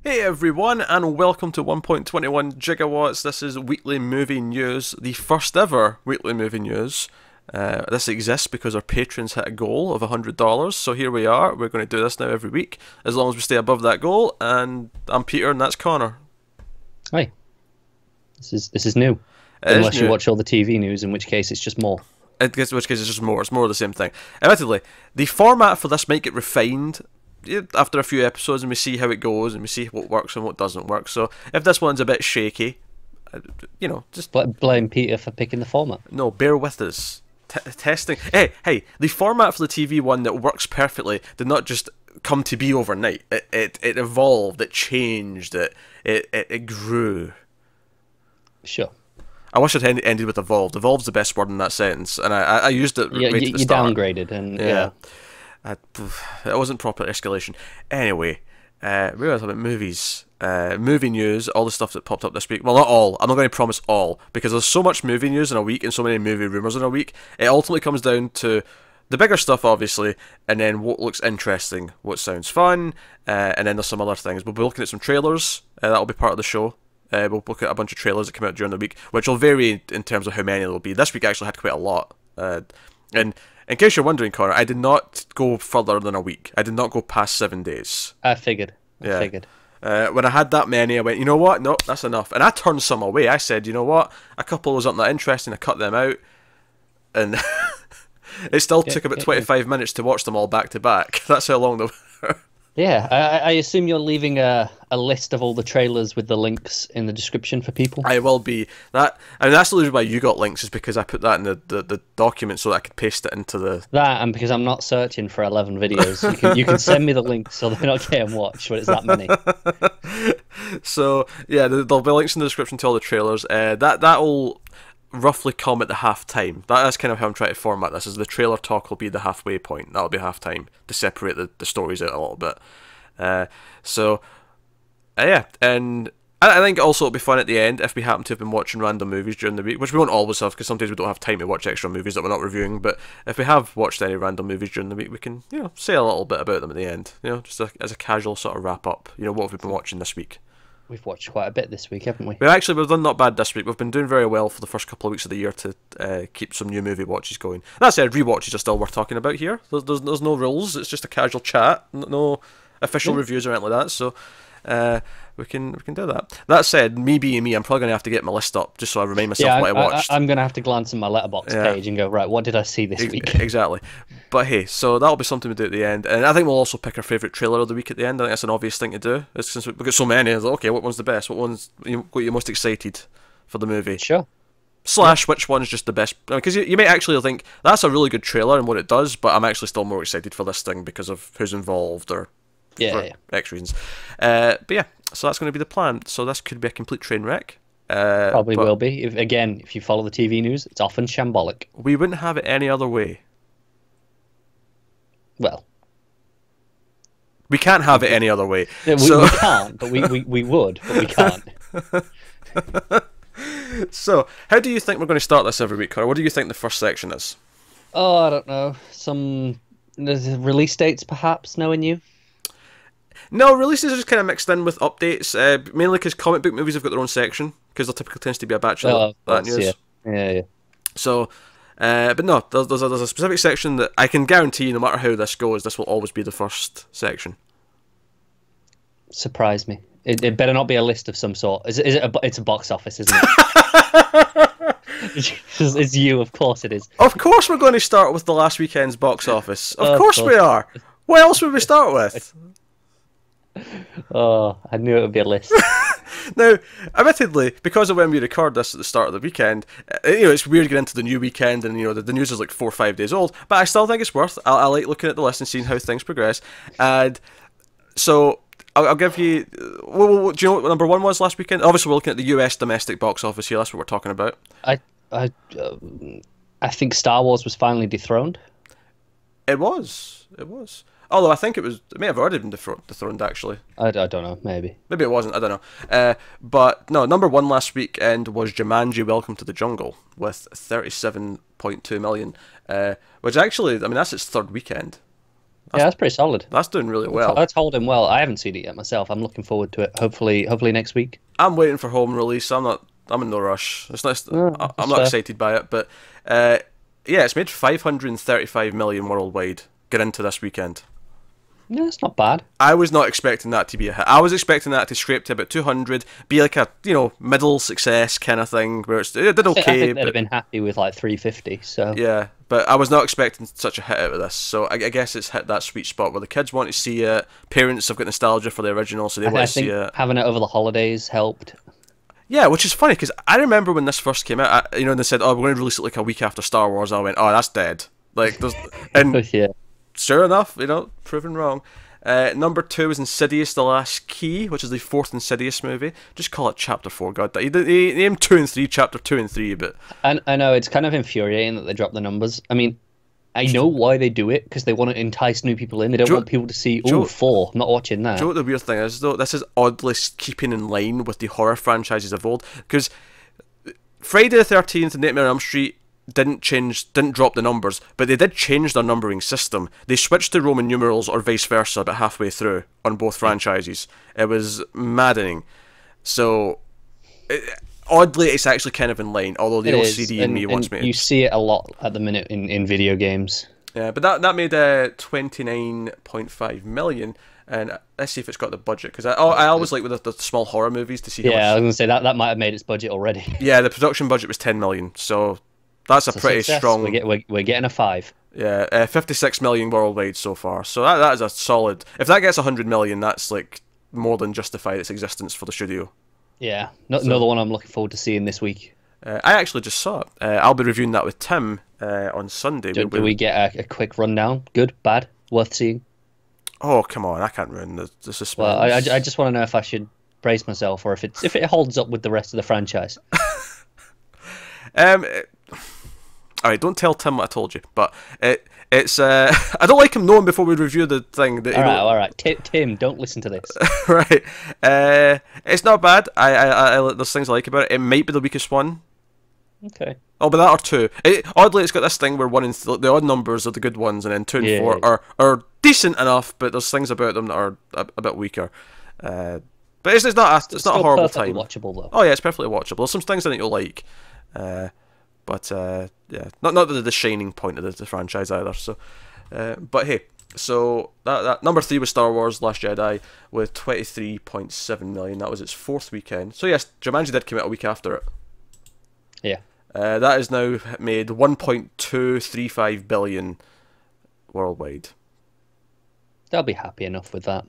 Hey everyone, and welcome to 1.21 Gigawatts. This is weekly movie news, the first ever weekly movie news. This exists because our patrons hit a goal of $100, so here we are. We're going to do this now every week, as long as we stay above that goal. And I'm Peter, and that's Connor. Hi. This is new. Unless you watch all the TV news, in which case it's just more. In which case it's just more. It's more of the same thing. Admittedly, the format for this might get refined after a few episodes, and we see how it goes, and we see what works and what doesn't work. So if this one's a bit shaky, just blame Peter for picking the format. No, bear with us. Testing. Hey, the format for the TV one that works perfectly did not just come to be overnight. It evolved. It changed. It grew. Sure. I wish it ended with evolved. Evolved's the best word in that sentence, and I used it right at the start. You downgraded, and yeah. It wasn't proper escalation. Anyway, we were talking about movies, movie news, all the stuff that popped up this week. Well, not all. I'm not going to promise all, because there's so much movie news in a week and so many movie rumours in a week. It ultimately comes down to the bigger stuff, obviously, and then what looks interesting, what sounds fun, and then there's some other things. We'll be looking at some trailers. That'll be part of the show. We'll look at a bunch of trailers that come out during the week, which will vary in terms of how many there will be. This week actually had quite a lot. And in case you're wondering, Connor, I did not go further than a week. I did not go past 7 days. I figured. When I had that many, I went, you know what? Nope, that's enough. And I turned some away. I said, you know what? A couple wasn't that interesting. I cut them out. And it still took about 25 minutes to watch them all back to back. That's how long they were. Yeah, I assume you're leaving a list of all the trailers with the links in the description for people. I will be. That's the reason why you got links, is because I put that in the document so that I could paste it into the... That, and because I'm not searching for 11 videos. You can send me the links so they're not getting watched when it's that many. So, yeah, there'll be links in the description to all the trailers. That'll roughly come at the half time. That's kind of how I'm trying to format this, is the trailer talk will be the halfway point. That'll be half time to separate the stories out a little bit. Yeah, and I think also it'll be fun at the end if we happen to have been watching random movies during the week, which we won't always have, because sometimes we don't have time to watch extra movies that we're not reviewing. But if we have watched any random movies during the week, we can say a little bit about them at the end, just as a casual sort of wrap up. What have we been watching this week? We've watched quite a bit this week, haven't we? We've done not bad this week. We've been doing very well for the first couple of weeks of the year to keep some new movie watches going. That said, rewatches are still worth talking about here. There's no rules. It's just a casual chat. No official reviews or anything like that. So we can do that. That said, me being me, I'm probably going to have to get my list up just so I remind myself what I watched. I'm going to have to glance in my letterbox page and go, right, what did I see this week? Exactly. But hey, so that'll be something we do at the end. And I think we'll also pick our favourite trailer of the week at the end. I think that's an obvious thing to do. Since we've got so many, it's like, okay, what one's the best? What one's got you most excited for the movie? Sure. / which one's just the best? Because you may actually think, that's a really good trailer and what it does, but I'm actually still more excited for this thing because of who's involved or for X reasons. But yeah, so that's going to be the plan. So this could be a complete train wreck. Probably will be. If you follow the TV news, it's often shambolic. We wouldn't have it any other way. Well, we can't have it any other way. We can't, but we would, but we can't. So, how do you think we're going to start this every week, Connor? What do you think the first section is? Oh, I don't know. Some release dates, perhaps, knowing you? No, releases are just kind of mixed in with updates, mainly because comic book movies have got their own section, because there typically tends to be a batch of that news. Yeah. So, but no, there's a specific section that I can guarantee, no matter how this goes, this will always be the first section. Surprise me. It better not be a list of some sort. It's a box office, isn't it? It's you, of course it is. Of course we're going to start with the last weekend's box office. Of course we are. What else would we start with? Oh, I knew it would be a list. Now, admittedly, because of when we record this at the start of the weekend, it's weird getting into the new weekend, and the news is like 4 or 5 days old. But I still think it's worth. I like looking at the list and seeing how things progress. And so I'll give you. Do you know what number one was last weekend? Obviously, we're looking at the US domestic box office here. That's what we're talking about. I think Star Wars was finally dethroned. It was. Although I think it may have already been dethroned, actually. I don't know, maybe. Maybe it wasn't, I don't know. But no, number one last weekend was Jumanji: Welcome to the Jungle with 37.2 million. Which actually, that's its third weekend. Yeah, that's pretty solid. That's doing really well. That's holding well. I haven't seen it yet myself. I'm looking forward to it. Hopefully next week. I'm waiting for home release. I'm in no rush. It's nice. I'm not excited by it, but yeah, it's made 535 million worldwide. Get into this weekend. No, it's not bad. I was not expecting that to be a hit. I was expecting that to scrape to about 200, be like a middle success kind of thing, where it did okay. I think they'd have been happy with like 350. So yeah, but I was not expecting such a hit out of this. So I guess it's hit that sweet spot where the kids want to see it. Parents have got nostalgia for the original, so they want to see it. Having it over the holidays helped. Yeah, which is funny because I remember when this first came out, and they said, "Oh, we're going to release it like a week after Star Wars." I went, "Oh, that's dead." Like, and yeah. Sure enough, proven wrong. Number 2 is Insidious: The Last Key, which is the 4th Insidious movie. Just call it Chapter 4, God. They named 2 and 3 Chapter 2 and 3, but... And I know, it's kind of infuriating that they drop the numbers. I mean, I know why they do it, because they want to entice new people in. They don't want people to see, 4, I'm not watching that. Do you know what the weird thing is, though? This is oddly keeping in line with the horror franchises of old, because Friday the 13th and Nightmare on Elm Street didn't drop the numbers, but they did change their numbering system. They switched to Roman numerals or vice versa about halfway through on both franchises. It was maddening. So, oddly, it's actually kind of in line, although the OCD in me wants me to... You see it a lot at the minute in video games. Yeah, but that made 29.5 million, and let's see if it's got the budget, because I always like with the small horror movies to see how much... I was going to say, that might have made its budget already. Yeah, the production budget was 10 million, so... That's a pretty strong... We're getting a 5. Yeah, 56 million worldwide so far. So that is a solid... If that gets 100 million, that's like more than justified its existence for the studio. Yeah, another one I'm looking forward to seeing this week. I actually just saw it. I'll be reviewing that with Tim on Sunday. Do we get a quick rundown? Good, bad, worth seeing? Oh, come on, I can't ruin the suspense. Well, I just want to know if I should brace myself or if it holds up with the rest of the franchise. Alright, don't tell Tim what I told you, but it's I don't like him knowing before we review the thing. That alright. Tim, don't listen to this. Right. It's not bad. There's things I like about it. It might be the weakest one. Okay. Oh, but that or 2. Oddly, it's got this thing where 1 and the odd numbers are the good ones, and then 2 and 4 are decent enough, but there's things about them that are a bit weaker. But it's not a horrible time. Watchable though. Oh yeah, it's perfectly watchable. There's some things in it you'll like. But yeah, not the shining point of the franchise either. So, but hey, so that number 3 was Star Wars: Last Jedi with 23.7 million. That was its 4th weekend. So yes, Jumanji did come out a week after it. Yeah. That has now made 1.235 billion worldwide. They'll be happy enough with that.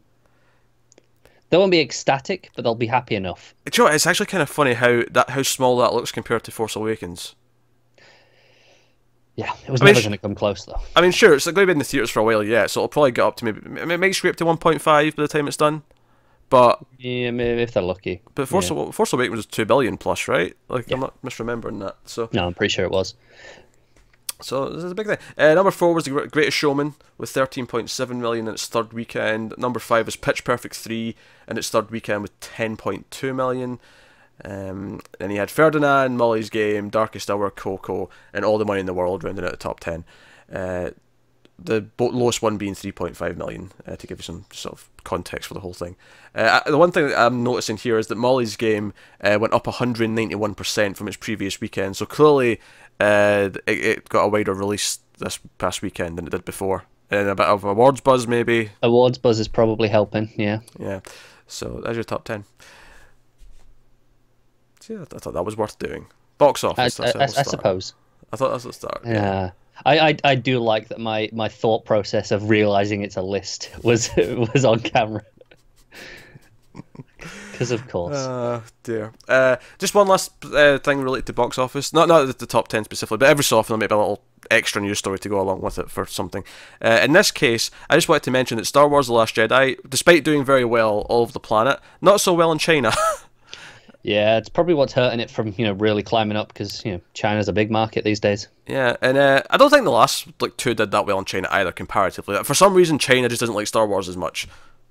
They won't be ecstatic, but they'll be happy enough. Do you know what? It's actually kind of funny how small that looks compared to Force Awakens. Yeah, it was never going to come close, though. I mean, sure, it's going to be in the theatres for a while, yeah, so it'll probably get up to maybe... It might scrape to 1.5 by the time it's done, but... Yeah, maybe if they're lucky. But Force Awakens was 2 billion plus, right? Like, I'm not misremembering that, so... No, I'm pretty sure it was. So, this is a big thing. Number 4 was The Greatest Showman, with 13.7 million in its 3rd weekend. Number 5 was Pitch Perfect 3, in its 3rd weekend with 10.2 million. Then you had Ferdinand, Molly's Game, Darkest Hour, Coco, and All the Money in the World rounding out the top 10. The lowest one being 3.5 million, to give you some sort of context for the whole thing. The one thing that I'm noticing here is that Molly's Game went up 191% from its previous weekend, so clearly it got a wider release this past weekend than it did before. And a bit of awards buzz, maybe. Awards buzz is probably helping, yeah. Yeah, so that's your top 10. Yeah, I thought that was worth doing. Box office. I suppose. I thought that's the start. Yeah. I do like that my thought process of realizing it's a list was on camera. Because of course. Oh dear. Just one last thing related to box office. Not the top 10 specifically, but every so often I'll make a little extra news story to go along with it for something. In this case, I just wanted to mention that Star Wars: The Last Jedi, despite doing very well all over the planet, not so well in China. Yeah, it's probably what's hurting it from really climbing up, because China's a big market these days. Yeah, and I don't think the last 2 did that well in China either comparatively. For some reason, China just doesn't like Star Wars as much.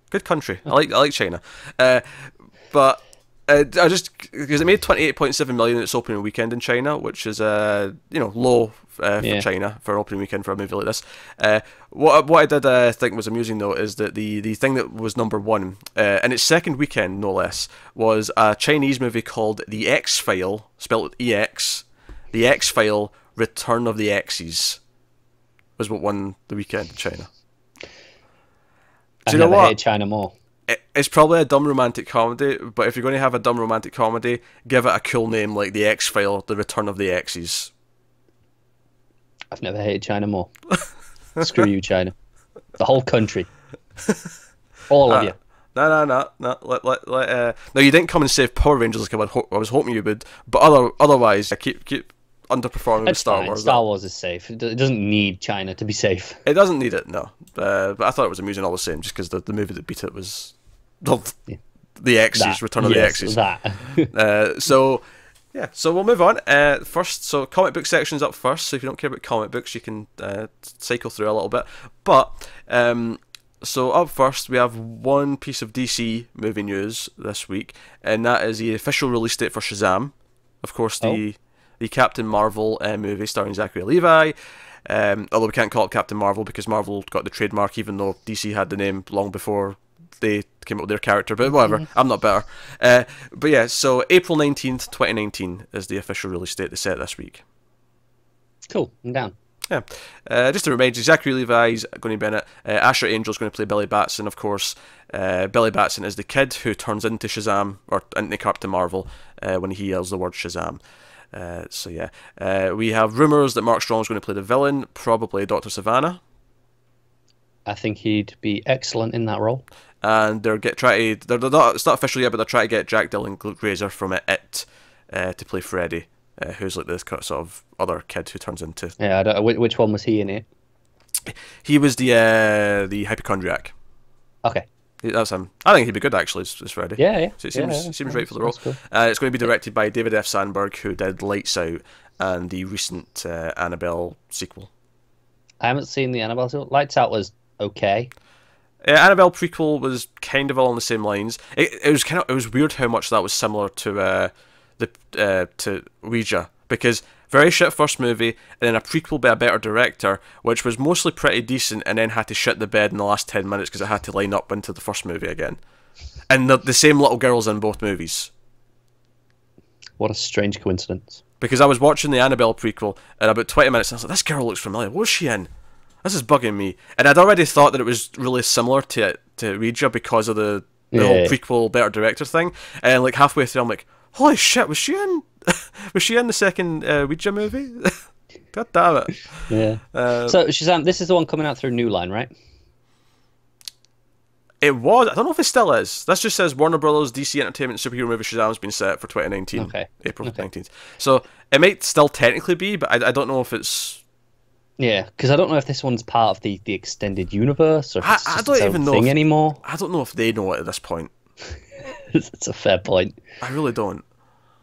Good country. I like China, but I just because it made 28.7 million its opening weekend in China, which is low for China for an opening weekend for a movie like this. What I did think was amusing though is that the thing that was number one in its second weekend, no less, was a Chinese movie called The X-File, spelled with EX. The X-File: Return of the X's was what won the weekend in China. I've never hated China more. It's probably a dumb romantic comedy, but if you're going to have a dumb romantic comedy, give it a cool name like The X-File: The Return of the X's. I've never hated China more. Screw you, China. The whole country. All of you. No. No, you didn't come and save Power Rangers like I was hoping you would, but otherwise, keep underperforming with Star Wars. Star Wars is safe. It doesn't need China to be safe. It doesn't need it, no. But I thought it was amusing all the same, just because the movie that beat it was the X's, Return of the X's. So we'll move on. First, so comic book section's up first. So if you don't care about comic books, you can cycle through a little bit. But so up first, we have one piece of DC movie news this week, and that is the official release date for Shazam. Of course, the Captain Marvel movie starring Zachary Levi. Although we can't call it Captain Marvel because Marvel got the trademark, even though DC had the name long before they came up with their character. But whatever, I'm not better. But yeah, so April 19th, 2019 is the official release date they set this week. Cool, I'm down. Yeah. Just to remind you, Zachary Levi's going to be in it. Asher Angel's going to play Billy Batson, of course. Billy Batson is the kid who turns into Shazam, or into Captain Marvel, when he yells the word Shazam. We have rumours that Mark Strong's going to play the villain, probably Dr. Savannah. I think he'd be excellent in that role. And it's not official yet, but they're trying to get Jack Dylan Grazer from It to play Freddy, who's like this sort of other kid who turns into. Yeah, which one was he in it? He was the hypochondriac. Okay. That's him. I think he'd be good actually as Freddy. Yeah. So it seems right for the role. Cool. It's going to be directed by David F. Sandberg, who did Lights Out and the recent Annabelle sequel. I haven't seen the Annabelle sequel. Lights Out was okay. Annabelle prequel was kind of along the same lines. It was weird how much that was similar to to Ouija, because very shit first movie, and then a prequel by a better director, which was mostly pretty decent, and then had to shit the bed in the last 10 minutes because it had to line up into the first movie again. And the same little girls in both movies. What a strange coincidence. Because I was watching the Annabelle prequel, and about 20 minutes, and I was like, this girl looks familiar. What was she in? This is bugging me. And I'd already thought that it was really similar to Ouija because of the whole prequel better director thing. And like halfway through, I'm like, holy shit, was she in the second Ouija movie? God damn it. Yeah. So Shazam, this is the one coming out through New Line, right? It was. I don't know if it still is. This just says Warner Brothers DC Entertainment superhero movie Shazam's been set for 2019. Okay. April 19th. So it might still technically be, but I don't know if it's... Yeah, because I don't know if this one's part of the extended universe or if it's just its own thing anymore. I don't know if they know it at this point. It's a fair point. I really don't.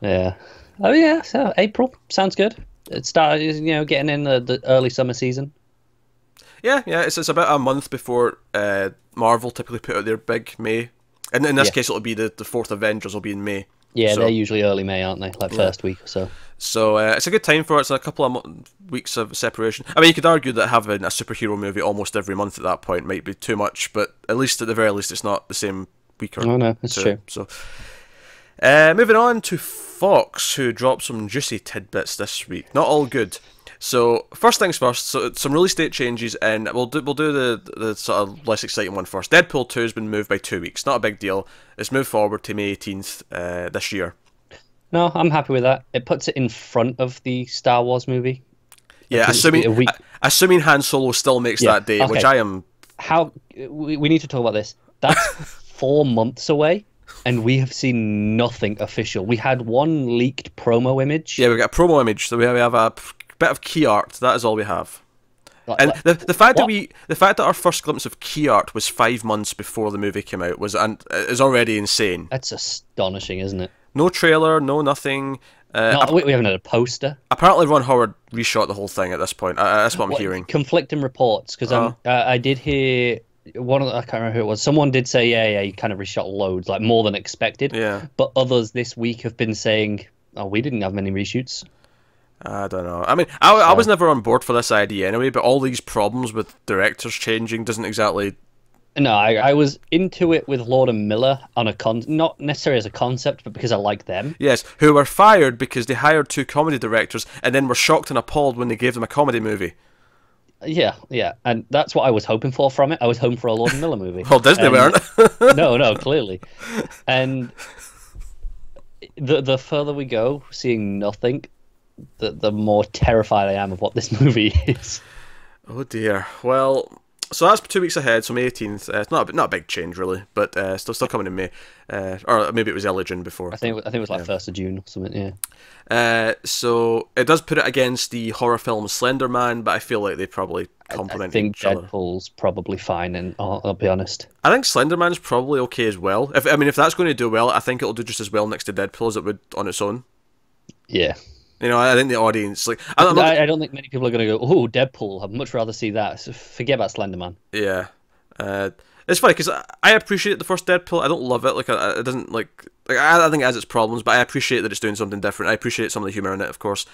Yeah. Oh yeah, so April sounds good. It started, getting in the early summer season. Yeah. It's about a month before Marvel typically put out their big May, and in this case it'll be the fourth Avengers will be in May. Yeah, so, they're usually early May, aren't they? Like first week or so. So it's a good time for it. It's a couple of weeks of separation. I mean, you could argue that having a superhero movie almost every month at that point might be too much, but at the very least, it's not the same week or no, that's true. So, moving on to Fox, who dropped some juicy tidbits this week. Not all good. So first things first. So some release date changes, and we'll do the sort of less exciting one first. Deadpool 2 has been moved by 2 weeks. Not a big deal. It's moved forward to May 18th this year. No, I'm happy with that. It puts it in front of the Star Wars movie. Yeah, assuming Han Solo still makes that date, which I am. We need to talk about this. That's 4 months away, and we have seen nothing official. We had one leaked promo image. Yeah, we got a promo image. So we have a bit of key art. That is all we have. And the fact that our first glimpse of key art was 5 months before the movie came out is already insane. That's astonishing, isn't it? No trailer, no nothing. We haven't had a poster. Apparently, Ron Howard reshot the whole thing at this point. That's what I'm hearing. Conflicting reports, because I did hear I can't remember who it was. Someone did say, yeah, you kind of reshot loads, like more than expected. Yeah. But others this week have been saying, oh, we didn't have many reshoots. I don't know. I mean, I was never on board for this idea anyway, but all these problems with directors changing doesn't exactly... No, I was into it with Lord and Miller on not necessarily as a concept, but because I like them. Yes, who were fired because they hired 2 comedy directors and then were shocked and appalled when they gave them a comedy movie. Yeah, and that's what I was hoping for from it. I was hoping for a Lord and Miller movie. Well, Disney weren't. No, clearly. And the further we go, seeing nothing, the more terrified I am of what this movie is. Oh dear. Well... So that's 2 weeks ahead, so May 18th. It's not a big change, really, but still coming in May. Or maybe it was early June before. I think it was like 1st of June or something, yeah. So it does put it against the horror film Slender Man, but I feel like they probably complement each other. I think Deadpool's probably fine, and I'll be honest. I think Slender Man's probably okay as well. If that's going to do well, I think it'll do just as well next to Deadpool as it would on its own. Yeah. You know, I think the audience I don't think many people are going to go, "Oh, Deadpool! I'd much rather see that." So forget about Slender Man. Yeah, it's funny because I appreciate the first Deadpool. I don't love it. Like, it doesn't I think it has its problems, but I appreciate that it's doing something different. I appreciate some of the humor in it, of course.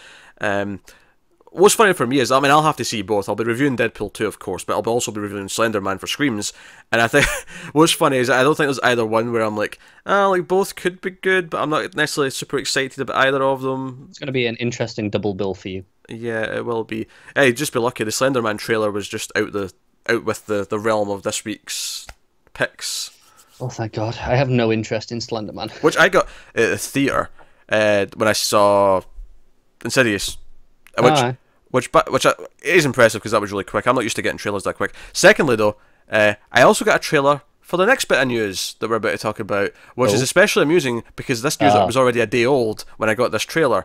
What's funny for me is, I mean, I'll have to see both. I'll be reviewing Deadpool 2, of course, but I'll also be reviewing Slender Man for Screams. And I think what's funny is I don't think there's either one where I'm like, both could be good, but I'm not necessarily super excited about either of them. It's going to be an interesting double bill for you. Yeah, it will be. Hey, just be lucky. The Slender Man trailer was just out with the realm of this week's picks. Oh, thank God. I have no interest in Slender Man. Which I got at the theatre when I saw Insidious. Which is impressive because that was really quick. I'm not used to getting trailers that quick. Secondly, though, I also got a trailer for the next bit of news that we're about to talk about, which is especially amusing because this news was already a day old when I got this trailer,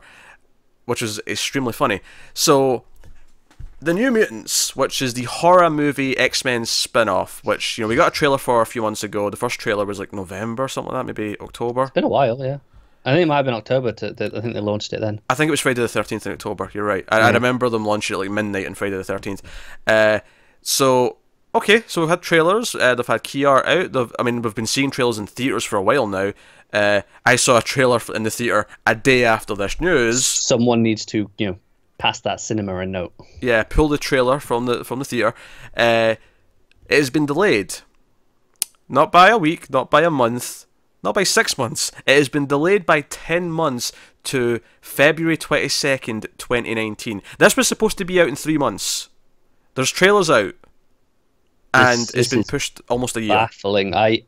which is extremely funny. So, the New Mutants, which is the horror movie X-Men spin-off, which we got a trailer for a few months ago. The first trailer was like November, something like that, maybe October. It's been a while, yeah. I think it might have been October. I think they launched it then. I think it was Friday the 13th in October. You're right. I remember them launching it like midnight on Friday the 13th. So we've had trailers. They've had key art out. We've been seeing trailers in theaters for a while now. I saw a trailer in the theater a day after this news. Someone needs to, pass that cinema a note. Yeah, pull the trailer from the theater. It has been delayed. Not by a week, not by a month. Not by 6 months. It has been delayed by 10 months to February 22nd, 2019. This was supposed to be out in 3 months. There's trailers out. And it's been pushed almost a year. Baffling. I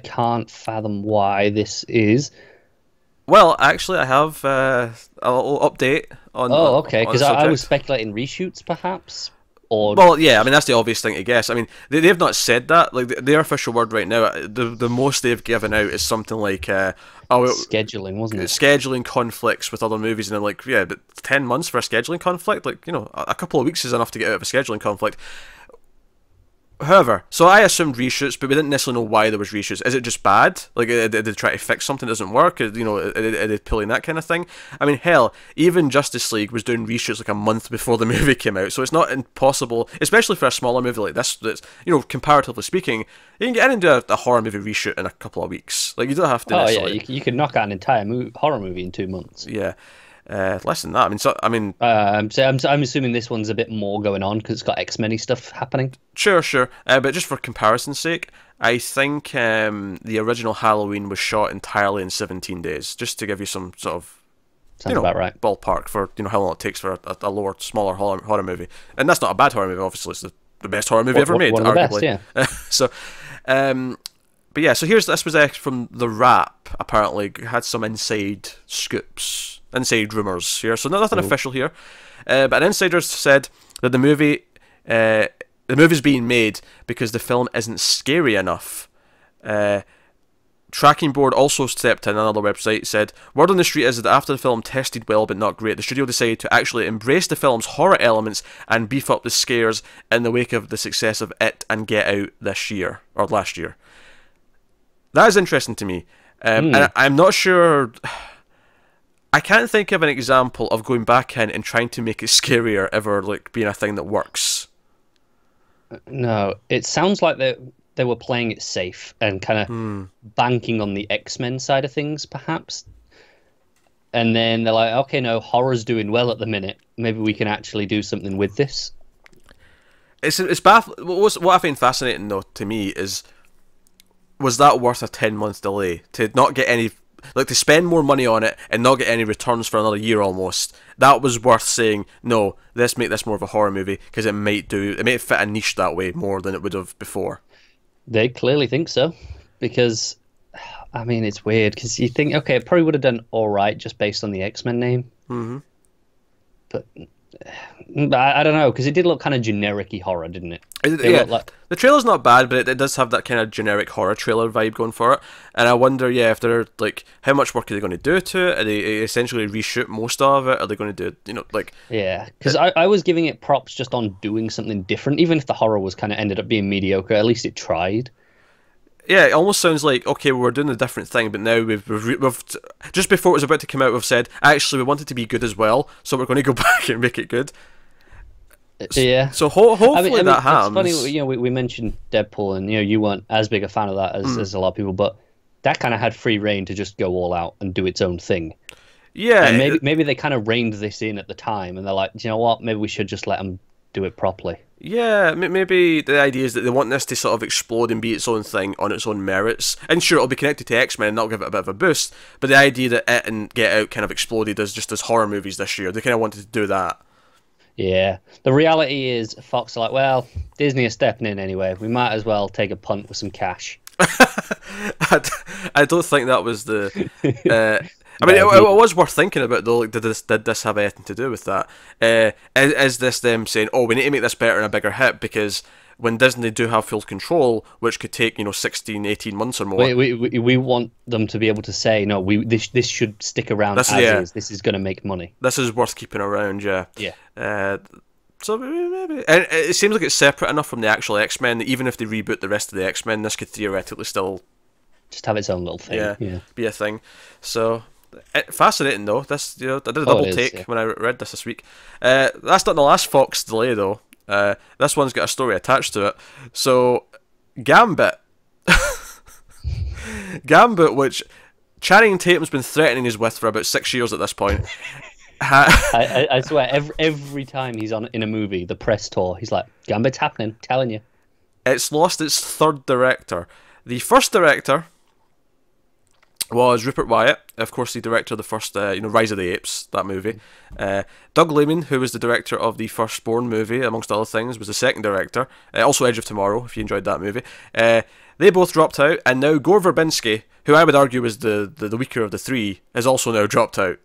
can't fathom why this is. Well, actually, I have a little update on. Oh, okay. Because I was speculating reshoots, perhaps. Well, yeah, that's the obvious thing to guess. They've not said that. Like, their official word right now, the most they've given out is something like, scheduling, wasn't it? Scheduling conflicts with other movies, and I'm like, yeah, but 10 months for a scheduling conflict? Like, a couple of weeks is enough to get out of a scheduling conflict. However, so I assumed reshoots, but we didn't necessarily know why there was reshoots. Is it just bad? Like, did they try to fix something that doesn't work? Are they pulling that kind of thing? Hell, even Justice League was doing reshoots like a month before the movie came out, so it's not impossible, especially for a smaller movie like this, that's, comparatively speaking, you can get in and do a horror movie reshoot in a couple of weeks. Like, you don't have to necessarily... yeah, you could knock out an entire horror movie in 2 months. Yeah. Less than that. I'm assuming this one's a bit more going on because it's got X-Men stuff happening. Sure. But just for comparison's sake, I think the original Halloween was shot entirely in 17 days, just to give you some sort of about right. ballpark for how long it takes for a smaller horror movie. And that's not a bad horror movie. Obviously, it's the best horror movie ever made, one of the arguably. Best, yeah. But yeah, so this was from The Wrap. Apparently, had some inside scoops. Inside rumours here, so nothing official here, but an insider said that the movie's being made because the film isn't scary enough. Tracking Board also stepped in. Another website said, word on the street is that after the film tested well but not great, the studio decided to actually embrace the film's horror elements and beef up the scares in the wake of the success of It and Get Out last year. That is interesting to me, and I'm not sure. I can't think of an example of going back in and trying to make it scarier ever being a thing that works. No, it sounds like they were playing it safe and kind of banking on the X-Men side of things, perhaps. And then they're like, okay, no, horror's doing well at the minute. Maybe we can actually do something with this. It's what I find fascinating though to me is, was that worth a 10-month delay to not get any, like, to spend more money on it and not get any returns for another year almost? That was worth saying, no, let's make this more of a horror movie because it might fit a niche that way more than it would have before. They clearly think so, because I mean, it's weird because you think, okay, it probably would have done all right just based on the X-Men name. Mm-hmm. But I don't know, because it did look kind of generic-y horror, didn't it? The trailer's not bad, but it does have that kind of generic horror trailer vibe going for it. And I wonder, if they're like, how much work are they going to do to it? Are they essentially reshoot most of it? Are they going to do, Yeah, because I was giving it props just on doing something different, even if the horror was kind of ended up being mediocre. At least it tried. Yeah, it almost sounds like, okay, we're doing a different thing, but now we've just before it was about to come out, we've said, actually, we want it to be good as well, so we're going to go back and make it good. Yeah. So hopefully that happens. It's funny, we mentioned Deadpool, and you weren't as big a fan of that as a lot of people, but that kind of had free reign to just go all out and do its own thing. Yeah. And maybe they kind of reined this in at the time, and they're like, you know what? Maybe we should just let them do it properly. Yeah, maybe the idea is that they want this to sort of explode and be its own thing on its own merits. And sure, it'll be connected to X-Men and that'll give it a bit of a boost, but the idea that it and Get Out kind of exploded as horror movies this year, they kind of wanted to do that. Yeah. The reality is, Fox are like, well, Disney are stepping in anyway. We might as well take a punt with some cash. I don't think that was the... I mean, it was worth thinking about, though. Like, did this have anything to do with that? Is this them saying, oh, we need to make this better and a bigger hit, because when Disney do have full control, which could take 16, 18 months or more... We want them to be able to say, no, this should stick around is. This is going to make money. This is worth keeping around, yeah. Yeah. So maybe... And it seems like it's separate enough from the actual X-Men that even if they reboot the rest of the X-Men, this could theoretically still... just have its own little thing. Yeah. Be a thing. So... fascinating though. This, I did a double take when I read this week. That's not the last Fox delay though. This one's got a story attached to it. So, Gambit, which Channing Tatum's been threatening us with for about 6 years at this point. I swear, every time he's in a movie, the press tour, he's like, "Gambit's happening, telling you." It's lost its third director. The first director was Rupert Wyatt, of course, the director of the first, Rise of the Apes, that movie. Doug Liman, who was the director of the Firstborn movie, amongst other things, was the second director. Also Edge of Tomorrow, if you enjoyed that movie. They both dropped out, and now Gore Verbinski, who I would argue was the weaker of the three, has also now dropped out.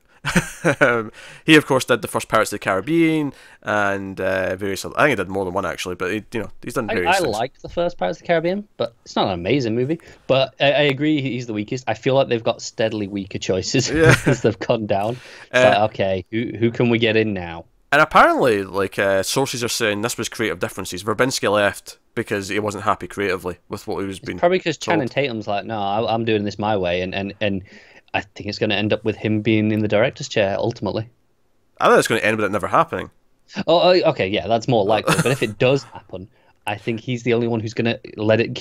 He, of course, did the first Pirates of the Caribbean and various other... I think he did more than one, actually, but he's done various things. I liked the first Pirates of the Caribbean, but it's not an amazing movie. But I agree he's the weakest. I feel like they've got steadily weaker choices as they've gone down. It's like, okay, who can we get in now? And apparently, sources are saying this was creative differences. Verbinski left because he wasn't happy creatively with what he was being probably because told. Channing Tatum's like, no, I'm doing this my way, and I think it's going to end up with him being in the director's chair, ultimately. I think it's going to end with it never happening. Oh, okay, yeah, that's more likely. But if it does happen, I think he's the only one who's going to let it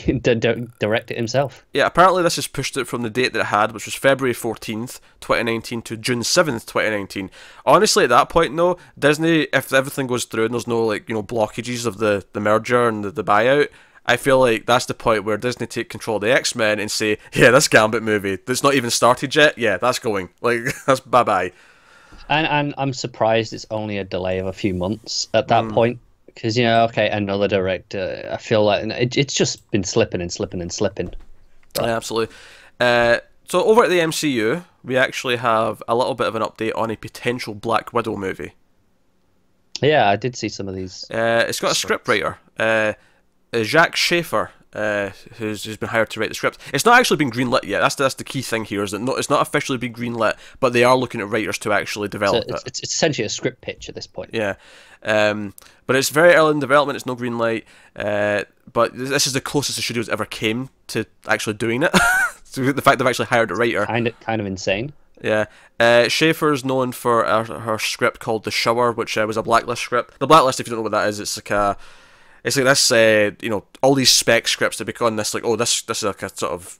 direct it himself. Yeah, apparently this has pushed it from the date that it had, which was February 14th, 2019, to June 7th, 2019. Honestly, at that point, though, Disney, if everything goes through and there's no blockages of the merger and the buyout, I feel like that's the point where Disney take control of the X-Men and say, yeah, this Gambit movie that's not even started yet, yeah, that's going. That's bye-bye. And I'm surprised it's only a delay of a few months at that point. Because, okay, another director. I feel like it's just been slipping and slipping and slipping. Yeah, absolutely. So over at the MCU, we actually have a little bit of an update on a potential Black Widow movie. Yeah, I did see some of these. It's got a scriptwriter. Jacques Schaeffer, who's been hired to write the script. It's not actually been greenlit yet. That's the key thing here, is that it's not officially been greenlit, but they are looking at writers to actually develop it. It's essentially a script pitch at this point. Yeah. But it's very early in development. It's no green light. But this is the closest the studios ever came to actually doing it. So the fact they've actually hired a writer. Kind of insane. Yeah. Schaefer's known for her script called The Shower, which was a Blacklist script. The Blacklist, if you don't know what that is, it's like it's like this, all these spec scripts that become this, like, oh, this is like a sort of,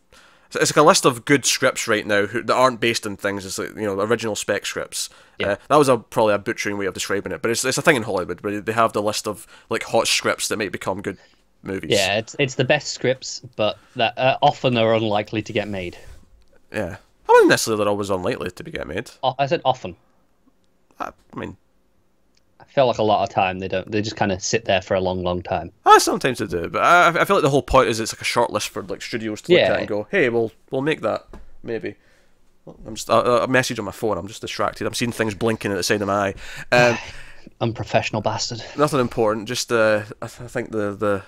it's like a list of good scripts right now that aren't based on things. It's like, original spec scripts. Yeah. That was probably a butchering way of describing it, but it's a thing in Hollywood where they have the list of like hot scripts that might become good movies. Yeah, it's the best scripts, but that often are unlikely to get made. Yeah. I wouldn't necessarily they're always unlikely to be get made. I said often. I mean, I feel like a lot of time they don't. They just kind of sit there for a long, long time. sometimes they do, but I feel like the whole point is it's like a short list for like studios to look at and go, hey, we'll make that maybe. I'm just a message on my phone. I'm just distracted. I'm seeing things blinking at the side of my eye. Unprofessional bastard. Nothing important. Just I think the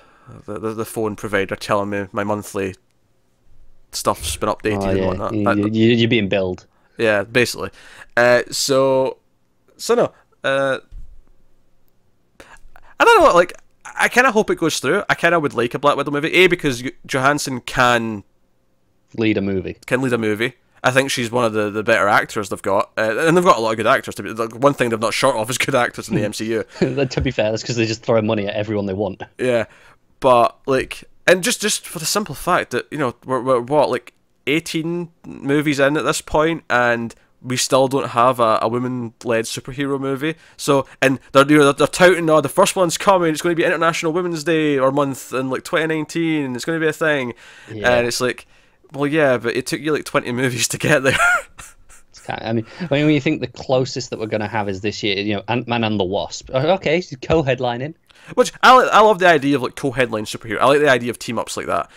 phone provider telling me my monthly stuff's been updated and whatnot. You're being billed. Yeah, basically. So no. I don't know. Like, I kind of hope it goes through. I kind of would like a Black Widow movie. Because Johansson can lead a movie. I think she's one of the better actors they've got, and they've got a lot of good actors. Like, one thing they've not short of is good actors in the MCU. To be fair, that's because they just throw money at everyone they want. Yeah, but like, and just for the simple fact that we're what, like 18 movies in at this point, and we still don't have a women-led superhero movie. So, and they're touting, the first one's coming. It's going to be International Women's Day or month in like 2019. And it's going to be a thing, and it's like, well, yeah, but it took you like 20 movies to get there. I mean, when you think the closest that we're going to have is this year, Ant-Man and the Wasp. Okay, co-headlining. Which I love the idea of like co-headline superhero. I like the idea of team-ups like that.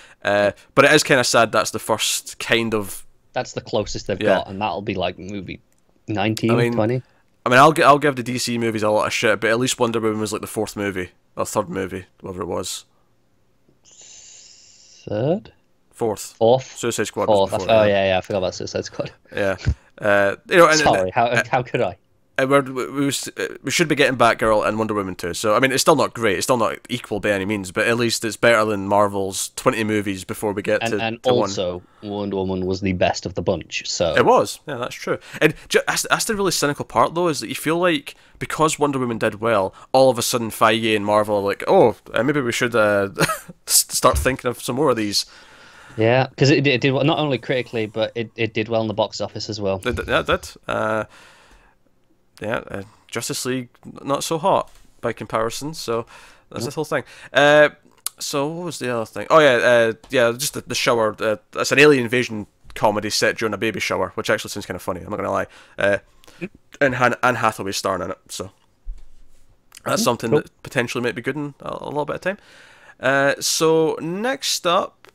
But it is kind of sad that's the first kind of. That's the closest they've got, and that'll be like movie 19, 20. I mean, I'll give the DC movies a lot of shit, but at least Wonder Woman was like the fourth movie or third movie, whatever it was. Fourth. Suicide Squad. Fourth. Was before, yeah, I forgot about Suicide Squad. Yeah. Sorry, how could I? We should be getting Batgirl and Wonder Woman too. So I mean, it's still not great. It's still not equal by any means, but at least it's better than Marvel's 20 movies before we get to. And also, Wonder Woman was the best of the bunch. So it was. Yeah, that's true. And that's the really cynical part, though, is that you feel like because Wonder Woman did well, all of a sudden Feige and Marvel are like, oh, maybe we should start thinking of some more of these. Yeah, because it did well, not only critically, but it did well in the box office as well. It did. Justice League not so hot by comparison, so that's the whole thing. So what was the other thing? Oh yeah, just the shower. It's an alien invasion comedy set during a baby shower, which actually seems kind of funny. I'm not gonna lie. And Anne Hathaway's starring in it, so that's something that potentially might be good in a little bit of time. So next up,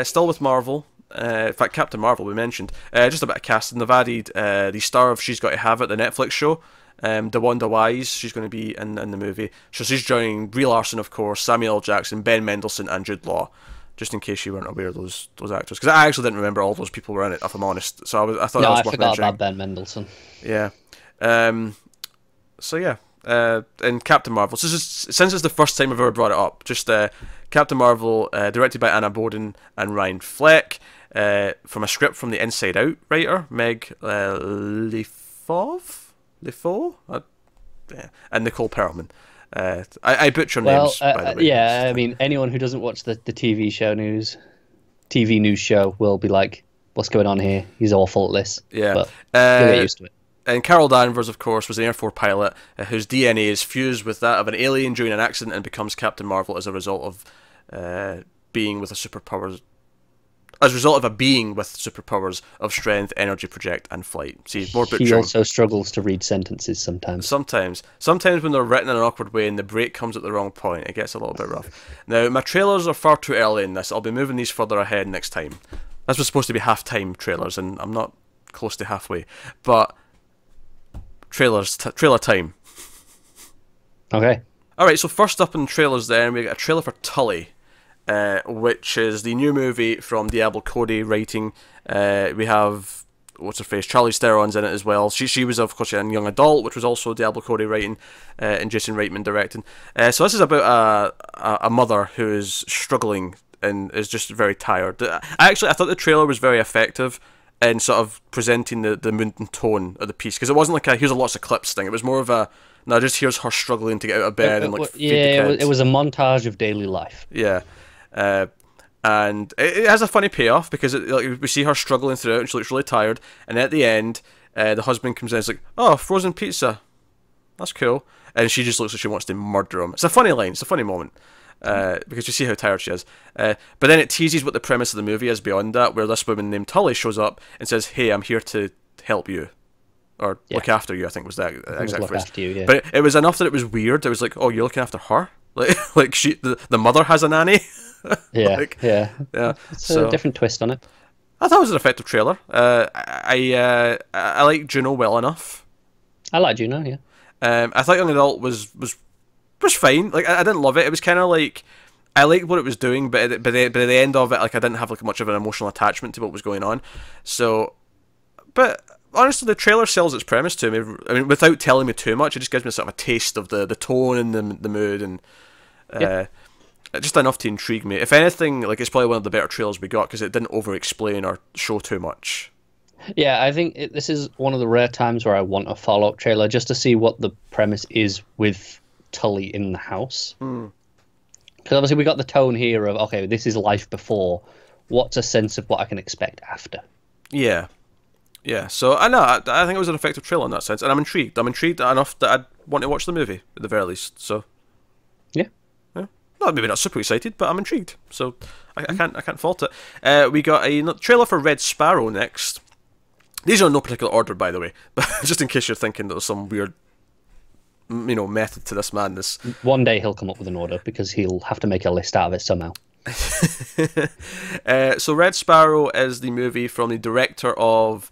still with Marvel. In fact, Captain Marvel we mentioned. Just a bit of casting. They've added the star of She's Got to Have It, the Netflix show. DeWanda Wise, she's going to be in the movie. So she's joining Brie Larson, of course, Samuel L. Jackson, Ben Mendelsohn, and Jude Law. Just in case you weren't aware of those actors, because I actually didn't remember all those people were in it, if I'm honest. So I thought that was worth mentioning. I forgot about Ben Mendelsohn. Yeah. So yeah. And Captain Marvel. Since it's the first time I've ever brought it up, just Captain Marvel, directed by Anna Boden and Ryan Fleck. From a script from the Inside Out writer Meg LeFauve, and Nicole Perlman. I butcher names. By the way. Yeah, I mean, anyone who doesn't watch the TV news show will be like, "What's going on here? He's awful at this." Yeah, but you'll get used to it. And Carol Danvers, of course, was an Air Force pilot whose DNA is fused with that of an alien during an accident and becomes Captain Marvel as a result of being with a superpower. As a result of a being with superpowers of strength, energy, project, and flight. See, more butchering. He also struggles to read sentences sometimes. Sometimes when they're written in an awkward way and the break comes at the wrong point, it gets a little bit rough. Now, my trailers are far too early in this. I'll be moving these further ahead next time. This was supposed to be half-time trailers, and I'm not close to halfway. But trailer time. Okay. All right. So first up in trailers, then we got a trailer for Tully. Which is the new movie from Diablo Cody writing. We have, what's her face, Charlize Theron's in it as well. She was, of course, in Young Adult, which was also Diablo Cody writing, and Jason Reitman directing. So this is about a mother who is struggling and is just very tired. I thought the trailer was very effective in sort of presenting the mood and tone of the piece, because it wasn't like a here's a lots of clips thing. It was more of a no, just here's her struggling to get out of bed and like feed the kids. It was a montage of daily life. Yeah, and it has a funny payoff because like we see her struggling through it and she looks really tired, and at the end, the husband comes in and is like, "Oh, frozen pizza, that's cool," and she just looks like she wants to murder him. It's a funny line. It's a funny moment. Because you see how tired she is. But then it teases what the premise of the movie is beyond that, where this woman named Tully shows up and says, "Hey, I'm here to help you." Or look after you, I think was that exact phrase. After you, yeah. But it was enough that it was weird. It was like, oh, you're looking after her? Like the mother has a nanny? Yeah, yeah. It's a different twist on it. I thought it was an effective trailer. I like Juno well enough. I like Juno, yeah. I thought Young Adult was fine. Like I didn't love it. It was kind of like I liked what it was doing, but by the end of it, like I didn't have like much of an emotional attachment to what was going on. So, but honestly, the trailer sells its premise to me. I mean, without telling me too much, it just gives me sort of a taste of the tone and the mood and just enough to intrigue me. If anything, like it's probably one of the better trailers we got because it didn't over-explain or show too much. Yeah, I think this is one of the rare times where I want a follow-up trailer just to see what the premise is with Tully in the house. Because obviously we got the tone here of, okay, this is life before. What's a sense of what I can expect after? Yeah. Yeah, so I know, I think it was an effective trailer in that sense, and I'm intrigued. I'm intrigued enough that I'd want to watch the movie, at the very least, so... Yeah. Well, maybe not super excited, but I'm intrigued, so I can't fault it. We got a trailer for Red Sparrow next. These are in no particular order, by the way, but just in case you're thinking that there's some weird, method to this madness. One day he'll come up with an order, because he'll have to make a list out of it somehow. So Red Sparrow is the movie from the director of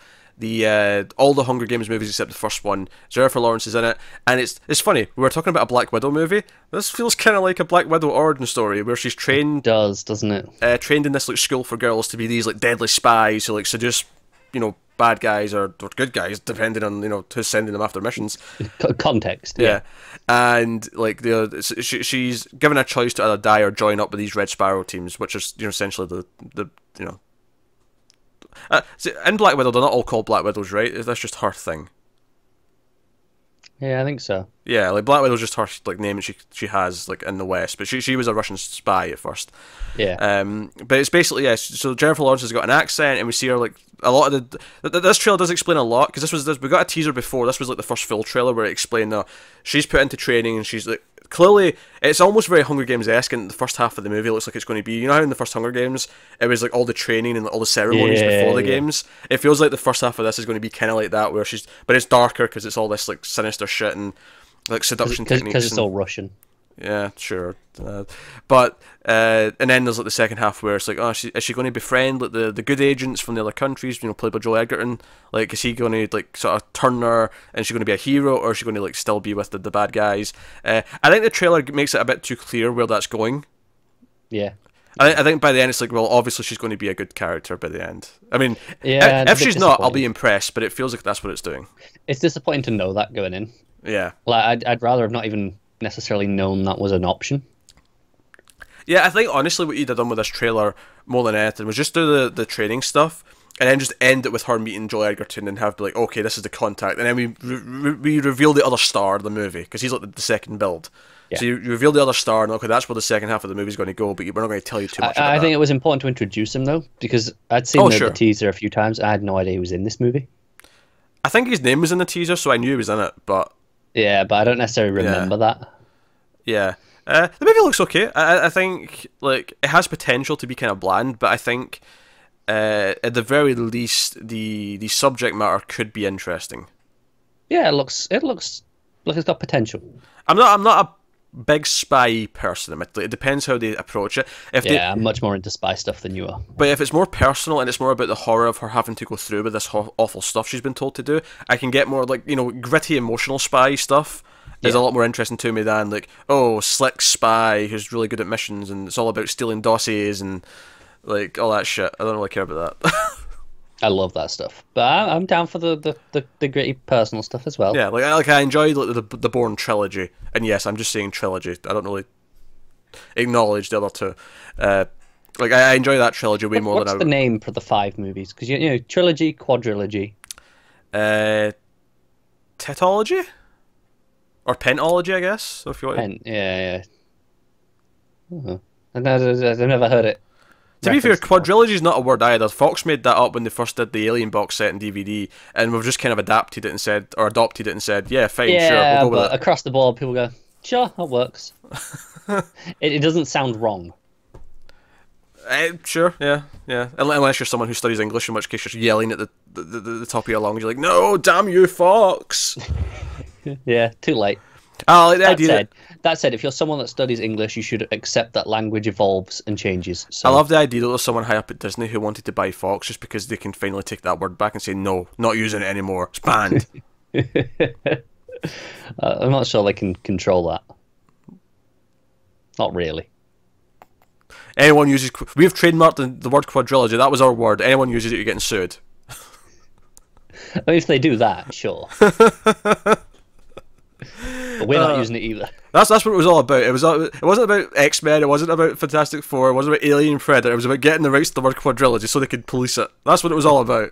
all the Hunger Games movies except the first one. Jennifer Lawrence is in it, and it's funny. We were talking about a Black Widow movie. This feels kind of like a Black Widow origin story where she's trained. It does, doesn't it? Trained in this like school for girls to be these like deadly spies who like seduce, bad guys or good guys depending on who's sending them after missions. Context. Yeah. And like she's given a choice to either die or join up with these Red Sparrow teams, which is essentially the in Black Widow they're not all called Black Widows, right? That's just her thing. Yeah, I think so. Yeah, like Black Widow's just her like name that she has like in the West, but she was a Russian spy at first. Yeah. But it's basically so Jennifer Lawrence has got an accent, and we see her like a lot of this trailer does explain a lot because we got a teaser before. This was like the first full trailer where it explained that she's put into training and she's like clearly it's almost very Hunger Games-esque. In the first half of the movie, it looks like it's going to be how in the first Hunger Games it was like all the training and all the ceremonies before the games. It feels like the first half of this is going to be kind of like that, where but it's darker because it's all this like sinister shit and like seduction techniques. Because it's all Russian. Yeah, sure. But and then there's like the second half where it's like, oh, is she going to befriend like the good agents from the other countries, played by Joel Edgerton? Like, is he going to like sort of turn her and is she going to be a hero, or is she going to like still be with the bad guys? I think the trailer makes it a bit too clear where that's going. Yeah. I think by the end it's like, well, obviously she's going to be a good character by the end. I mean, yeah, if she's not, I'll be impressed, but it feels like that's what it's doing. It's disappointing to know that going in. Yeah. Like, I'd rather have not even necessarily known that was an option. Yeah, I think honestly what you'd have done with this trailer more than anything was just do the training stuff and then just end it with her meeting Joel Edgerton and have like, okay, this is the contact, and then we reveal the other star of the movie because he's like the second build. Yeah. So you reveal the other star and okay, that's where the second half of the movie is going to go, but we're not going to tell you too much about I think it was important to introduce him though, because I'd seen the teaser a few times. I had no idea he was in this movie. I think his name was in the teaser, so I knew he was in it, but... Yeah, but I don't necessarily remember that. Yeah. The movie looks okay. I think like it has potential to be kind of bland, but I think at the very least the subject matter could be interesting. Yeah, it looks like it's got potential. I'm not a big spy person, admittedly. It depends how they approach it. I'm much more into spy stuff than you are. But if it's more personal and it's more about the horror of her having to go through with this awful stuff she's been told to do, I can get more like gritty emotional spy stuff. Is a lot more interesting to me than like, oh, slick spy who's really good at missions and it's all about stealing dossiers and like all that shit. I don't really care about that. I love that stuff, but I'm down for the gritty personal stuff as well. Yeah, like I enjoyed like, the Bourne trilogy, and yes, I'm just saying trilogy. I don't really acknowledge the other two. Like, I enjoy that trilogy way more What's than the name for the 5 movies? Because you know, trilogy, quadrilogy. Tetology? Or pentology, I guess. So if you want Yeah. I've never heard it. to be fair, quadrilogy is not a word either. Fox made that up when they first did the Alien box set and DVD, and we've just kind of adopted it and said, yeah, fine, sure, we'll go with it. Across the board, people go, sure, that works. It doesn't sound wrong. Sure, yeah. Unless you're someone who studies English, in which case you're yelling at the top of your lungs. You're like, no, damn you, Fox! Yeah, too late. That said, if you're someone that studies English, you should accept that language evolves and changes. So. I love the idea that there's someone high up at Disney who wanted to buy Fox just because they can finally take that word back and say, no, not using it anymore. It's banned. I'm not sure they can control that. Not really. Anyone uses... We've trademarked the word quadrilogy. That was our word. Anyone uses it, you're getting sued. I mean, if they do that, sure. But we're not using it either. That's what it was all about. It wasn't about X-Men. It wasn't about Fantastic Four. It wasn't about Alien Predator. It was about getting the rights to the word quadrilogy so they could police it. That's what it was all about.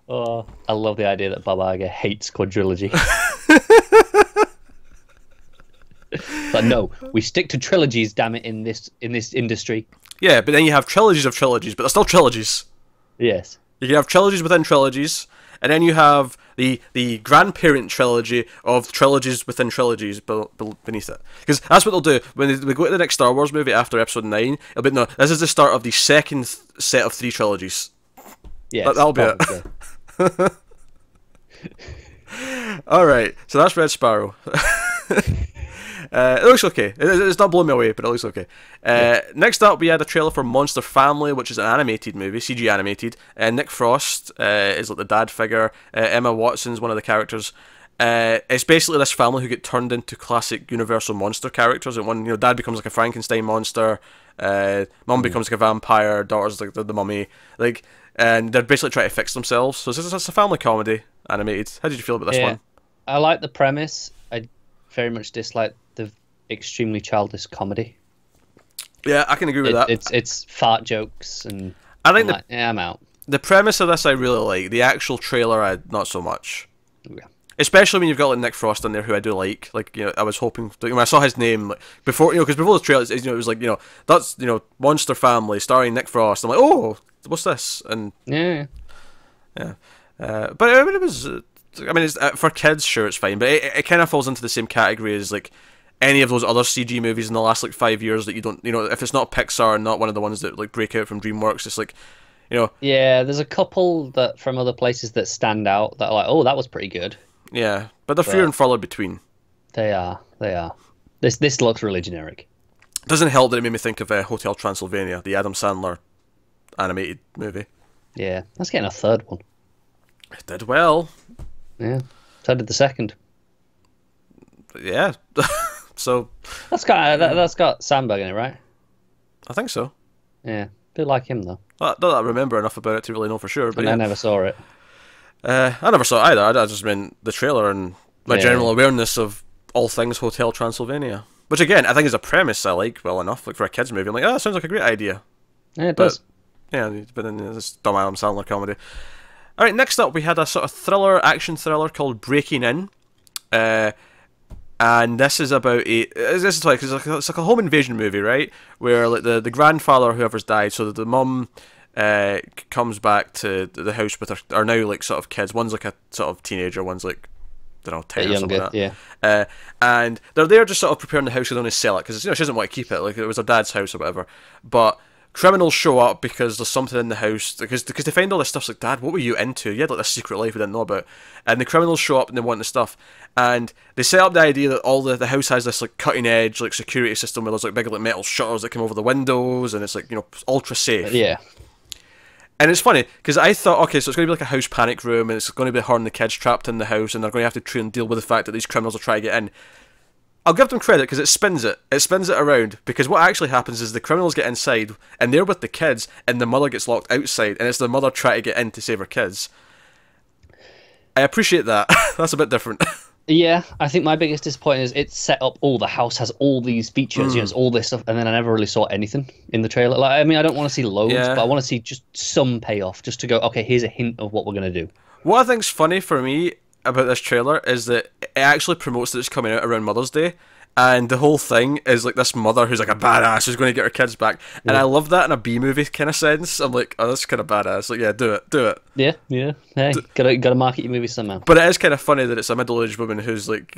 Oh, I love the idea that Bob Iger hates quadrilogy. But no, we stick to trilogies, damn it, in this industry. Yeah, but then you have trilogies of trilogies, but they're still trilogies. Yes. You can have trilogies within trilogies, and then you have the grandparent trilogy of trilogies within trilogies beneath it. Because that's what they'll do when they go to the next Star Wars movie after Episode 9. It'll be, no, this is the start of the second set of 3 trilogies. Yeah, that'll be it. Alright, so that's Red Sparrow. It looks okay. It's not blowing me away, but it looks okay. Next up, we had a trailer for Monster Family, which is an animated movie, CG animated. Nick Frost is like the dad figure. Emma Watson's one of the characters. It's basically this family who get turned into classic Universal monster characters. And one, dad becomes like a Frankenstein monster. Mum becomes like a vampire. Daughter's like the mummy. And they're basically trying to fix themselves. So it's a family comedy animated. How did you feel about this one? I like the premise. I very much dislike the extremely childish comedy. Yeah, I can agree with that. It's fart jokes, and I think I'm out. The premise of this I really like. The actual trailer, not so much. Yeah. Especially when you've got like Nick Frost in there, who I do like. I was hoping when I saw his name before, because before the trailer, it was like, that's Monster Family starring Nick Frost. I'm like, oh, what's this? And yeah. But I mean, it was. It's for kids, sure, it's fine, but it kind of falls into the same category as like any of those other CG movies in the last 5 years that you don't, if it's not Pixar and not one of the ones that break out from DreamWorks, it's like, Yeah, there's a couple that from other places that stand out that are like, oh, that was pretty good. Yeah, but they're few and further between. They are. This looks really generic. Doesn't help that it made me think of Hotel Transylvania, the Adam Sandler animated movie. Yeah, that's getting a third one. It did well. Yeah, so did the second. Yeah, so that's got Sandberg in it, right? I think so. Yeah, do like him though. Not that I remember enough about it to really know for sure. But I never saw it. I never saw it either. I just meant the trailer and my general awareness of all things Hotel Transylvania. Which again, I think is a premise I like well enough. For a kids movie, I'm like, that sounds like a great idea. Yeah, it does. Yeah, but then this dumb Adam Sandler comedy. Alright, next up we had a sort of action thriller called Breaking In. And this is about it's like a home invasion movie, right? Where like the grandfather, whoever's died, so that the mum comes back to the house with her, are now like sort of kids. One's like a sort of teenager, one's like, I don't know, 10 or something like that. Yeah. And they're there just sort of preparing the house, so they don't want to sell it, because she doesn't want to keep it, like it was her dad's house or whatever. But criminals show up because there's something in the house, because they find all this stuff. It's like, Dad, what were you into? You had like this secret life we didn't know about. And the criminals show up and they want the stuff, and they set up the idea that all the house has this like cutting edge like security system where there's like big like metal shutters that come over the windows, and it's like ultra safe. Yeah. And it's funny because I thought, okay, so it's going to be like a house panic room, and it's going to be her and the kids trapped in the house, and they're going to have to try and deal with the fact that these criminals are trying to get in. I'll give them credit because it spins it around, because what actually happens is the criminals get inside and they're with the kids, and the mother gets locked outside, and it's the mother trying to get in to save her kids. I appreciate that. That's a bit different. Yeah, I think my biggest disappointment is it's set up. Oh, the house has all these features, it's all this stuff, and then I never really saw anything in the trailer. Like, I mean, I don't want to see loads, but I want to see just some payoff, just to go, okay, here's a hint of what we're gonna do. What I think's funny for me about this trailer is that it actually promotes that it's coming out around Mother's Day. And the whole thing is like this mother who's like a badass who's going to get her kids back, and I love that in a B movie kind of sense. I'm like, oh, that's kind of badass. Like, yeah, do it. Yeah. Hey, gotta market your movie somehow. But it is kind of funny that it's a middle-aged woman who's like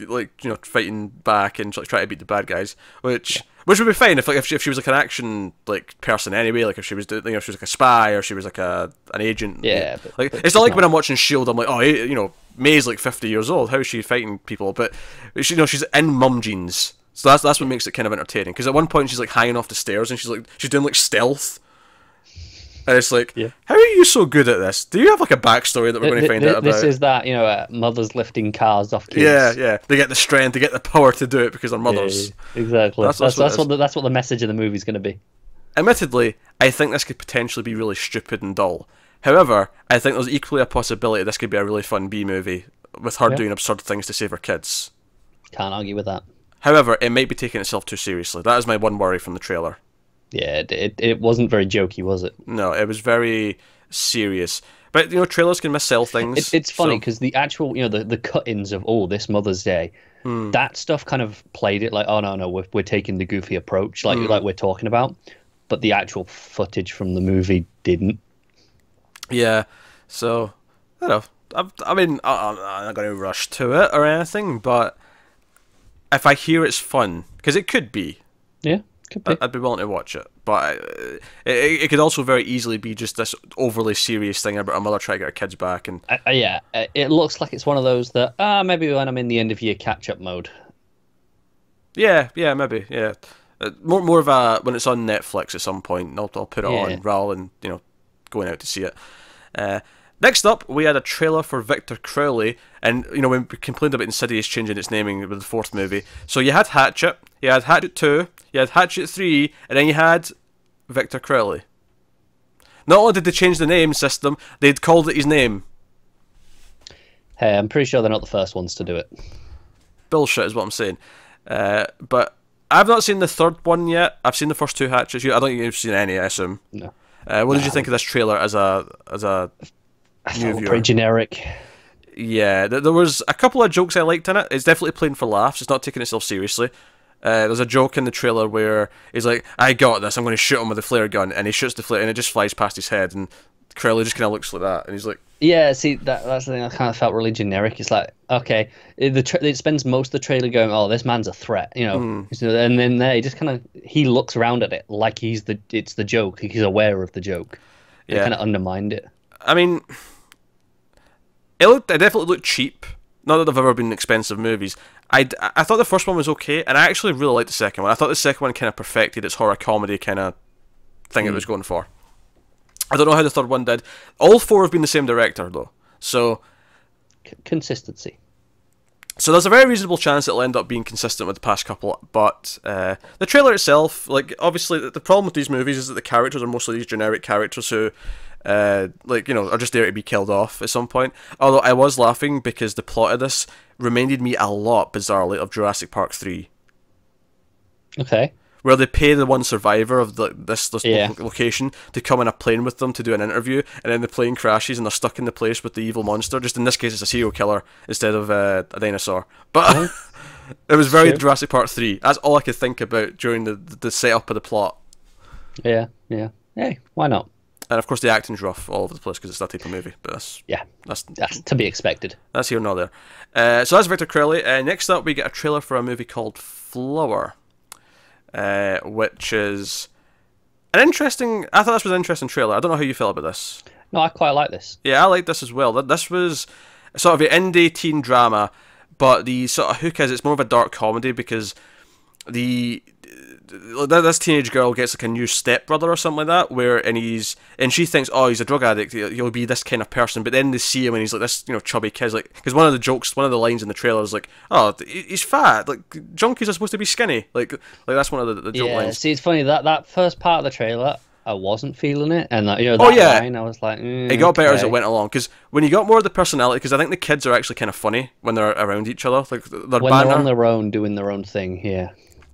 fighting back and like trying to beat the bad guys, which would be fine if she was like an action like person anyway. Like if she was doing, if she was like a spy or she was like an agent. Yeah. Like it's not like when I'm watching Shield, I'm like, oh, May's like 50 years old. How is she fighting people? But she's in mum jeans, so that's what makes it kind of entertaining. Because at one point she's like hanging off the stairs and she's doing like stealth, and it's like, how are you so good at this? Do you have like a backstory that we're going to find out about? This is that mothers lifting cars off kids. Yeah. They get the strength, they get the power to do it because they're mothers. Yeah, exactly. That's what the message of the movie is going to be. Admittedly, I think this could potentially be really stupid and dull. However, I think there's equally a possibility this could be a really fun B movie with her doing absurd things to save her kids. Can't argue with that. However, it might be taking itself too seriously. That is my one worry from the trailer. Yeah, it wasn't very jokey, was it? No, it was very serious. But trailers can missell things. It's funny because the actual the cut-ins of this Mother's Day, that stuff kind of played it like, oh no, we're taking the goofy approach like we're talking about, but the actual footage from the movie didn't. Yeah, so I don't know. I mean, I'm not going to rush to it or anything, but if I hear it's fun, because it could be, could be. I'd be willing to watch it. But it could also very easily be just this overly serious thing about a mother trying to get her kids back. And it looks like it's one of those that maybe when I'm in the end of year catch up mode. Yeah, maybe, yeah. More of a when it's on Netflix at some point. I'll put it on rather than going out to see it. Next up, we had a trailer for Victor Crowley, and when we complained about Insidious changing its naming with the fourth movie, so you had Hatchet, you had Hatchet 2, you had Hatchet 3, and then you had Victor Crowley. Not only did they change the name system, they'd called it his name. Hey, I'm pretty sure they're not the first ones to do it. Bullshit is what I'm saying. But I've not seen the third one yet. I've seen the first two Hatchets. I don't think you've seen any, I assume. No. What did you think of this trailer as a new viewer? Pretty generic. Yeah, there was a couple of jokes I liked in it. It's definitely playing for laughs. It's not taking itself seriously. There's a joke in the trailer where he's like, I got this, I'm going to shoot him with a flare gun, and he shoots the flare and it just flies past his head, and Crowley just kind of looks like that, and he's like... Yeah, see, that's the thing I kind of felt really generic. It's like, okay, it spends most of the trailer going, oh, this man's a threat, and then there, he looks around at it like it's the joke, he's aware of the joke. It kind of undermined it. I mean, it definitely looked cheap. Not that they've ever been expensive movies. I thought the first one was okay, and I actually really liked the second one. I thought the second one kind of perfected its horror comedy kind of thing it was going for. I don't know how the third one did. All four have been the same director, though. So consistency. So there's a very reasonable chance it'll end up being consistent with the past couple, but the trailer itself, like, obviously, the problem with these movies is that the characters are mostly these generic characters who, are just there to be killed off at some point. Although I was laughing because the plot of this reminded me a lot, bizarrely, of Jurassic Park 3. Okay. Where they pay the one survivor of this location to come in a plane with them to do an interview, and then the plane crashes and they're stuck in the place with the evil monster. Just in this case, it's a serial killer instead of a dinosaur. But it was very Jurassic Park 3. That's all I could think about during the setup of the plot. Yeah. Hey, why not? And of course, the acting's rough all over the place because it's that type of movie. But that's to be expected. That's here nor there. So that's Victor Crowley. Next up, we get a trailer for a movie called Flower. Which is an interesting... I thought this was an interesting trailer. I don't know how you feel about this. No, I quite like this. Yeah, I like this as well. This was sort of an indie teen drama, but the sort of hook is it's more of a dark comedy because this teenage girl gets like a new stepbrother or something like that, and she thinks, oh, he's a drug addict, he'll be this kind of person, but then they see him and he's like this, chubby kid, like, because one of the lines in the trailer is like, oh, he's fat, like, junkies are supposed to be skinny, like that's one of the joke lines. See, it's funny, that first part of the trailer, I wasn't feeling it, and that Oh, yeah. line, I was like, It got better as it okay. went along, because when you got more of the personality, because I think the kids are actually kind of funny when they're around each other, like their When they're on banter. their own doing their own thing, yeah.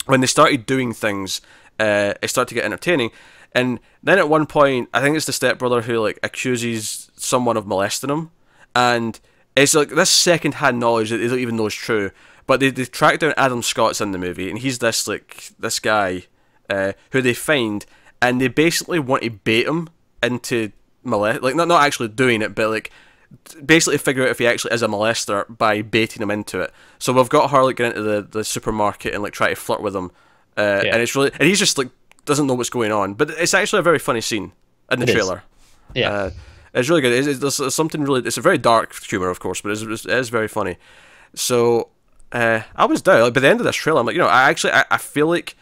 When they started doing things, it started to get entertaining. And then at one point, I think it's the stepbrother who like accuses someone of molesting him, and it's like this second-hand knowledge that they don't even know is true. But they track down Adam Scott's in the movie, and he's this guy who they find, and they basically want to bait him into like not actually doing it, but like basically figure out if he actually is a molester by baiting him into it. So we've got her like get into the supermarket and like try to flirt with him, and it's really, and he's just like doesn't know what's going on. But it's actually a very funny scene in the trailer. Yeah. It's really good. There's something really. It's a very dark humor, of course, but it is very funny. So I was down. Like, by the end of this trailer, I'm like, I feel like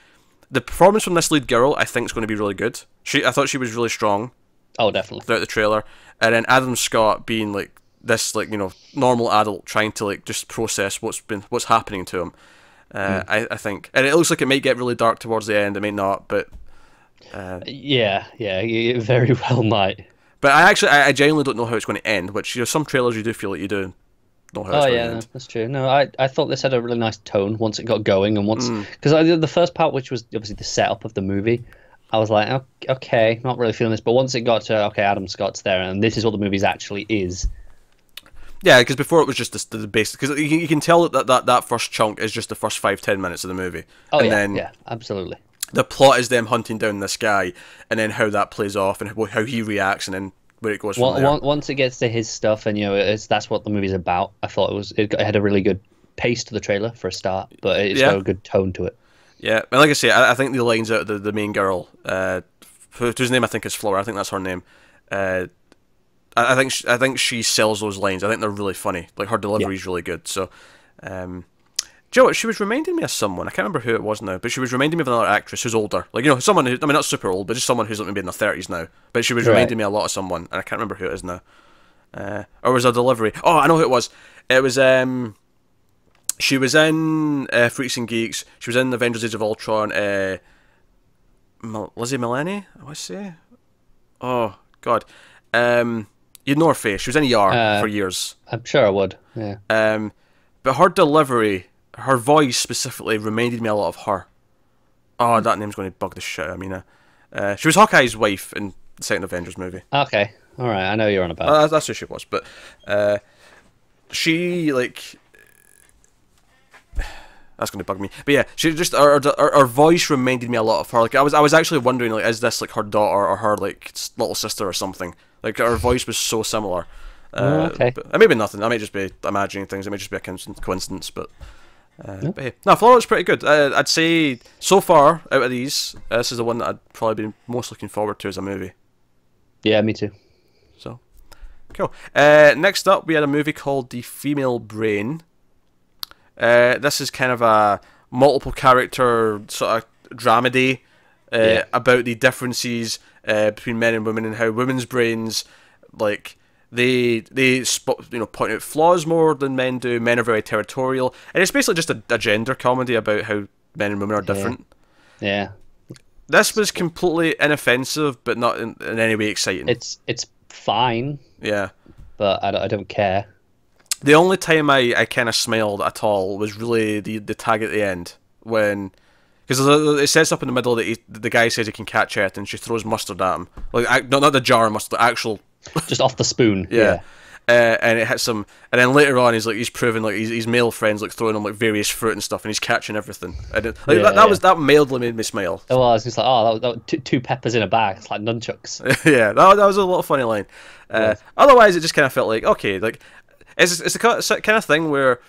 the performance from this lead girl, I think, is going to be really good. I thought she was really strong. Oh, definitely. Throughout the trailer, and then Adam Scott being like this, like normal adult trying to like just process what's happening to him. I think, and it looks like it might get really dark towards the end. It may not, but Yeah, you very well might. but I genuinely don't know how it's going to end. Which some trailers you do feel like you do know how it's going to end. That's true. No, I thought this had a really nice tone once it got going, and once because the first part, which was obviously the setup of the movie, I was like, okay, not really feeling this. But once it got to Adam Scott's there, and this is what the movie actually is. Yeah, because before it was just the basic. Because you can tell that first chunk is just the first 5-10 minutes of the movie. Oh, and yeah, then yeah, absolutely. The plot is them hunting down this guy, and then how that plays off, and how he reacts, and then where it goes from there. Once it gets to his stuff, and that's what the movie's about. I thought it had a really good pace to the trailer for a start, but it's got a good tone to it. Yeah, and like I say, I think the lines out of the main girl, whose name I think is Flora. I think that's her name. I think she sells those lines. I think they're really funny. Like her delivery's really good. So, do you know what? She was reminding me of someone. I can't remember who it was now, but she was reminding me of another actress who's older. Like someone who, I mean, not super old, but just someone who's like maybe in their 30s now. But she was reminding me a lot of someone, and I can't remember who it is now. Or was her delivery? Oh, I know who it was. It was she was in Freaks and Geeks. She was in Avengers: Age of Ultron. Lizzie Milani, I want to say. Oh God. You'd know her face. She was in ER for years. I'm sure I would. Yeah. But her delivery, her voice specifically, reminded me a lot of her. Oh, that name's going to bug the shit out of me now. She was Hawkeye's wife in the second Avengers movie. Okay. All right. I know you're on about. That's who she was. But she like. That's going to bug me. But yeah, she just her voice reminded me a lot of her. Like I was actually wondering, like, is this like her daughter or her like little sister or something? Like her voice was so similar. Okay. But maybe nothing. I may just be imagining things. It may just be a coincidence. But hey, no, Florida's pretty good. I'd say so far out of these, this is the one that I'd probably be most looking forward to as a movie. Yeah, me too. So cool. Next up, we had a movie called The Female Brain. This is kind of a multiple character sort of dramedy about the differences between men and women, and how women's brains, like they point out flaws more than men do. Men are very territorial, and it's basically just a gender comedy about how men and women are different. Yeah. This was completely inoffensive, but not in any way exciting. It's fine. Yeah. But I don't care. The only time I kind of smiled at all was really the tag at the end, when, because it sets up in the middle that the guy says he can catch it, and she throws mustard at him, like not the jar of mustard, the actual, just off the spoon. Yeah. And it hits him, and then later on he's proving like his male friends like throwing him like various fruit and stuff, and he's catching everything. And that mildly made me smile. It was just like, that was two peppers in a bag. It's like nunchucks. Yeah, that was a little funny line. Otherwise, it just kind of felt like, okay, like. It's the kind of thing where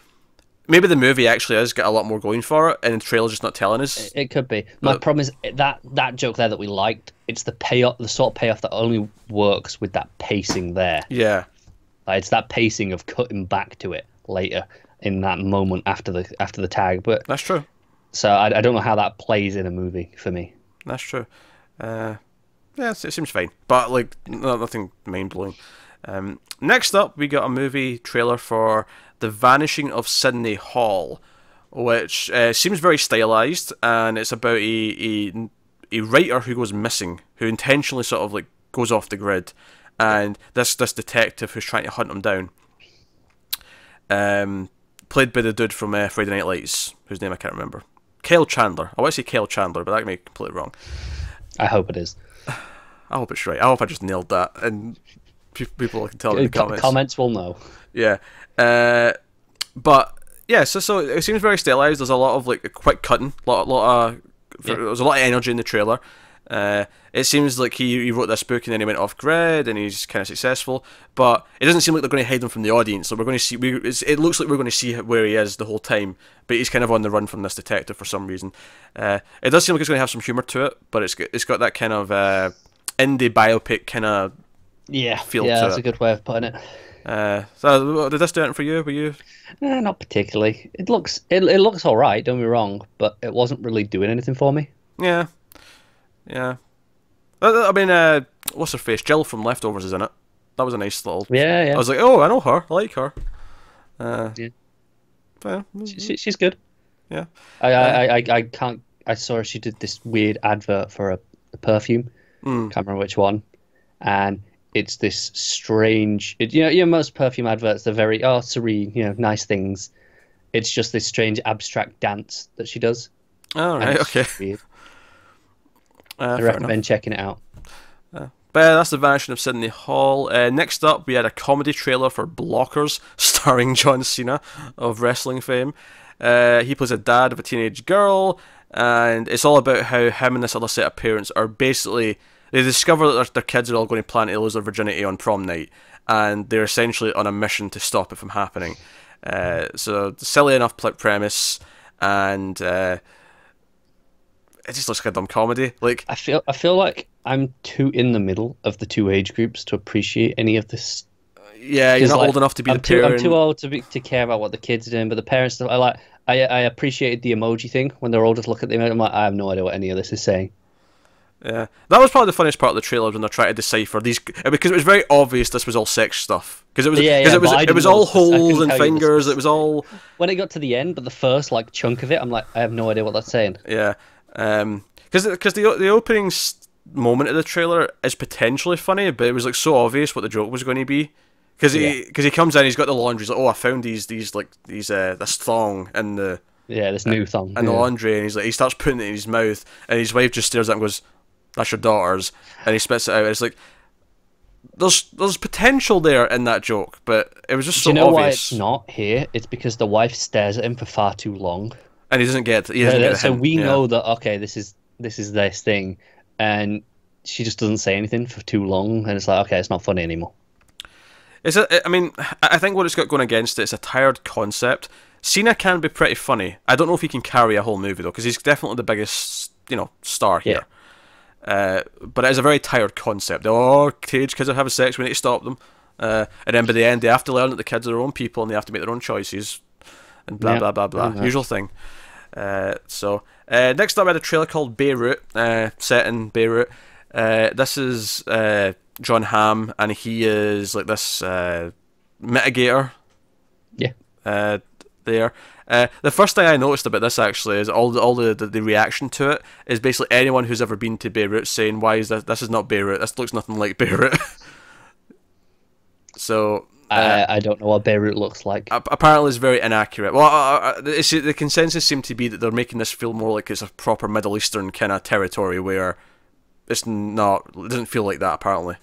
maybe the movie actually has got a lot more going for it, and the trailer's just not telling us. It could be. My problem is that joke there that we liked. It's the payoff, the sort of payoff that only works with that pacing there. Yeah, like, it's that pacing of cutting back to it later in that moment after the tag. But that's true. So I don't know how that plays in a movie for me. That's true. Yeah, it seems fine, but like nothing mind blowing. Next up, we got a movie trailer for The Vanishing of Sydney Hall, which seems very stylized, and it's about a a writer who goes missing, who intentionally sort of like goes off the grid, and this detective who's trying to hunt him down, played by the dude from Friday Night Lights, whose name I can't remember. Kyle Chandler. I want to say Kyle Chandler, but that may be completely wrong. I hope it is. I hope it's right. I hope I just nailed that, and people can tell in the comments. Comments will know. Yeah. But yeah, so it seems very stylized. There's a lot of like quick cutting, there's a lot of energy in the trailer. It seems like he wrote this book and then he went off grid and he's kind of successful, but it doesn't seem like they're going to hide him from the audience. So we're going to see. It looks like we're going to see where he is the whole time, but he's kind of on the run from this detective for some reason. It does seem like it's going to have some humor to it, but it's got that kind of indie biopic kind of feel to it. Yeah, that's a good way of putting it. So did this do it for you? Were you? Not particularly. It looks all right. Don't be wrong, but it wasn't really doing anything for me. Yeah. I mean, what's her face? Jill from Leftovers is in it. That was a nice little. Yeah. I was like, oh, I know her. I like her. She's good. Yeah. I can't. I saw her. She did this weird advert for a perfume. Can't remember which one, and it's this strange. Most perfume adverts are very serene, nice things. It's just this strange abstract dance that she does. Oh right, okay. Weird. I recommend checking it out. But that's The Vanishing of Sydney Hall. Next up, we had a comedy trailer for Blockers, starring John Cena of wrestling fame. He plays a dad of a teenage girl, and it's all about how him and this other set of parents are basically... They discover that their kids are all going to plan to lose their virginity on prom night, and they're essentially on a mission to stop it from happening. So, silly enough premise, and... it just looks like a dumb comedy. Like I feel like I'm too in the middle of the two age groups to appreciate any of this. Yeah, you're not old enough to be the parent. I'm too old to care about what the kids are doing, but the parents. I appreciated the emoji thing when they're all just look at the image. I'm like, I have no idea what any of this is saying. Yeah, that was probably the funniest part of the trailer when they're trying to decipher these, because it was very obvious this was all sex stuff. Because it was all holes and fingers. It was all. When it got to the end, but the first chunk of it, I'm like, I have no idea what that's saying. Yeah. Because the opening moment of the trailer is potentially funny, but it was like so obvious what the joke was going to be. Because he comes in, he's got the laundry. He's like, oh, I found this thong in the this new thong in the laundry, and he starts putting it in his mouth, and his wife just stares at him and goes, "That's your daughter's," and he spits it out. It's like there's potential there in that joke, but it was just so obvious. Do you know why it's not here? It's because the wife stares at him for far too long. And he doesn't get. So we know that this is this thing, and she just doesn't say anything for too long, and it's like, okay, it's not funny anymore. I mean, I think what it's got going against it is a tired concept. Cena can be pretty funny. I don't know if he can carry a whole movie though, because he's definitely the biggest, star here. But it is a very tired concept. Teenage kids are having sex. We need to stop them. And then by the end, they have to learn that the kids are their own people and they have to make their own choices, and blah blah blah blah. Usual thing. Next up, we had a trailer called Beirut, set in Beirut. This is John Hamm, and he is like this mitigator. Yeah. There. The first thing I noticed about this actually is all the reaction to it is basically anyone who's ever been to Beirut saying, "Why is this? This is not Beirut. This looks nothing like Beirut." So. I don't know what Beirut looks like. Apparently, it's very inaccurate. Well, the consensus seemed to be that they're making this feel more like it's a proper Middle Eastern kind of territory, where it's not. It doesn't feel like that. Apparently,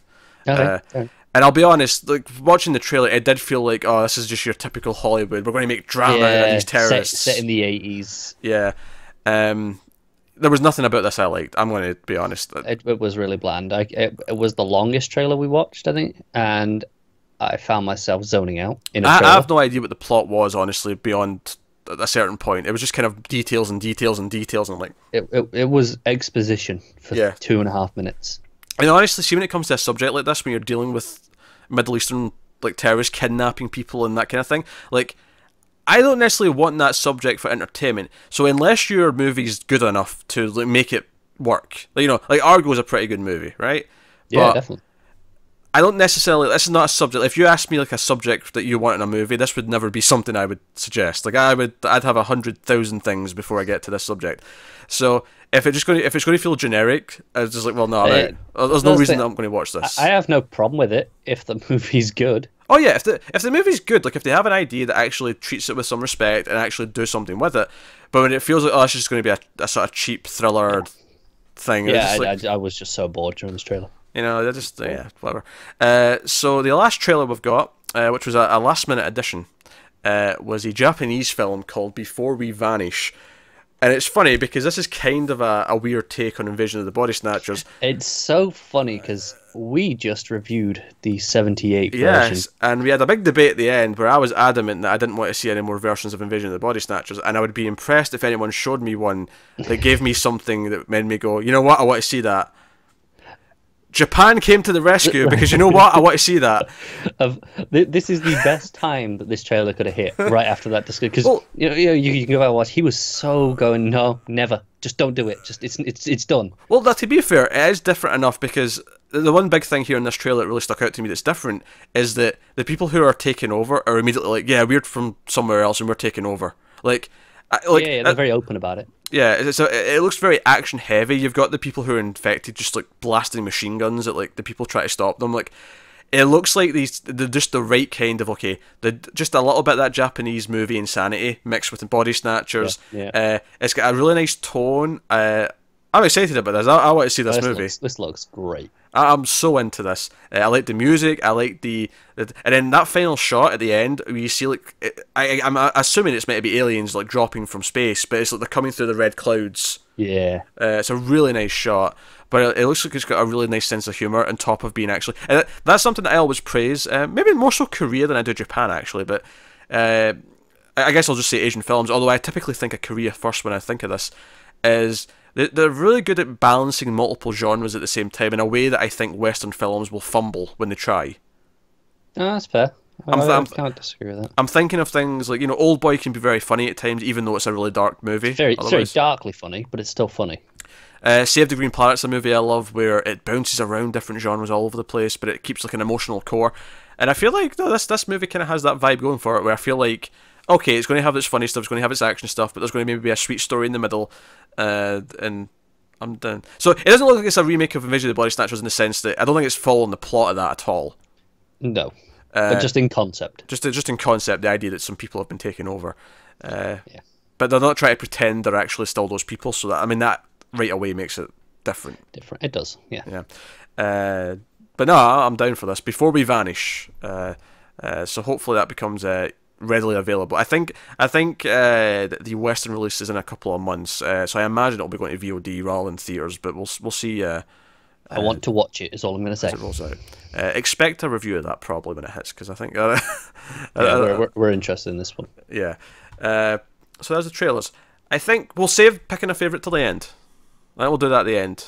and I'll be honest. Like watching the trailer, it did feel like, oh, this is just your typical Hollywood. We're going to make drama out of these terrorists. Set in the 80s. Yeah. There was nothing about this I liked. I'm going to be honest. It was really bland. It was the longest trailer we watched, I think, and I found myself zoning out in a trailer. I have no idea what the plot was, honestly, beyond a certain point. It was just kind of details and details and details, and like it was exposition for 2.5 minutes. And honestly, see, when it comes to a subject like this, when you're dealing with Middle Eastern terrorists kidnapping people and that kind of thing, like I don't necessarily want that subject for entertainment. So unless your movie's good enough to make it work, like Argo is a pretty good movie, right? Yeah, definitely. I don't necessarily. This is not a subject. If you ask me like a subject that you want in a movie, this would never be something I would suggest. Like I'd have 100,000 things before I get to this subject. So if it's going to feel generic, it's just like, well, no, there's no reason that I'm going to watch this. I have no problem with it if the movie's good. Oh yeah, if the movie's good, like if they have an idea that actually treats it with some respect and actually do something with it, but when it feels like, oh, it's just going to be a sort of cheap thriller thing. Yeah, I was just so bored during this trailer. You know, they're just, whatever. So the last trailer we've got, which was a last-minute addition, was a Japanese film called Before We Vanish. And it's funny because this is kind of a weird take on Invasion of the Body Snatchers. It's so funny because we just reviewed the 78 version. Yes, and we had a big debate at the end where I was adamant that I didn't want to see any more versions of Invasion of the Body Snatchers, and I would be impressed if anyone showed me one that gave me something that made me go, you know what, I want to see that. Japan came to the rescue because you know what? I want to see that. This is the best time that this trailer could have hit right after that discussion. Because you can go back and watch. He was so going, no, never, just don't do it. Just it's done. Well, to be fair, it is different enough because the one big thing here in this trailer that really stuck out to me that's different is that the people who are taking over are immediately like, yeah, we're from somewhere else and we're taking over. Yeah, they're very open about it. Yeah, so it looks very action heavy. You've got the people who are infected just like blasting machine guns at like the people trying to stop them. Like, it looks like they're just the right kind of just a little bit of that Japanese movie insanity mixed with the Body Snatchers. Yeah. It's got a really nice tone. I'm excited about this. I want to see this movie. This looks great. I'm so into this. I like the music. I like and then that final shot at the end where you see like I'm assuming it's meant to be aliens like dropping from space, but it's like they're coming through the red clouds. Yeah. It's a really nice shot, but it looks like it's got a really nice sense of humor on top of being actually. And that's something that I always praise. Maybe more so Korea than I do Japan actually, but I guess I'll just say Asian films. Although I typically think of Korea first when I think of this, is they're really good at balancing multiple genres at the same time in a way that I think Western films will fumble when they try. Oh, that's fair. I can't disagree with that. I'm thinking of things like, Old Boy can be very funny at times, even though it's a really dark movie. It's very darkly funny, but it's still funny. Save the Green Planet's a movie I love where it bounces around different genres all over the place, but it keeps like an emotional core. And I feel like this movie kind of has that vibe going for it, where I feel like, okay, it's going to have its funny stuff, it's going to have its action stuff, but there's going to maybe be a sweet story in the middle, and I'm done. So it doesn't look like it's a remake of Invasion of the Body Snatchers in the sense that I don't think it's following the plot of that at all. No, but just in concept. Just in concept, the idea that some people have been taken over. Yeah. But they're not trying to pretend they're actually still those people, so that right away makes it different. It does, yeah. Yeah. But no, I'm down for this. Before We Vanish. So hopefully that becomes readily available. I think the Western release is in a couple of months, so I imagine it'll be going to VOD rather than theaters. But we'll see. I want to watch it. Is all I'm going to say. As it rolls out. Expect a review of that probably when it hits, because I think we're interested in this one. Yeah. So there's the trailers. I think we'll save picking a favourite till the end. I think we'll do that at the end.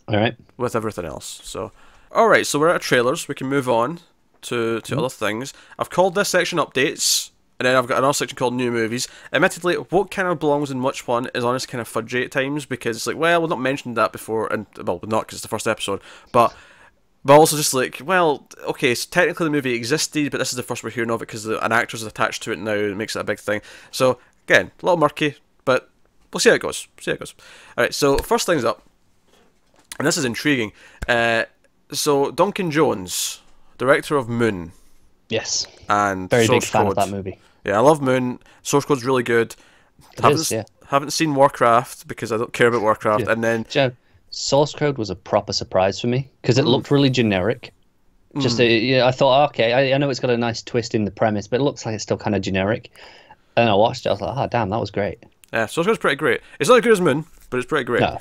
All right. With everything else. So, all right. So we're out of trailers. We can move on to other things. I've called this section updates, and then I've got another section called new movies. Admittedly, what kind of belongs in which one is honestly kind of fudgy at times, because it's like, well, we've not mentioned that before, and well, not because it's the first episode, but also just like, well, okay, so technically the movie existed, but this is the first we're hearing of it because an actor's attached to it now, and it makes it a big thing. So again, a little murky, but we'll see how it goes. All right, so first things up, and this is intriguing. So Duncan Jones, director of Moon. Yes. And very Source big fan Code. of that movie. Yeah, I love Moon. Source Code's really good. Haven't seen Warcraft because I don't care about Warcraft. Yeah. And then Source Code was a proper surprise for me because it looked really generic. I thought, okay, I know it's got a nice twist in the premise, but it looks like it's still kind of generic. And I watched it, I was like, oh, damn, that was great. Yeah, Source Code's pretty great. It's not as good as Moon, but it's pretty great. No.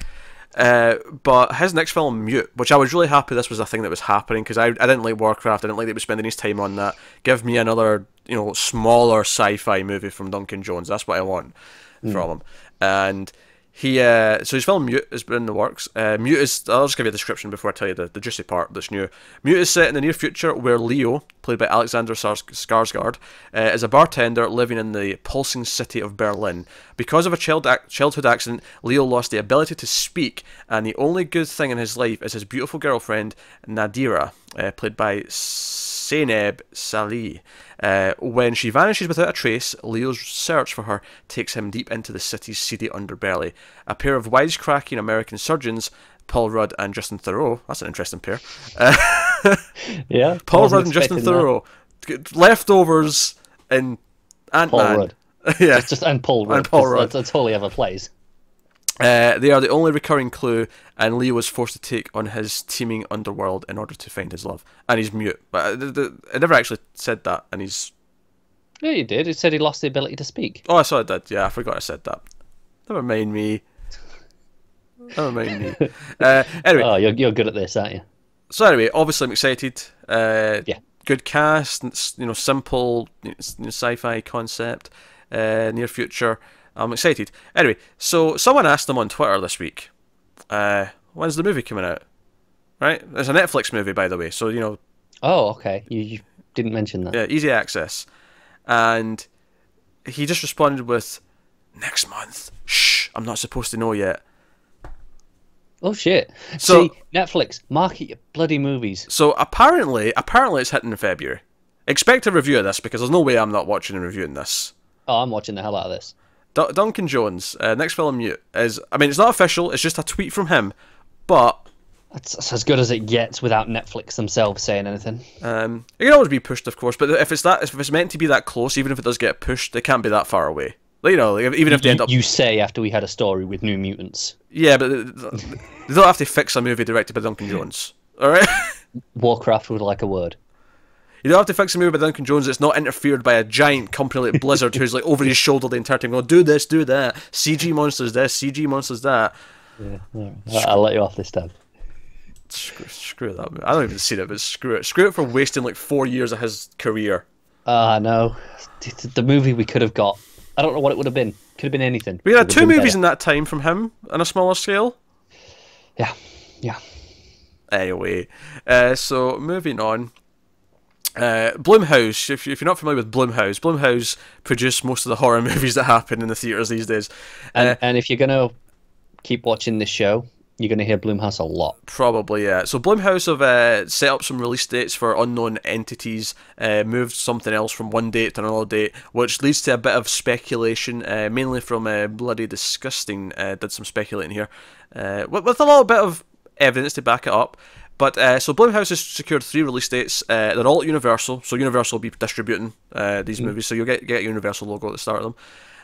But his next film, Mute, which I was really happy this was a thing that was happening, because I didn't like Warcraft, I didn't like that he was spending his time on that. Give me another, smaller sci-fi movie from Duncan Jones. That's what I want from him. And So his film Mute has been in the works. Mute is, I'll just give you a description before I tell you the juicy part that's new. Mute is set in the near future where Leo, played by Alexander Skarsgård, is a bartender living in the pulsing city of Berlin. Because of a childhood accident, Leo lost the ability to speak, and the only good thing in his life is his beautiful girlfriend, Nadira, played by Zeynep Salih. When she vanishes without a trace, Leo's search for her takes him deep into the city's seedy underbelly. A pair of wisecracking American surgeons, Paul Rudd and Justin Theroux. That's an interesting pair. Yeah, Paul Rudd and Justin Theroux. Leftovers in Ant-Man. Paul Rudd. Yeah. And Paul Rudd. And Paul Rudd. That's all he ever plays. They are the only recurring clue, and Leo was forced to take on his teeming underworld in order to find his love. And he's mute. But I never actually said that, and he's... Yeah, you did. It said he lost the ability to speak. Oh, I saw it did. Yeah, I forgot I said that. Never mind me. Anyway. Oh, you're good at this, aren't you? So anyway, obviously I'm excited. Yeah. Good cast, simple sci-fi concept, near future. I'm excited. Anyway, so someone asked them on Twitter this week, when's the movie coming out? Right? It's a Netflix movie, by the way, so, Oh, okay. You didn't mention that. Yeah, easy access. And he just responded with, next month. Shh, I'm not supposed to know yet. Oh, shit. So, see, Netflix, market your bloody movies. So, apparently it's hitting in February. Expect a review of this, because there's no way I'm not watching and reviewing this. Oh, I'm watching the hell out of this. Duncan Jones, next film Mute, is... I mean, it's not official, it's just a tweet from him, but... That's as good as it gets without Netflix themselves saying anything. It can always be pushed, of course, but if it's meant to be that close, even if it does get pushed, it can't be that far away. Even if they end up... You say after we had a story with New Mutants. Yeah, but they don't have to fix a movie directed by Duncan Jones, alright? Warcraft would like a word. You don't have to fix a movie by Duncan Jones that's not interfered by a giant company like Blizzard who's like over his shoulder the entire time going, do this, do that, CG monsters this, CG monsters that. Yeah, I'll let you off this time. Screw that movie. I don't even see it, but screw it. Screw it for wasting like 4 years of his career. No. The movie we could have got, I don't know what it would have been. Could have been anything. We had 2 movies in that time from him on a smaller scale. Yeah. Anyway, so moving on. Blumhouse, if you're not familiar with Blumhouse produce most of the horror movies that happen in the theatres these days. And if you're going to keep watching this show, you're going to hear Blumhouse a lot. Probably, yeah. So Blumhouse have set up some release dates for unknown entities, moved something else from one date to another date, which leads to a bit of speculation, mainly from Bloody Disgusting, did some speculating here, with a little bit of evidence to back it up. But so Blumhouse has secured 3 release dates. They're all at Universal, so Universal will be distributing these movies. So you'll get a Universal logo at the start of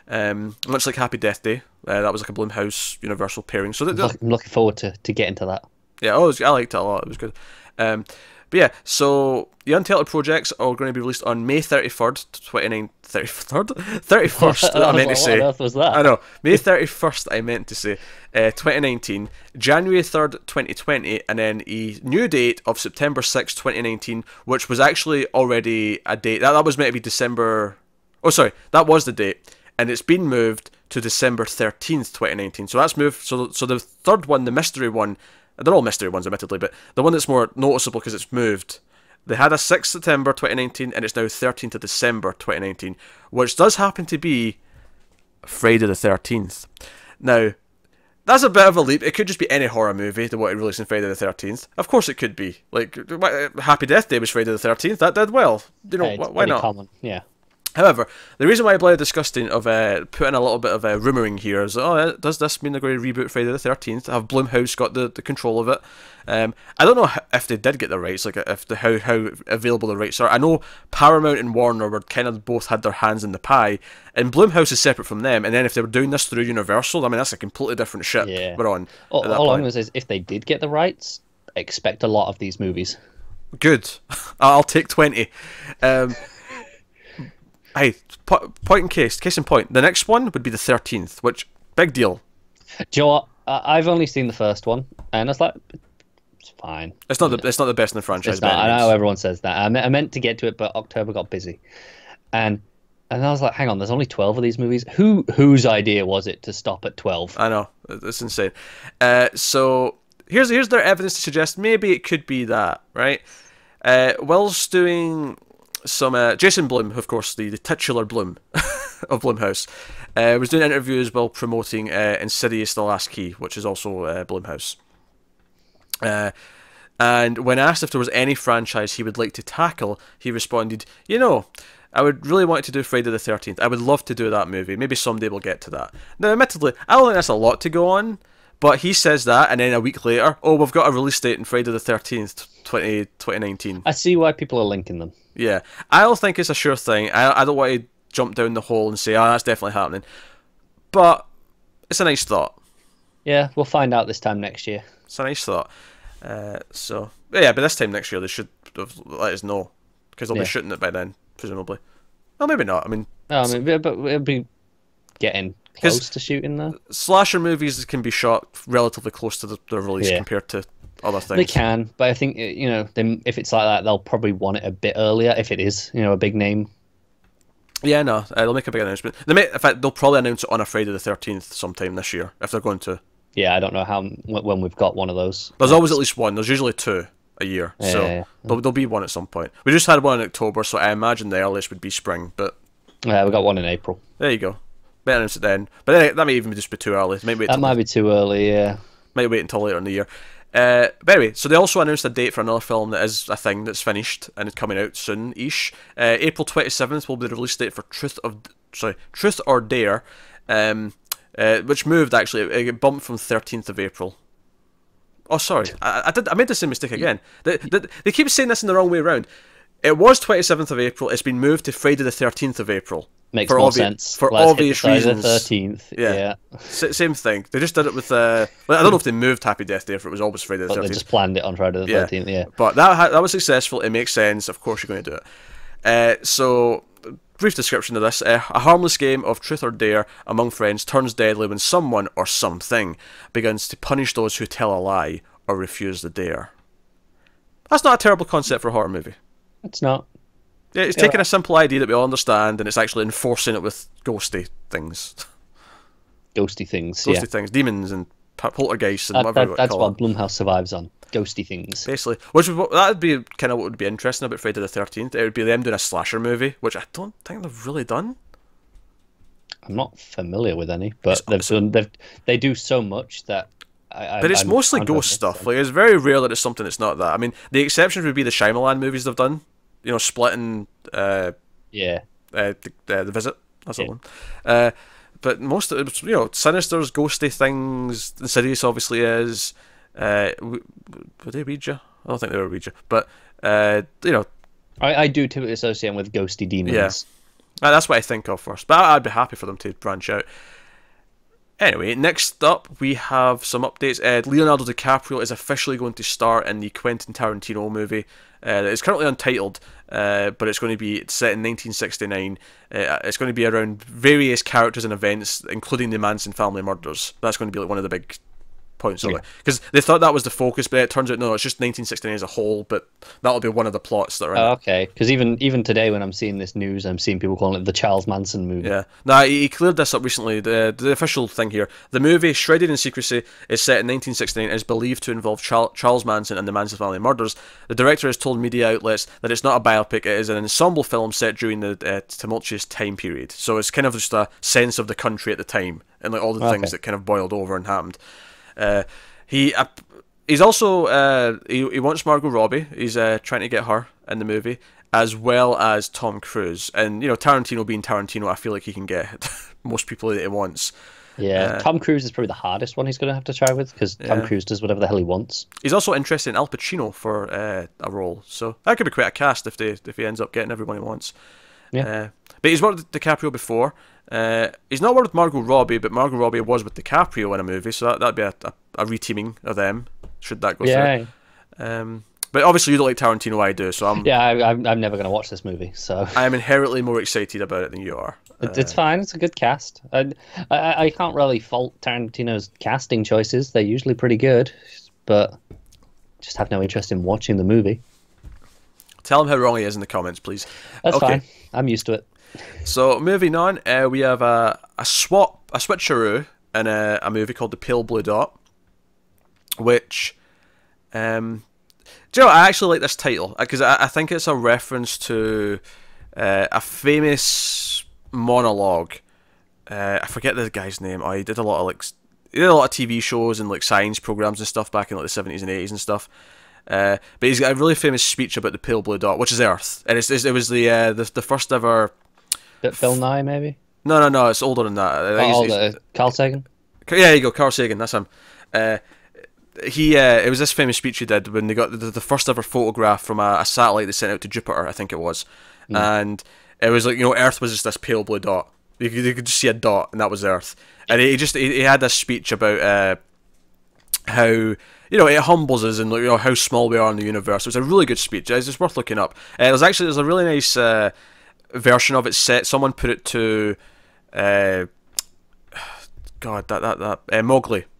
them. Much like Happy Death Day, that was like a Blumhouse Universal pairing. So I'm looking forward to getting to that. Yeah, I liked it a lot. It was good. But yeah, so the Untitled projects are going to be released on May 31st, 31st, I meant to say. What on earth was that? I know. May 31st, I meant to say. 2019, January 3rd, 2020, and then a new date of September 6th, 2019, which was actually already a date. That was meant to be December... Oh, sorry, that was the date. And it's been moved to December 13th, 2019. So that's moved... So the third one, the mystery one... They're all mystery ones, admittedly, but the one that's more noticeable because it's moved. They had a 6th September 2019, and it's now 13th of December 2019, which does happen to be Friday the 13th. Now, that's a bit of a leap. It could just be any horror movie that wanted releasing Friday the 13th. Of course it could be. Like, Happy Death Day was Friday the 13th. That did well. Why not? Common. Yeah. However, the reason why I Bloody Disgusting of putting a little bit of rumouring here is, does this mean they're going to reboot Friday the 13th? Have Blumhouse got the control of it? I don't know if they did get the rights, like how available the rights are. I know Paramount and Warner were kind of both had their hands in the pie, and Blumhouse is separate from them. And then if they were doing this through Universal, I mean, that's a completely different ship we're on. All I'm going to say is, if they did get the rights, expect a lot of these movies. Good. I'll take 20. Hey, case in point, the next one would be the 13th, which, big deal. Do you know what? I've only seen the first one, and I was like, it's fine. It's not the best in the franchise. It's not. I know everyone says that. I meant to get to it, but October got busy. And And I was like, hang on, there's only 12 of these movies. Whose idea was it to stop at 12? I know, it's insane. So here's their evidence to suggest maybe it could be that, right? Whilst doing some Jason Blum, of course, the titular Blum of Blumhouse, was doing interviews while promoting Insidious: The Last Key, which is also Blumhouse. And when asked if there was any franchise he would like to tackle, he responded, "You know, I would really want to do Friday the 13th. I would love to do that movie. Maybe someday we'll get to that." Now, admittedly, I don't think that's a lot to go on, but he says that, and then a week later, oh, we've got a release date in Friday the 13th, 2019. I see why people are linking them. Yeah. I don't think it's a sure thing. I don't want to jump down the hole and say, oh, that's definitely happening. But it's a nice thought. Yeah, we'll find out this time next year. It's a nice thought. So, yeah, but this time next year they should have let us know, because they'll be shooting it by then, presumably. Well, maybe not. I mean, but it'll be getting close to shooting though. Slasher movies can be shot relatively close to their release compared to other things. They can, but I think if it's like that, they'll probably want it a bit earlier if it is a big name. Yeah, no, they'll make a big announcement. In fact, they'll probably announce it on a Friday the 13th sometime this year if they're going to. Yeah, I don't know when we've got one of those. There's always at least one. There's usually two a year, so there'll be one at some point. We just had one in October, so I imagine the earliest would be spring. But yeah, we got one in April. There you go. Better announce it then. But then, that may even just be too early. That might be too early. Yeah. Might wait until later in the year. But anyway, so they also announced a date for another film that is a thing that's finished and is coming out soon-ish. April 27th will be the release date for Truth or Dare. Which moved, actually. It bumped from 13th of April. Oh, sorry. I made the same mistake again. They keep saying this in the wrong way around. It was 27th of April. It's been moved to Friday the 13th of April. Makes more sense. For obvious reasons. The 13th. Yeah. Same thing. They just did it with... I don't know if they moved Happy Death Day, if it was always Friday the 13th. But they just planned it on Friday the 13th, yeah. But that was successful. It makes sense. Of course you're going to do it. So... Brief description of this. A harmless game of truth or dare among friends turns deadly when someone or something begins to punish those who tell a lie or refuse the dare. That's not a terrible concept for a horror movie. It's not. Yeah, it's taking a simple idea that we all understand and it's actually enforcing it with ghosty things. Ghosty things, Ghosty things. Demons and poltergeists and whatever that's what Blumhouse survives on. Ghosty things. Basically. That would be kind of what would be interesting about Friday the 13th. It would be them doing a slasher movie, which I don't think they've really done. I'm not familiar with any, but they do so much that but it's mostly ghost stuff. Like, it's very rare that it's something that's not that. I mean, the exceptions would be the Shyamalan movies they've done. Split and The Visit. That's the one. But most of it, Sinister's ghosty things. Insidious obviously is. Would they Ouija? I don't think they were Ouija, but I do typically associate them with ghosty demons. Yeah, that's what I think of first. But I'd be happy for them to branch out. Anyway, next up we have some updates. Leonardo DiCaprio is officially going to star in the Quentin Tarantino movie. It's currently untitled, but it's going to be set in 1969. It's going to be around various characters and events, including the Manson family murders. That's going to be like one of the big points of it, because they thought that was the focus, but it turns out no, it's just 1969 as a whole. But that'll be one of the plots that are in it. Okay, because even today when I'm seeing this news, I'm seeing people calling it the Charles Manson movie. Yeah, no, he cleared this up recently. The official thing here: the movie, shrouded in secrecy, is set in 1969 and is believed to involve Charles Manson and the Manson family murders. The director has told media outlets that it's not a biopic; it is an ensemble film set during the tumultuous time period. So it's kind of just a sense of the country at the time and like all the things that kind of boiled over and happened. He's also he wants Margot Robbie. He's trying to get her in the movie, as well as Tom Cruise. And Tarantino being Tarantino, I feel like he can get most people that he wants. Yeah, Tom Cruise is probably the hardest one he's going to have to try with, because Tom Cruise does whatever the hell he wants. He's also interested in Al Pacino for a role, so that could be quite a cast if he ends up getting everyone he wants. Yeah. But he's worked with DiCaprio before. He's not worked with Margot Robbie, but Margot Robbie was with DiCaprio in a movie, so that'd be a reteaming of them, should that go through. But obviously you don't like Tarantino, I do, so I'm never going to watch this movie, so I am inherently more excited about it than you are. It's fine, it's a good cast. I can't really fault Tarantino's casting choices, they're usually pretty good, but just have no interest in watching the movie. Tell him how wrong he is in the comments, please. That's fine. I'm used to it. So moving on, we have a switcheroo in a movie called The Pale Blue Dot, which, do you know, I actually like this title because I think it's a reference to a famous monologue. I forget the guy's name. He did a lot of TV shows and like science programs and stuff back in like the 70s and 80s and stuff. But he's got a really famous speech about the pale blue dot, which is Earth, and it was the first ever. Bill Nye, maybe? No, it's older than that. Carl Sagan? Yeah, there you go, Carl Sagan, that's him. It was this famous speech he did when they got the first ever photograph from a satellite they sent out to Jupiter, I think it was. And it was like, Earth was just this pale blue dot. You could just see a dot, and that was Earth. And he had this speech about how, it humbles us and how small we are in the universe. It was a really good speech. It's just worth looking up. There's a really nice version of it set. Someone put it to Mowgli,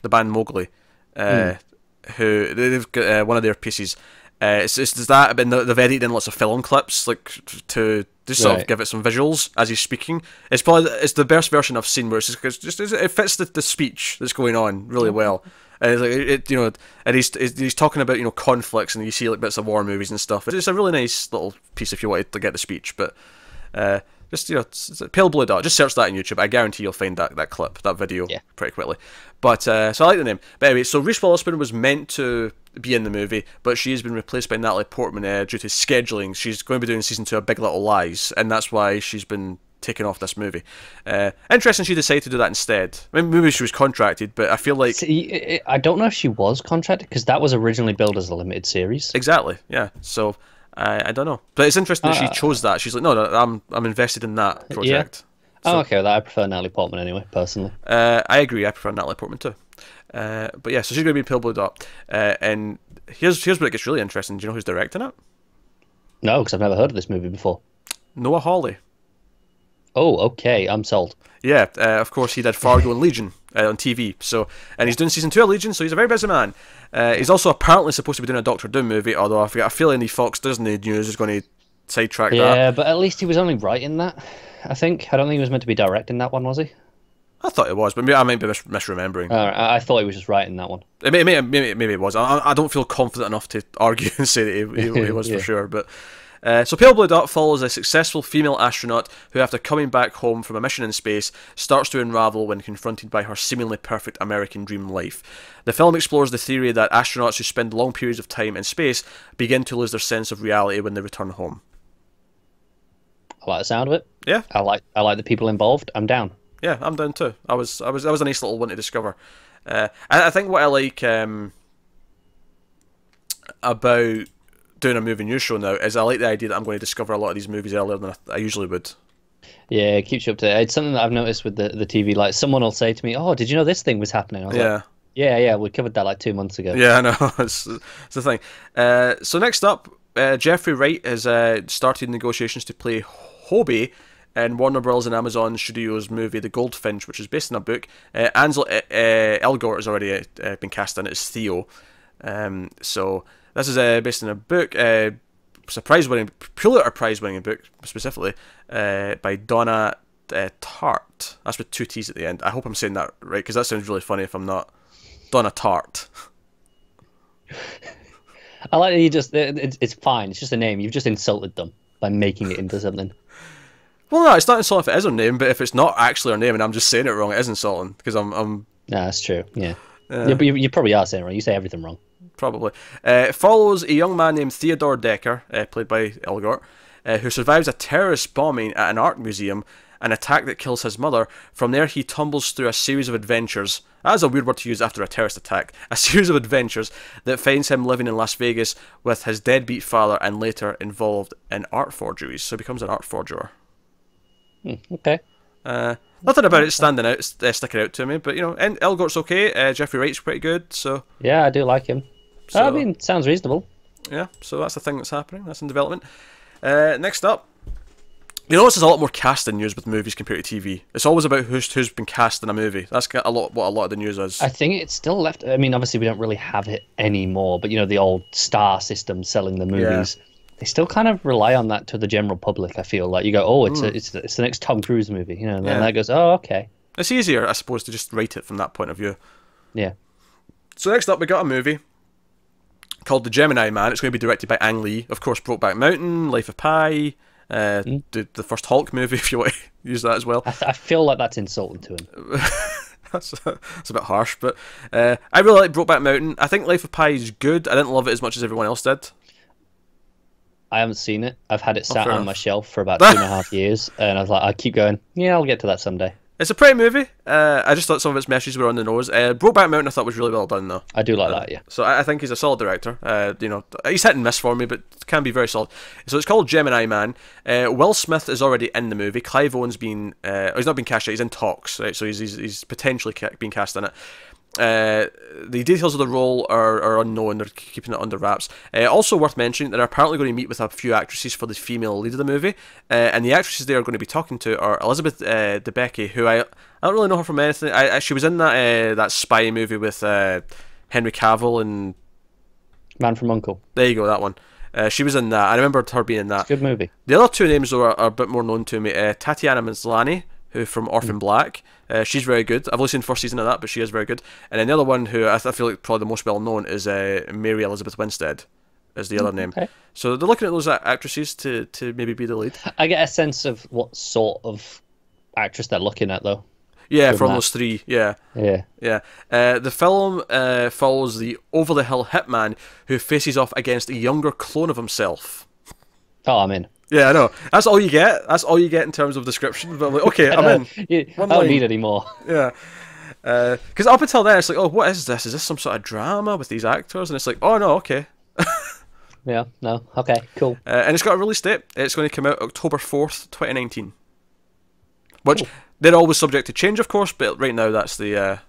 the band Mowgli, who they've got one of their pieces. It's that, but they've edited in lots of film clips, like to just sort of give it some visuals as he's speaking. It's the best version I've seen, where it fits the speech that's going on really well. And it's like and he's talking about conflicts, and you see like bits of war movies and stuff. It's a really nice little piece if you wanted to get the speech, but. It's a pale blue dot. Just search that on YouTube. I guarantee you'll find that clip, that video, pretty quickly. But so I like the name. But anyway, so Reese Witherspoon was meant to be in the movie, but she has been replaced by Natalie Portman due to scheduling. She's going to be doing season 2 of Big Little Lies, and that's why she's been taken off this movie. Interesting, she decided to do that instead. I mean, maybe she was contracted, but I feel like I don't know if she was contracted, because that was originally billed as a limited series. Exactly. Yeah. So. I don't know, but it's interesting that she chose that. She's like, no, I'm invested in that project. Yeah. So, okay, well, I prefer Natalie Portman anyway, personally. I agree. I prefer Natalie Portman too. But yeah, so she's going to be Pale Blue Dot. And here's where it gets really interesting. Do you know who's directing it? No, because I've never heard of this movie before. Noah Hawley. Oh, okay, I'm sold. Yeah, of course he did Fargo and Legion on TV. And he's doing season 2 of Legion, so he's a very busy man. He's also apparently supposed to be doing a Doctor Doom movie, although I've got a feeling the Fox Disney news is going to sidetrack that. Yeah, but at least he was only writing that, I think. I don't think he was meant to be directing that one, was he? I thought it was, but maybe I might be misremembering. I thought he was just writing that one. Maybe it was. I don't feel confident enough to argue and say that he was for sure, but... So Pale Blue Dot follows a successful female astronaut who, after coming back home from a mission in space, starts to unravel when confronted by her seemingly perfect American dream life. The film explores the theory that astronauts who spend long periods of time in space begin to lose their sense of reality when they return home. I like the sound of it. Yeah. I like the people involved. I'm down. Yeah, I'm down too. That was a nice little one to discover. I think what I like about doing a movie news show now is I like the idea that I'm going to discover a lot of these movies earlier than I usually would. Yeah, it keeps you up to date. It's something that I've noticed with the TV. Like, someone will say to me, "Oh, did you know this thing was happening?" I was like, yeah, we covered that like 2 months ago. Yeah, I know. it's the thing. So next up, Jeffrey Wright has started negotiations to play Hobie in Warner Bros. And Amazon Studios' movie The Goldfinch, which is based on a book. Ansel Elgort has already been cast in it as Theo. So this is based on a book, Pulitzer Prize-winning book, specifically, by Donna Tartt. That's with 2 T's at the end. I hope I'm saying that right, because that sounds really funny if I'm not. Donna Tartt. I like that you just... It's fine, it's just a name. You've just insulted them by making it into something. Well, no, it's not insulting if it is her name, but if it's not actually her name and I'm just saying it wrong, it is insulting, because I'm... Nah, that's true, yeah. But you probably are saying it wrong. You say everything wrong. Probably. It follows a young man named Theodore Decker, played by Elgort, who survives a terrorist bombing at an art museum, an attack that kills his mother. From there, he tumbles through a series of adventures. That is a weird word to use after a terrorist attack. A series of adventures that finds him living in Las Vegas with his deadbeat father, and later involved in art forgeries. So he becomes an art forger. Okay. Nothing about it standing out, sticking out to me, but and Elgort's okay. Jeffrey Wright's pretty good, so yeah, I do like him. So, I mean, sounds reasonable. Yeah, so that's the thing that's happening. That's in development. Next up, there's a lot more casting news with movies compared to TV. It's always about who's been cast in a movie. That's what a lot of the news is. I think it's still left. I mean, obviously we don't really have it anymore, but the old star system selling the movies. They still kind of rely on that to the general public. I feel like you go, oh, it's the next Tom Cruise movie, you know, and then that goes, oh, okay. It's easier, I suppose, to just write it from that point of view. Yeah. So next up, we got a movie called The Gemini Man. It's going to be directed by Ang Lee. Of course, Brokeback Mountain, Life of Pi, the first Hulk movie, if you want to use that as well. I feel like that's insulting to him. That's a bit harsh, but I really like Brokeback Mountain. I think Life of Pi is good. I didn't love it as much as everyone else did. I haven't seen it. I've had it sat on my shelf for about 2.5 years, and I was like, I keep going, yeah, I'll get to that someday. It's a pretty movie. I just thought some of its messages were on the nose. Brokeback Mountain I thought was really well done, though. I do like that, yeah. So I think he's a solid director. You know, he's hit and miss for me, but can be very solid. So it's called Gemini Man. Will Smith is already in the movie. Clive Owen's been... he's not been cast yet, he's in talks, right? So he's potentially being cast in it. The details of the role are unknown. They're keeping it under wraps. Also worth mentioning, they're apparently going to meet with a few actresses for the female lead of the movie, and the actresses they are going to be talking to are Elizabeth Debicki, who I don't really know her from anything. She was in that spy movie with Henry Cavill and Man from U.N.C.L.E. There you go, that one. She was in that. I remember her being in that. It's a good movie. The other two names though are a bit more known to me. Tatiana Maslany, who from Orphan Black. She's very good. I've only seen the first season of that, but she is very good. And then the other one, who I feel like probably the most well known, is Mary Elizabeth Winstead, is the other name. Okay. So they're looking at those actresses to maybe be the lead. I get a sense of what sort of actress they're looking at, though. Yeah, from those three. Yeah. Yeah. The film follows the over-the-hill hitman who faces off against a younger clone of himself. Oh, I'm in. Yeah, I know. That's all you get. That's all you get in terms of description. But I'm like, okay, I'm in. I don't need any more. Yeah. Because up until then, it's like, oh, what is this? Is this some sort of drama with these actors? And it's like, oh, no, okay. Yeah, no, okay, cool. And it's got a release date. It's going to come out October 4th, 2019. Which, they're always subject to change, of course, but right now that's the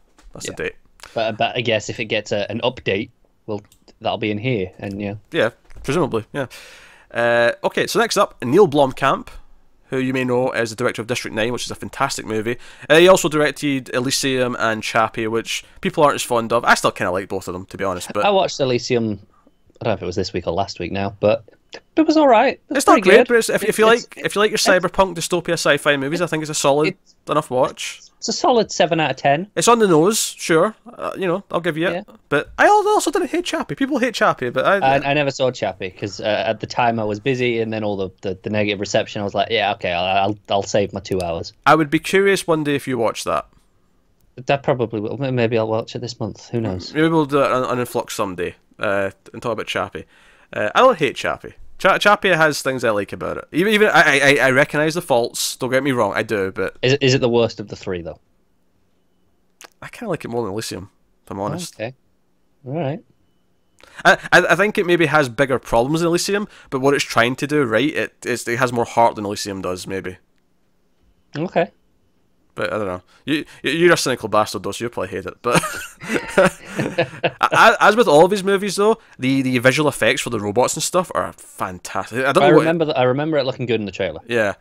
date. But I guess if it gets an update, well, that'll be in here, and yeah. Yeah, presumably, yeah. Okay, so next up, Neil Blomkamp, who you may know as the director of District 9, which is a fantastic movie. He also directed Elysium and Chappie, which people aren't as fond of. I still kind of like both of them, to be honest. But I watched Elysium, I don't know if it was this week or last week now, but it was alright. It's not great, but if you like your cyberpunk dystopia sci-fi movies, I think it's a solid enough watch. It's a solid 7 out of 10. It's on the nose, sure. I'll give you it. Yeah. But I also didn't hate Chappie. People hate Chappie, but I never saw Chappie because at the time I was busy, and then all the negative reception. I was like, yeah, okay, I'll save my 2 hours. I would be curious one day if you watch that. That probably will. Maybe I'll watch it this month. Who knows? Maybe we'll do it on Influx someday and talk about Chappie. I don't hate Chappie. Chappie has things I like about it. Even I recognise the faults. Don't get me wrong, I do. But is it the worst of the three though? I kind of like it more than Elysium, if I'm honest. Okay, all right. I think it maybe has bigger problems than Elysium, but what it's trying to do, right? It has more heart than Elysium does, maybe. Okay. But I don't know. You're a cynical bastard, though, so you'll probably hate it. But as with all of his movies, though, the visual effects for the robots and stuff are fantastic. I remember it looking good in the trailer. Yeah.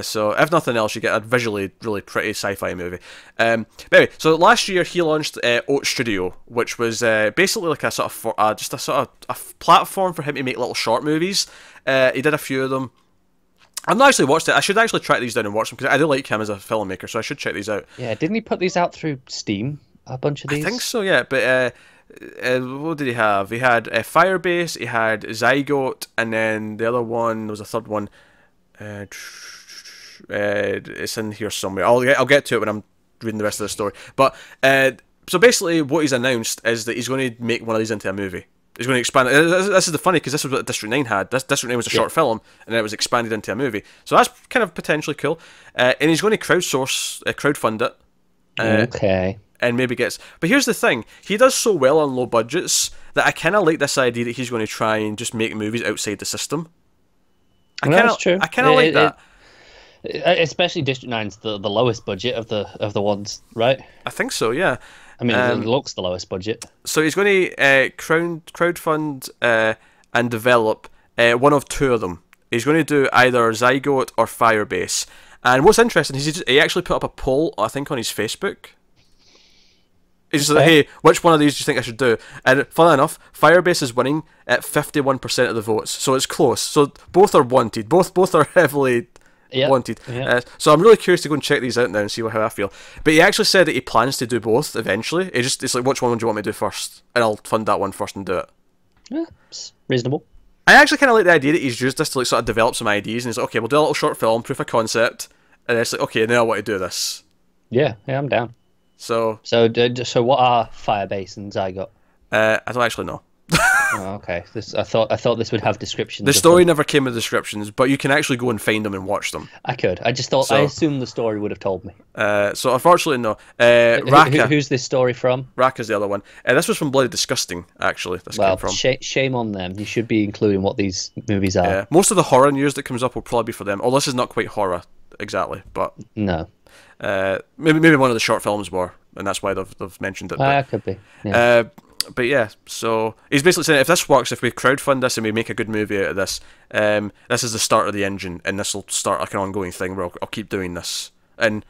So if nothing else, you get a visually really pretty sci-fi movie. But anyway, so last year he launched Oat Studio, which was basically like a sort of just a sort of a platform for him to make little short movies. He did a few of them. I've not actually watched it. I should actually track these down and watch them because I do like him as a filmmaker, so I should check these out. Yeah, didn't he put these out through Steam? A bunch of these? I think so, yeah. But what did he have? He had Firebase, he had Zygote, and then the other one, there was a third one. It's in here somewhere. I'll get to it when I'm reading the rest of the story. But so basically, what he's announced is that he's going to make one of these into a movie. He's going to expand it. This is the funny because this is what District 9 had. District 9 was a short film, and then it was expanded into a movie. So that's kind of potentially cool. And he's going to crowdfund it. Okay. And maybe gets. But here's the thing: he does so well on low budgets that I kind of like this idea that he's going to try and just make movies outside the system. That's true. I kind of like that. Especially District 9's the lowest budget of the ones, right? I think so, yeah. I mean, it looks the lowest budget. So he's going to crowdfund and develop one of two of them. He's going to do either Zygote or Firebase. And what's interesting is he actually put up a poll, I think, on his Facebook. He's just like, hey, which one of these do you think I should do? And funnily enough, Firebase is winning at 51% of the votes, so it's close. So both are wanted. Both are heavily wanted. Yep. So I'm really curious to go and check these out now and see how I feel. But he actually said that he plans to do both eventually. It's like, which one do you want me to do first? And I'll fund that one first and do it. Yeah, it's reasonable. I actually kind of like the idea that he's used this to like sort of develop some ideas, and he's like, okay, we'll do a little short film, proof of concept, and it's like, okay, now I want to do this. Yeah, I'm down. So what are Firebase and Zygote? I don't actually know. Oh, okay. I thought this would have descriptions. The story never came with descriptions, but you can actually go and find them and watch them. I could. I just thought. I assumed the story would have told me. So unfortunately, no. Raka. Who's this story from? Raka's the other one. This was from Bloody Disgusting, actually. This came from. Shame on them. You should be including what these movies are. Yeah. Most of the horror news that comes up will probably be for them. Although this is not quite horror exactly, but no. Maybe one of the short films were, and that's why they've mentioned it. Could be. Yeah. But yeah, so he's basically saying if this works, if we crowdfund this and we make a good movie out of this, this is the start of the engine, and this will start like an ongoing thing where I'll keep doing this. And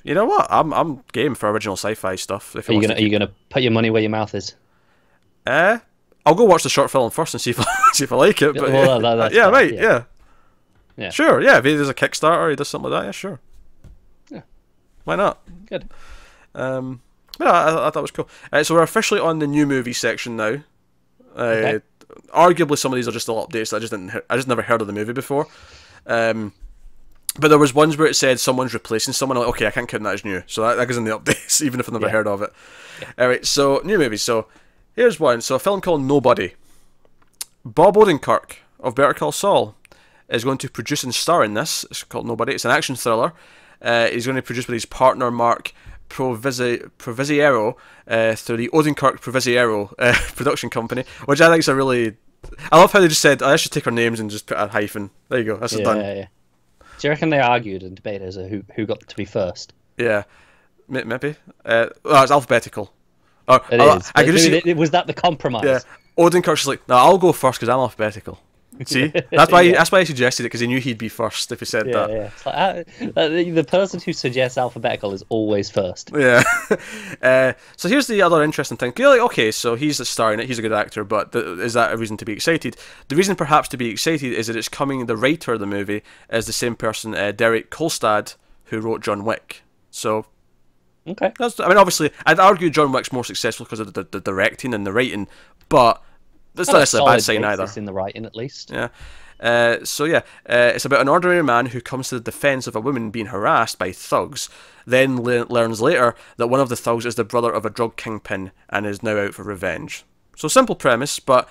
you know what? I'm game for original sci-fi stuff. Are you gonna put your money where your mouth is? I'll go watch the short film first and see if I like it. But well, right, yeah, sure, yeah. If there's a Kickstarter, he does something like that, yeah, sure. Yeah, why not? Good. Yeah, I thought it was cool. So we're officially on the new movie section now. Okay. Arguably, some of these are just little updates. I just never heard of the movie before. But there was ones where it said someone's replacing someone. I'm like, okay, I can't count that as new. So that goes in the updates, even if I've never heard of it. Yeah. Alright, so new movies. So here's one. So a film called Nobody. Bob Odenkirk of Better Call Saul is going to produce and star in this. It's called Nobody. It's an action thriller. He's going to produce with his partner Mark Proviziero through the Odenkirk Proviziero production company, which I think is a really... I love how they just said, I should take our names and just put a hyphen. There you go, that's done. Yeah. Do you reckon they argued and debated as to who got to be first? Yeah, maybe. It's alphabetical. It is. Was that the compromise? Yeah, Odenkirk's like, no, I'll go first because I'm alphabetical. See, that's why I suggested it, because he knew he'd be first if he said that. Yeah, it's like, the person who suggests alphabetical is always first. Yeah. So here's the other interesting thing. You're like, okay, so he's a star in it, he's a good actor, but is that a reason to be excited? The reason perhaps to be excited is that it's coming. The writer of the movie is the same person, Derek Kolstad, who wrote John Wick. So. Okay. Obviously, I'd argue John Wick's more successful because of the directing and the writing, but. That's not necessarily a bad sign either. In the writing, at least. Yeah. It's about an ordinary man who comes to the defense of a woman being harassed by thugs, then learns later that one of the thugs is the brother of a drug kingpin and is now out for revenge. So simple premise, but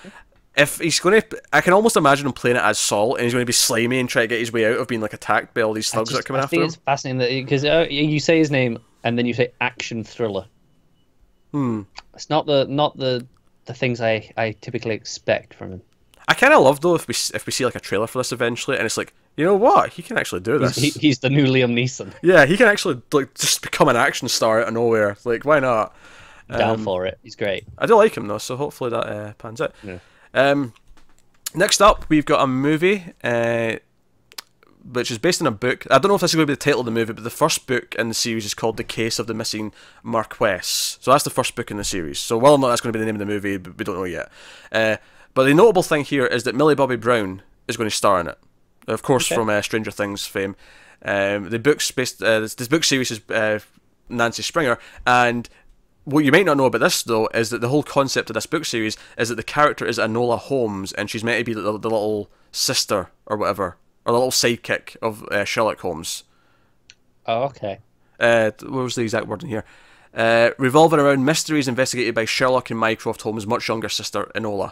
if he's going to... I can almost imagine him playing it as Saul, and he's going to be slimy and try to get his way out of being like attacked by all these thugs that are coming after him. I think it's fascinating because you say his name and then you say action thriller. It's not the things I typically expect from him. I kind of love though if we see like a trailer for this eventually, and it's like, you know what, he can actually do this. He's the new Liam Neeson. Yeah, he can actually like just become an action star out of nowhere. Like, why not? Down for it. He's great. I do like him though, so hopefully that pans out. Yeah. Next up, we've got a movie which is based on a book. I don't know if this is going to be the title of the movie, but the first book in the series is called The Case of the Missing Marquess. So that's the first book in the series. So whether or not that's going to be the name of the movie, we don't know yet. But the notable thing here is that Millie Bobby Brown is going to star in it. Of course, from Stranger Things fame. The book's based. This book series is Nancy Springer, and what you might not know about this though is that the whole concept of this book series is that the character is Enola Holmes, and she's meant to be the little sister or whatever. Or the little sidekick of Sherlock Holmes. Oh, okay. What was the exact word in here? Revolving around mysteries investigated by Sherlock and Mycroft Holmes' much younger sister, Enola.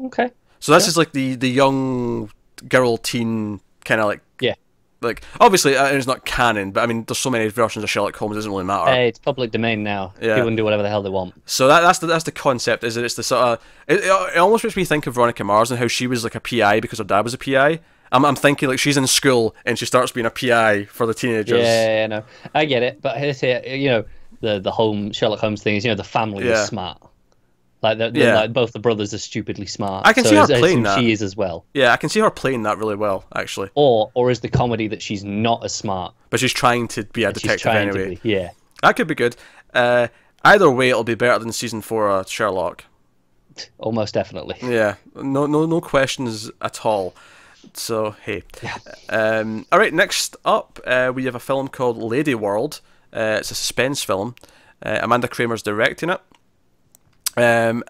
Okay. So this is like the young girl teen kind of like... Yeah. Like, obviously, it's not canon, but I mean, there's so many versions of Sherlock Holmes, it doesn't really matter. It's public domain now. Yeah. People can do whatever the hell they want. So that's the concept, is that it's the sort of... It almost makes me think of Veronica Mars and how she was like a PI because her dad was a PI. I'm thinking like she's in school and she starts being a PI for the teenagers. Yeah, no. I get it, but the Sherlock Holmes thing is, the family is smart. Like both the brothers are stupidly smart. I can see her playing that. She is as well. Yeah, I can see her playing that really well, actually. Or is the comedy that she's not as smart, but she's trying to be a detective anyway? Yeah, that could be good. Either way, it'll be better than season 4 of Sherlock. Almost definitely. Yeah, no questions at all. So hey, Yeah. All right. Next up, we have a film called Lady World. It's a suspense film. Amanda Kramer's directing it. And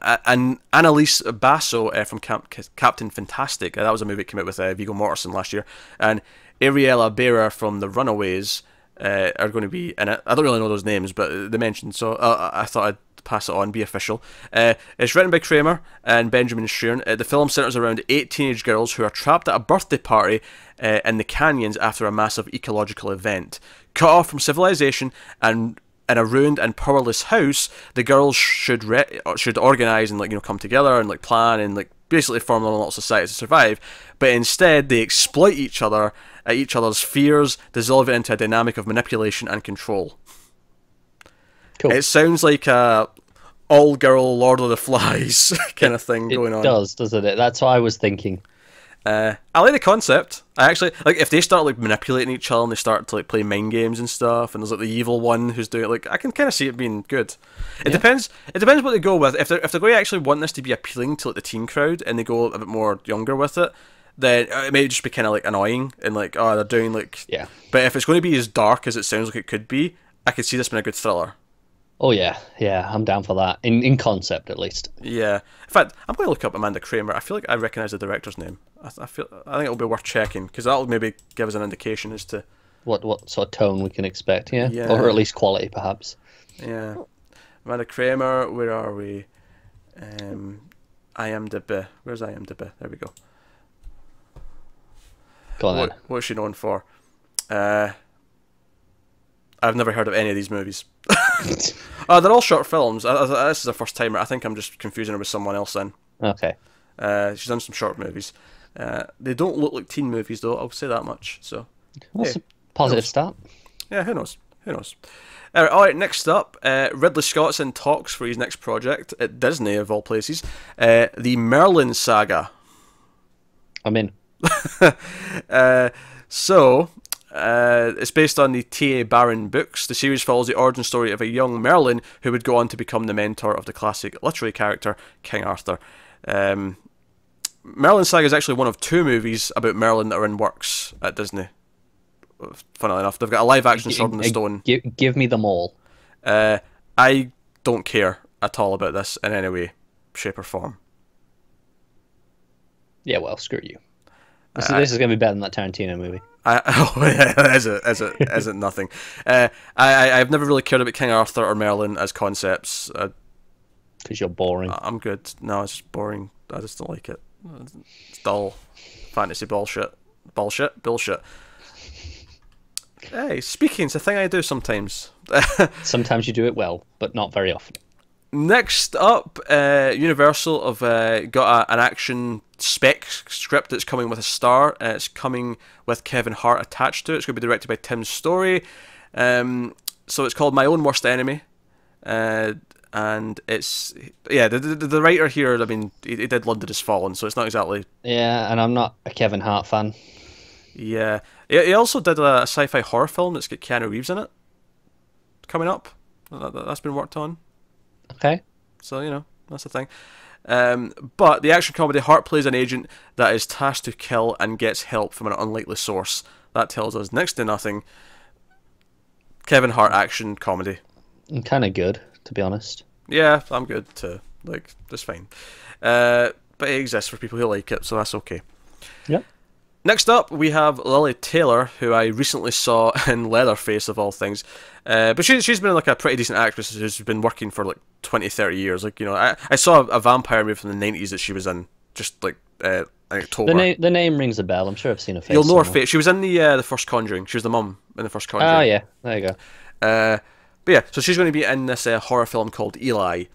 Annalise Basso from Captain Fantastic. That was a movie that came out with Viggo Mortensen last year. And Ariella Bearer from The Runaways are going to be in it. I don't really know those names, but they mentioned, so I thought I'd pass it on, be official. It's written by Kramer and Benjamin Sheeran. The film centers around 8 teenage girls who are trapped at a birthday party in the canyons after a massive ecological event. Cut off from civilization and in a ruined and powerless house, the girls should organize and come together and plan and basically form a little society to survive. But instead, they exploit each other's fears, dissolve it into a dynamic of manipulation and control. Cool. It sounds like a all-girl Lord of the Flies kind of thing going on. It does, doesn't it? That's what I was thinking. I like the concept. I actually if they start manipulating each other and they start to play mind games and stuff, and there's the evil one who's doing it. I can kind of see it being good. It depends. It depends what they go with. If they're going to actually want this to be appealing to the teen crowd and they go a bit more younger with it, then it may just be kind of annoying and oh, they're doing yeah. But if it's going to be as dark as it sounds like it could be, I could see this being a good thriller. Oh yeah, I'm down for that in concept at least. Yeah. In fact, I'm going to look up Amanda Kramer. I feel like I recognise the director's name. I think it'll be worth checking because that'll maybe give us an indication as to what sort of tone we can expect. Yeah. Yeah. Or at least quality, perhaps. Yeah. Amanda Kramer. Where are we? IMDb. Where's IMDb? There we go. Go on then. What's she known for? I've never heard of any of these movies. They're all short films. This is the first timer. I think I'm just confusing her with someone else then. Okay. She's done some short movies. They don't look like teen movies, though. I'll say that much. So, that's a positive start. Yeah, who knows? Who knows? All right, next up, Ridley Scott's in talks for his next project at Disney, of all places. The Merlin Saga. I'm in. It's based on the T.A. Barron books. The series follows the origin story of a young Merlin who would go on to become the mentor of the classic literary character King Arthur. Merlin Saga is actually one of 2 movies about Merlin that are in works at Disney. Funnily enough, they've got a live-action Sword in the Stone. Give me them all. I don't care at all about this in any way, shape or form. Yeah, well, screw you. This is going to be better than that Tarantino movie. Is it nothing? I've never really cared about King Arthur or Merlin as concepts. Because you're boring. I'm good. No, it's just boring. I just don't like it. It's dull. Fantasy bullshit. Bullshit. Hey, speaking's a thing I do sometimes. Sometimes you do it well, but not very often. Next up, Universal have got an action spec script that's coming with a star. It's coming with Kevin Hart attached to it. It's going to be directed by Tim Story. So it's called My Own Worst Enemy. And it's the writer here. I mean, he did London Has Fallen, so it's not exactly. Yeah, and I'm not a Kevin Hart fan. Yeah, he also did a sci-fi horror film that's got Keanu Reeves in it. Coming up, that's been worked on. Okay. So that's the thing. But the action comedy, Hart plays an agent that is tasked to kill and gets help from an unlikely source. That tells us next to nothing. Kevin Hart action comedy. I'm kind of good, to be honest. Yeah, I'm good too. That's fine. But it exists for people who like it, so that's okay. Yep. Next up, we have Lily Taylor, who I recently saw in Leatherface, of all things. But she's been a pretty decent actress who's been working for 20, 30 years. I saw a vampire movie from the 90s that she was in, just in October. The name rings a bell. I'm sure I've seen her face. You'll know her face. She was in the first Conjuring. She was the mum in the first Conjuring. Oh, yeah. There you go. But yeah, so she's going to be in this horror film called Eli,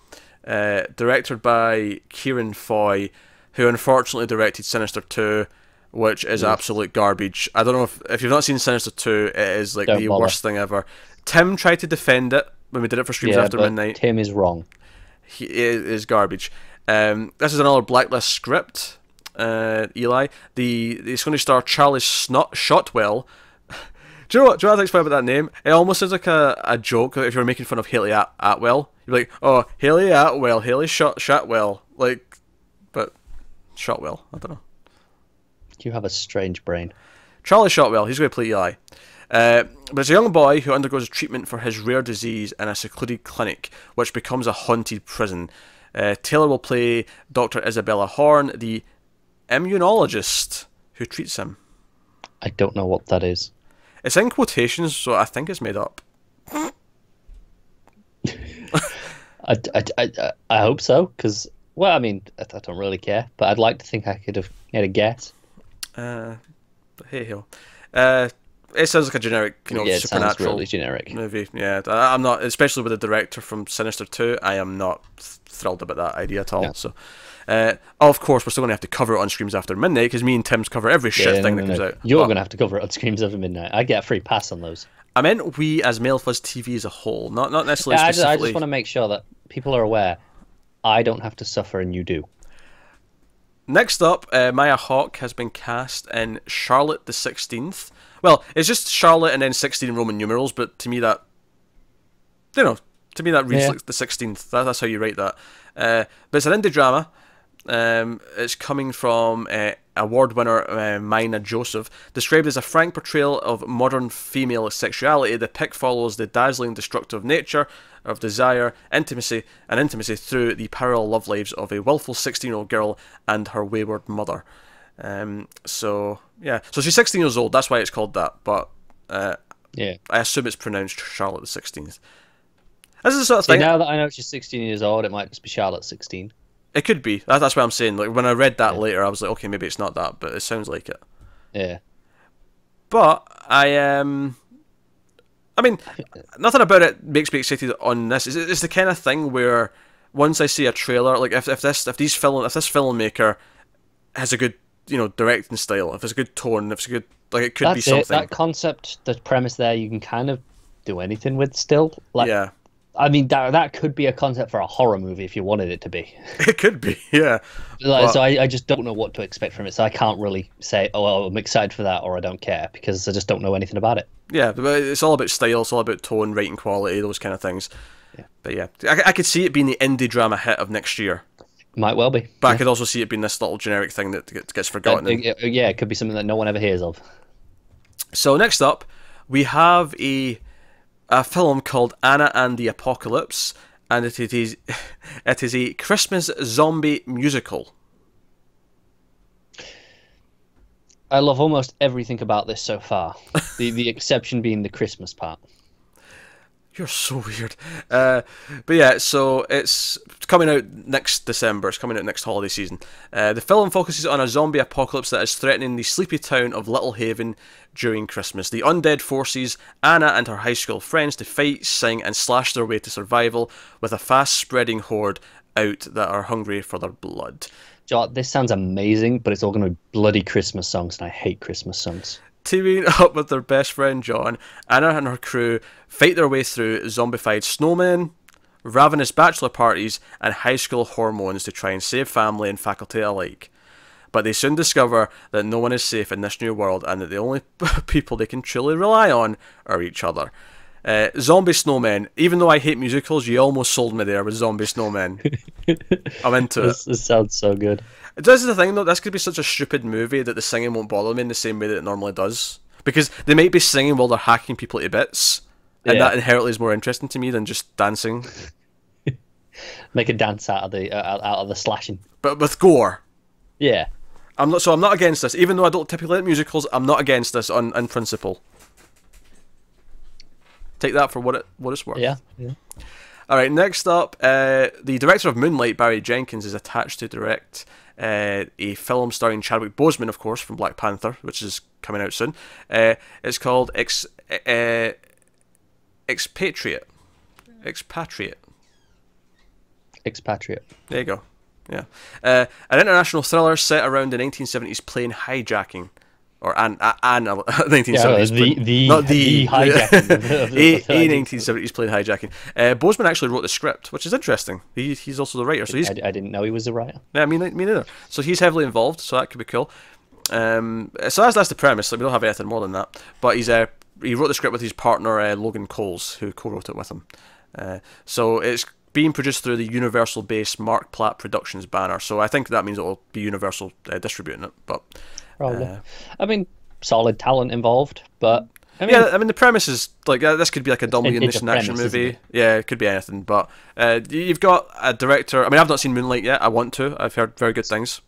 directed by Kieran Foy, who unfortunately directed Sinister 2, which is absolute garbage. I don't know if you've not seen Sinister 2, it is the worst thing ever. Tim tried to defend it when we did it for Streams After Midnight. Tim is wrong. It is garbage. This is another Blacklist script, Eli. It's going to star Charlie Shotwell. Do you know what? Do you know what I think's funny about that name? It almost sounds like a joke if you were making fun of Haley Atwell. You're like, oh, Haley Atwell, Haley Shotwell, like, but Shotwell. I don't know. You have a strange brain. Charlie Shotwell. He's going to play Eli. But it's a young boy who undergoes treatment for his rare disease in a secluded clinic, which becomes a haunted prison. Taylor will play Dr. Isabella Horn, the immunologist who treats him. I don't know what that is. It's in quotations, so I think it's made up. I hope so, because, well, I mean, I don't really care, but I'd like to think I could have had a guess. But hey ho. It sounds like a generic, Yeah, it sounds supernatural really generic. movie. Yeah, I'm not, especially with the director from Sinister 2, I am not thrilled about that idea at all. No. So, of course, we're still going to have to cover it on Screams After Midnight, because me and Tim's cover every shit thing that comes out. You're going to have to cover it on Screams After Midnight. I get a free pass on those. I meant we as Male Fuzz TV as a whole, not necessarily specifically. I just want to make sure that people are aware I don't have to suffer and you do. Next up, Maya Hawke has been cast in Charlotte the 16th. Well, it's just Charlotte and then 16 Roman numerals, but to me that, reads like the 16th. That's how you write that. But it's an indie drama. It's coming from award winner Mina Joseph, described as a frank portrayal of modern female sexuality. The pick follows the dazzling, destructive nature of desire, intimacy through the parallel love lives of a willful 16-year-old girl and her wayward mother. So she's 16 years old. That's why it's called that. But I assume it's pronounced Charlotte the 16th. This is the sort of thing. Now that I know she's 16 years old, it might just be Charlotte 16. It could be. That's what I'm saying. Like when I read that later, I was like, okay, maybe it's not that, but it sounds like it. Yeah. But I mean, nothing about it makes me excited on this. It's the kind of thing where once I see a trailer, like if this filmmaker has a good directing style, if it's a good tone, if it's a good it could be something. That concept, the premise there, you can kind of do anything with still. Like, yeah. I mean, that could be a concept for a horror movie if you wanted it to be. It could be, yeah. So I just don't know what to expect from it. So I can't really say, oh, I'm excited for that or I don't care, because I just don't know anything about it. Yeah, but it's all about style, it's all about tone, writing quality, those kind of things. Yeah. But yeah, I could see it being the indie drama hit of next year. Might well be. But I could also see it being this little generic thing that gets forgotten. Yeah, it could be something that no one ever hears of. So next up, we have a film called Anna and the Apocalypse, and it is a Christmas zombie musical. I love almost everything about this so far. The exception being the Christmas part. You're so weird. But yeah, so it's coming out next December. It's coming out next holiday season. The film focuses on a zombie apocalypse that is threatening the sleepy town of Little Haven during Christmas. The undead forces Anna and her high school friends to fight, sing, and slash their way to survival with a fast-spreading horde out that are hungry for their blood. John, this sounds amazing, but it's all going to be bloody Christmas songs, and I hate Christmas songs. Teaming up with their best friend John, Anna and her crew fight their way through zombified snowmen, ravenous bachelor parties, and high school hormones to try and save family and faculty alike. But they soon discover that no one is safe in this new world and that the only people they can truly rely on are each other. Zombie snowmen. Even though I hate musicals, you almost sold me there with zombie snowmen. I'm into it. This sounds so good. This is the thing though, this could be such a stupid movie that the singing won't bother me in the same way that it normally does. Because they might be singing while they're hacking people to bits, and that inherently is more interesting to me than just dancing. Make a dance out of the slashing. But with gore. Yeah. I'm not against this. Even though I don't typically like musicals, I'm not against this on principle. Take that for what it's worth. Yeah. Alright, next up, the director of Moonlight, Barry Jenkins, is attached to direct a film starring Chadwick Boseman, of course, from Black Panther, which is coming out soon. It's called Expatriate. There you go. Yeah. An international thriller set around the 1970s plane hijacking. Or an 1970s plane. Not the hijacking. A 1970s plane hijacking. Boseman actually wrote the script, which is interesting. He's also the writer. So I didn't know he was the writer. Yeah, me neither. So he's heavily involved, so that could be cool. So that's the premise. Like, we don't have anything more than that. But he's he wrote the script with his partner Logan Coles, who co-wrote it with him. So it's being produced through the Universal-based Mark Platt Productions banner. So I think that means it will be Universal distributing it. But probably. I mean, solid talent involved, but I mean, yeah, I mean the premise is like this could be like a dummy mission action premise, movie. Yeah, it could be anything. But you've got a director. I mean, I've not seen Moonlight yet. I want to. I've heard very good things.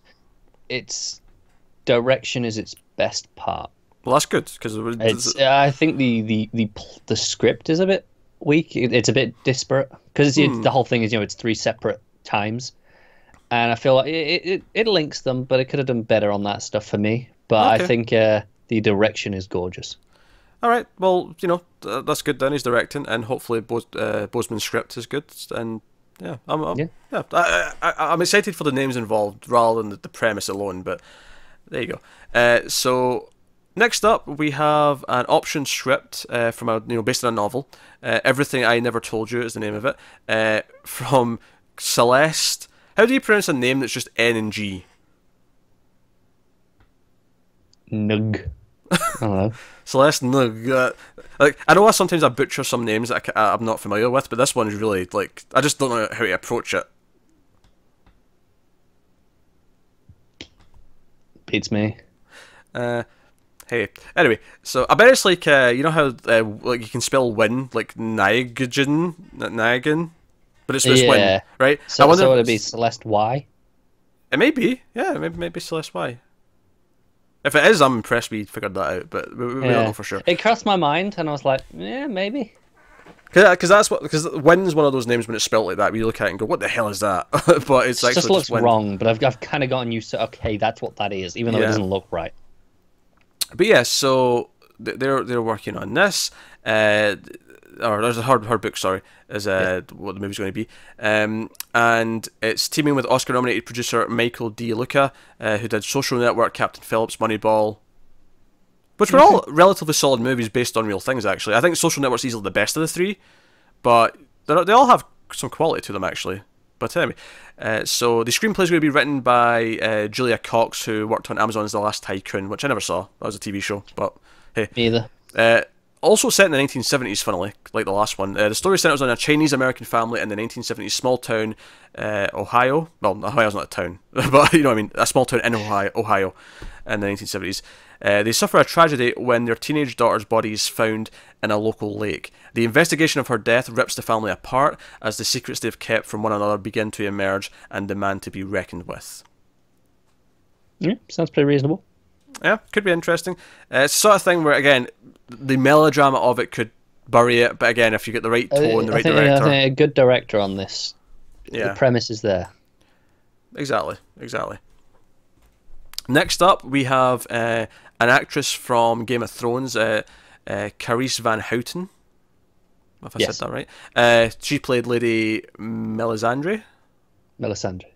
Its direction is its best part. Well, that's good because I think the script is a bit weak. It's a bit disparate because the whole thing is it's 3 separate times, and I feel like it links them, but it could have done better on that stuff for me. But okay. I think the direction is gorgeous. All right, well, that's good then. He's directing, and hopefully Boseman's script is good. And yeah, I'm excited for the names involved rather than the premise alone. But there you go. So next up, we have an option script from based on a novel. Everything I Never Told You is the name of it. From Celeste. How do you pronounce a name that's just N and G? Nug. I don't know. Celeste Nug. I know sometimes I butcher some names that I'm not familiar with, but this one's really I just don't know how to approach it. Beats me. Hey, anyway, so I bet it's like you know how you can spell win like Niagen, but it's win, right? So would it be Celeste Y? It may be, yeah, maybe Celeste Y. If it is, I'm impressed we figured that out, but we don't know for sure. It crossed my mind, and I was like, yeah, maybe. Because Win's one of those names when it's spelled like that, where you look at it and go, what the hell is that? But it's actually just looks Win. wrong, but I've kind of gotten used to, okay, that's what that is, even though it doesn't look right. But yeah, so they're working on this. Or there's a hard book, sorry, is what the movie's going to be. And it's teaming with Oscar-nominated producer Michael D. Luca, who did Social Network, Captain Phillips, Moneyball, which were all relatively solid movies based on real things, actually. I think Social Network's easily the best of the three, but they all have some quality to them, actually. But anyway, so the screenplay is going to be written by Julia Cox, who worked on Amazon's The Last Tycoon, which I never saw. That was a TV show, but hey. Me either. Also set in the 1970s, funnily, like the last one. The story centers on a Chinese-American family in the 1970s small town, Ohio. Well, Ohio's not a town, but you know what I mean. A small town in Ohio in the 1970s. They suffer a tragedy when their teenage daughter's body is found in a local lake. The investigation of her death rips the family apart as the secrets they've kept from one another begin to emerge and demand to be reckoned with. Yeah, sounds pretty reasonable. Yeah, could be interesting. It's the sort of thing where, again, the melodrama of it could bury it, but again, if you get the right tone, director... I think a good director on this, the premise is there. Exactly. Next up, we have an actress from Game of Thrones, Carice Van Houten, if I said that right. She played Lady Melisandre.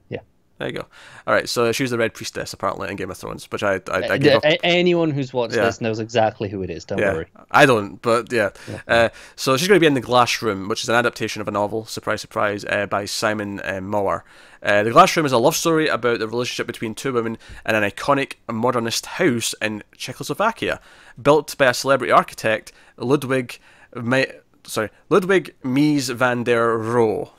Yeah. There you go. All right, so she was the Red Priestess apparently in Game of Thrones, which I gave up. Anyone who's watched this knows exactly who it is. Don't worry. I don't, but yeah. So she's going to be in The Glass Room, which is an adaptation of a novel, surprise, surprise, by Simon Mower. The Glass Room is a love story about the relationship between two women in an iconic modernist house in Czechoslovakia, built by a celebrity architect, Ludwig Mies van der Rohe.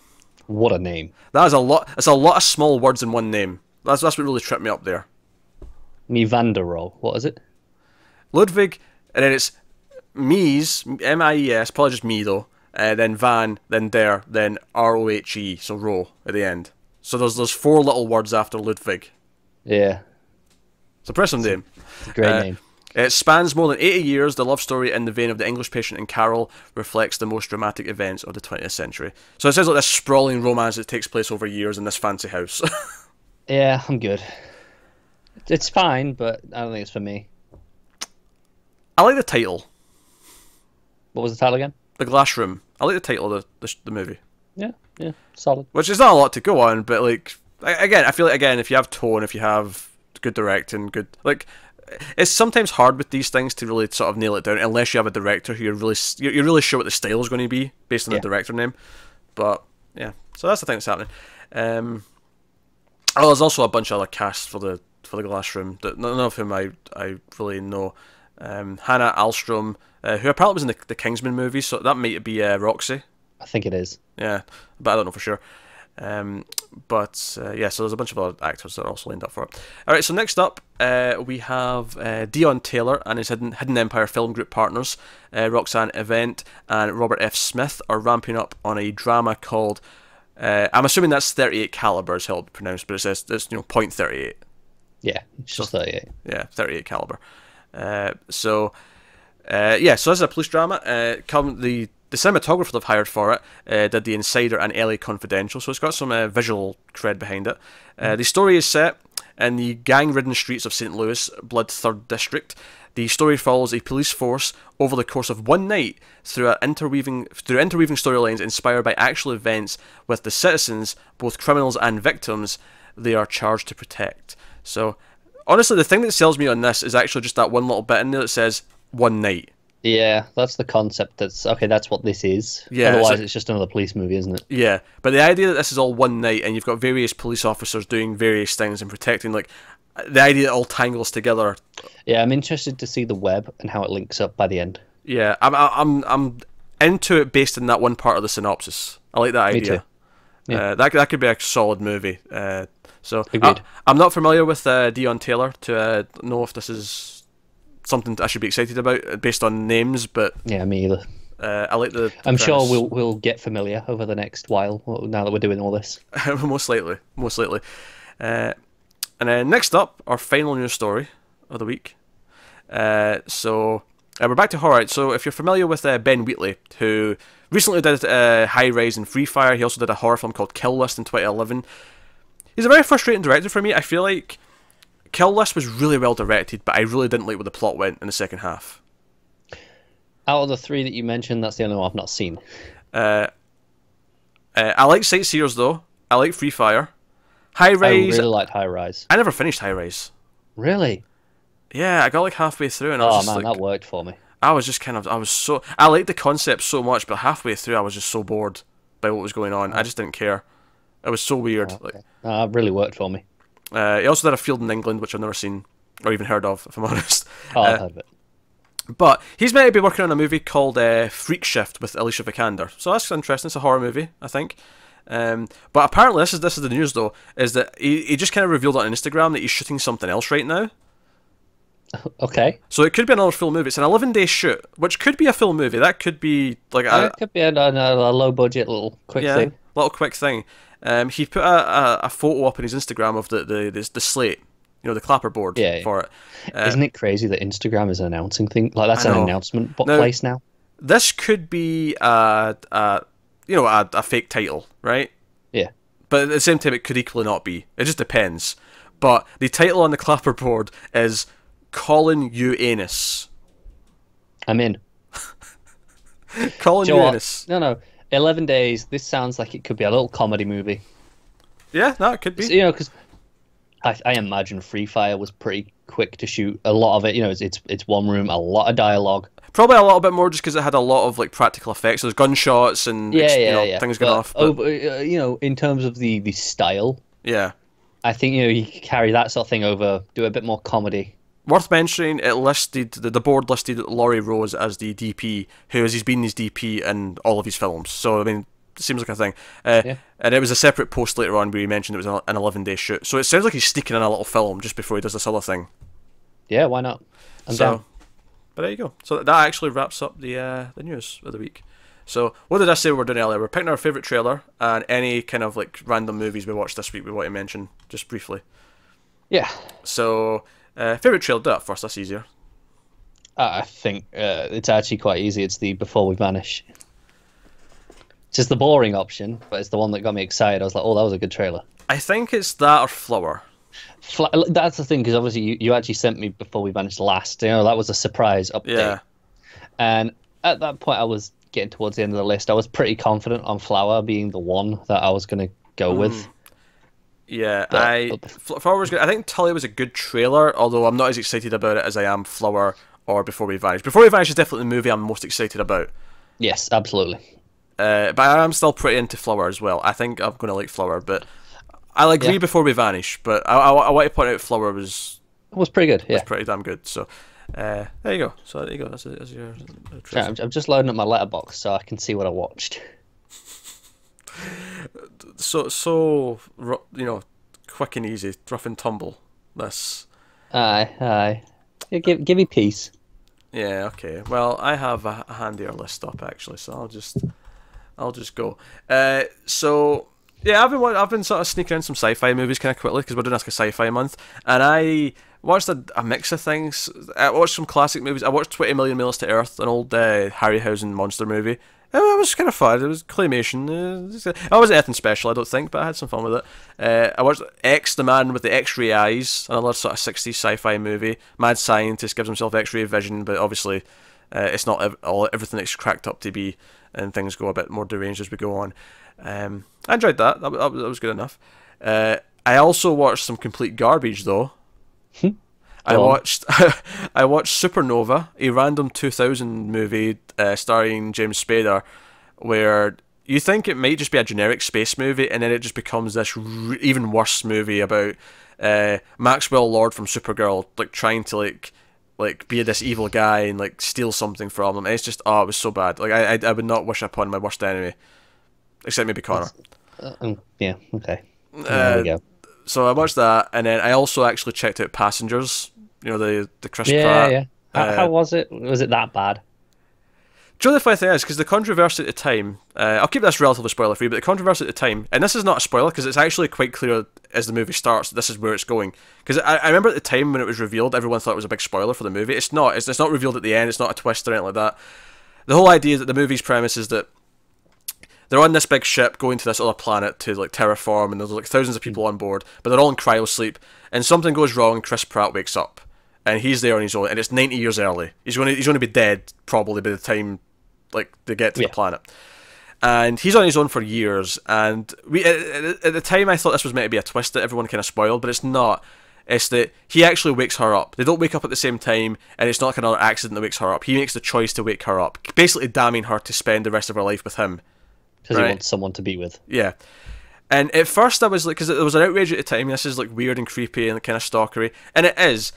What a name! That is a lot. It's a lot of small words in one name. That's what really tripped me up there. Me van der Rohe. What is it? Ludwig, and then it's Mies, M-I-E-S, probably just me though. Then Van, then Der, then R-O-H-E, so Rohe at the end. So there's 4 little words after Ludwig. Yeah. It's a impressive name. It's a great name. It spans more than 80 years. The love story in the vein of The English Patient and Carol reflects the most dramatic events of the 20th century. So it sounds like this sprawling romance that takes place over years in this fancy house. Yeah, I'm good. It's fine, but I don't think it's for me. I like the title. What was the title again? The Glass Room. I like the title of the movie. Yeah, solid. Which is not a lot to go on, but like, again, I feel like, again, if you have tone, if you have good directing, good, like, it's sometimes hard with these things to really sort of nail it down unless you have a director who you're really sure what the style is going to be based on the director name. But yeah, so that's the thing that's happening. There's also a bunch of other casts for the Glass Room that none of whom I really know. Hannah Alstrom, who apparently was in the Kingsman movie, so that might be Roxy. I think it is. Yeah, but I don't know for sure. Yeah, so there's a bunch of other actors that are also lined up for it. Alright, so next up, we have Dion Taylor and his Hidden Empire film group partners, Roxanne Event and Robert F. Smith, are ramping up on a drama called, I'm assuming that's 38 caliber is how it's pronounced, but it says it's .38. Yeah, it's just 38. Yeah, 38 caliber. So this is a police drama. The cinematographer they've hired for it did The Insider and LA Confidential, so it's got some visual cred behind it. The story is set in the gang-ridden streets of St. Louis, Blood 3rd District. The story follows a police force over the course of one night through interweaving storylines inspired by actual events with the citizens, both criminals and victims, they are charged to protect. So, honestly, the thing that sells me on this is actually just that one little bit in there that says, one night. Yeah, that's the concept. That's what this is. Yeah, otherwise it's just another police movie, isn't it? Yeah, but the idea that this is all one night and you've got various police officers doing various things and protecting, like, the idea that it all tangles together. Yeah, I'm interested to see the web and how it links up by the end. Yeah, I'm into it based on that one part of the synopsis. I like that idea. Me too. Yeah. That could be a solid movie. So agreed. I'm not familiar with Dion Taylor to know if this is something I should be excited about based on names, but yeah, me either. I like the I'm premise. sure we'll get familiar over the next while now that we're doing all this. most likely. And then next up, our final news story of the week. We're back to horror. So if you're familiar with Ben Wheatley, who recently did High Rise and Free Fire, he also did a horror film called Kill List in 2011. He's a very frustrating director for me. I feel like Kill List was really well directed, but I really didn't like where the plot went in the second half. Out of the three that you mentioned, that's the only one I've not seen. I like Sightseers though. I like Free Fire. High Rise. I really liked High Rise. I never finished High Rise. Really? Yeah, I got like halfway through and I was just like, that worked for me. I liked the concept so much, but halfway through I was just so bored by what was going on. I just didn't care. It was so weird. Oh, okay. It really worked for me. He also did A Field in England, which I've never seen or even heard of, if I'm honest. I've heard of it. But he's meant to be working on a movie called Freak Shift with Alicia Vikander. So that's interesting. It's a horror movie, I think. But apparently, this is the news though, is that he just kind of revealed on Instagram that he's shooting something else right now. Okay. So it could be another full movie. It's an 11-day shoot, which could be a full movie. That could be like it could be a low budget little quick thing. Little quick thing. He put a photo up on his Instagram of the slate, the clapperboard for it. Isn't it crazy that Instagram is an announcing thing? Like that's an announcement place now. This could be a fake title, right? Yeah. But at the same time, it could equally not be. It just depends. But the title on the clapperboard is Calling You Anus. I'm in. Calling You Anus. No. 11 days. This sounds like it could be a little comedy movie. Yeah, no, it could be. So, because I imagine Free Fire was pretty quick to shoot. A lot of it, it's one room, a lot of dialogue. Probably a little bit more just because it had a lot of like practical effects. There's gunshots and things going off. But in terms of the style, yeah, I think you could carry that sort of thing over. Do a bit more comedy. Worth mentioning, it listed the board listed Laurie Rose as the DP, he's been his DP in all of his films. So I mean, it seems like a thing. And it was a separate post later on where he mentioned it was an 11-day shoot. So it sounds like he's sneaking in a little film just before he does this other thing. Yeah, why not? I'm down. But there you go. So that actually wraps up the news of the week. So what did I say we were doing earlier? We're picking our favourite trailer and any kind of like random movies we watched this week we want to mention just briefly. Yeah. So favourite trailer, do that first. That's easier. I think it's actually quite easy. It's the Before We Vanish. It's just the boring option, but it's the one that got me excited. I was like, oh, that was a good trailer. I think it's that or Flower. That's the thing, because obviously you actually sent me Before We Vanished last. That was a surprise update. Yeah. And at that point, I was getting towards the end of the list. I was pretty confident on Flower being the one that I was going to go with. Yeah, Flower was good. I think Tully was a good trailer, although I'm not as excited about it as I am Flower or Before We Vanish. Before We Vanish is definitely the movie I'm most excited about. Yes, absolutely. But I am still pretty into Flower as well. I think I'm going to like Flower, but I'll agree Before We Vanish. But I want to point out Flower was pretty good. Yeah, was pretty damn good. So There you go. So there you go. That's your Yeah, I'm just loading up my letterbox so I can see what I watched. So quick and easy, rough and tumble. This. Aye. Yeah, give me peace. Yeah. Okay. Well, I have a handier list up actually, so I'll just go. So yeah, I've been sort of sneaking in some sci-fi movies kind of quickly because we're doing like a sci-fi month, and I watched a mix of things. I watched some classic movies. I watched 20 Million Miles to Earth, an old Harryhausen monster movie. It was kind of fun. It was claymation. I wasn't anything special, I don't think, but I had some fun with it. I watched X, the Man with the X-ray Eyes, another sort of 60s sci-fi movie. Mad scientist gives himself X-ray vision, but obviously it's not everything it's cracked up to be, and things go a bit more deranged as we go on. I enjoyed that. That was good enough. I also watched some complete garbage, though. I watched Supernova, a random 2000 movie starring James Spader, where you think it might just be a generic space movie, and then it just becomes this even worse movie about Maxwell Lord from Supergirl, like trying to like be this evil guy and like steal something from him. And it's just it was so bad. Like I would not wish upon my worst enemy, except maybe Connor. Yeah. Okay. There we go. So I watched that, and then I also actually checked out Passengers. You know, the Chris Pratt. Yeah. How was it? Was it that bad? Do you know the funny thing is, because the controversy at the time, I'll keep this relatively spoiler-free, but the controversy at the time, and this is not a spoiler, because it's actually quite clear as the movie starts, this is where it's going. Because I remember at the time when it was revealed, everyone thought it was a big spoiler for the movie. It's not. It's not revealed at the end, it's not a twist or anything like that. The whole idea that the movie's premise is that they're on this big ship going to this other planet to like terraform, and there's like thousands of people on board, but they're all in cryo sleep, and something goes wrong and Chris Pratt wakes up. And he's there on his own, and it's 90 years early. He's going to be dead probably by the time like they get to the planet. And he's on his own for years. And we at the time I thought this was meant to be a twist that everyone kind of spoiled, but it's not. It's that he actually wakes her up. They don't wake up at the same time, and it's not like another accident that wakes her up. He makes the choice to wake her up, basically damning her to spend the rest of her life with him. Because he wants someone to be with. Yeah. And at first I was like, because there was an outrage at the time, this is like weird and creepy and kind of stalkery, and it is.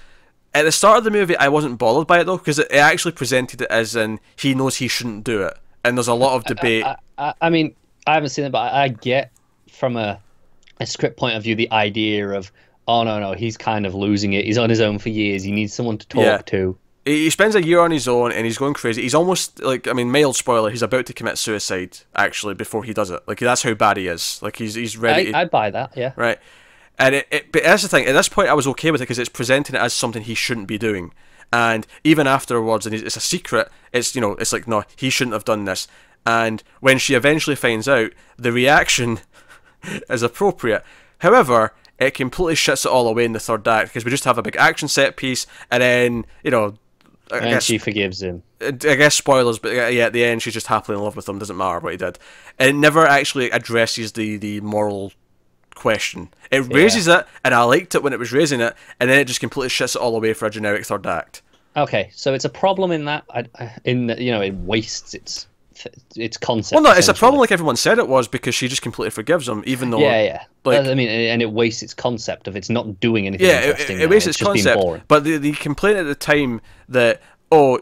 At the start of the movie, I wasn't bothered by it though, because it actually presented it as in he knows he shouldn't do it, and there's a lot of debate. I mean, I haven't seen it, but I get from a script point of view the idea of, oh no, he's kind of losing it. He's on his own for years. He needs someone to talk to. He spends a year on his own, and he's going crazy. He's almost like, I mean, mild spoiler, he's about to commit suicide actually before he does it. Like that's how bad he is. Like he's ready. I'd buy that. Yeah. Right. And but that's the thing. At this point, I was okay with it because it's presenting it as something he shouldn't be doing. And even afterwards, and it's a secret. It's it's like no, he shouldn't have done this. And when she eventually finds out, the reaction is appropriate. However, it completely shits it all away in the third act because we just have a big action set piece, and then I guess she forgives him. I guess spoilers, but yeah, at the end she's just happily in love with him. Doesn't matter what he did. And it never actually addresses the moral question. It raises it, and I liked it when it was raising it, and then it just completely shits it all away for a generic third act. Okay, so it's a problem in that it wastes its concept. Well, no, it's a problem like everyone said it was because she just completely forgives him, even though like, I mean, and it wastes its concept of it's not doing anything. Interesting. It wastes its concept. But the complaint at the time that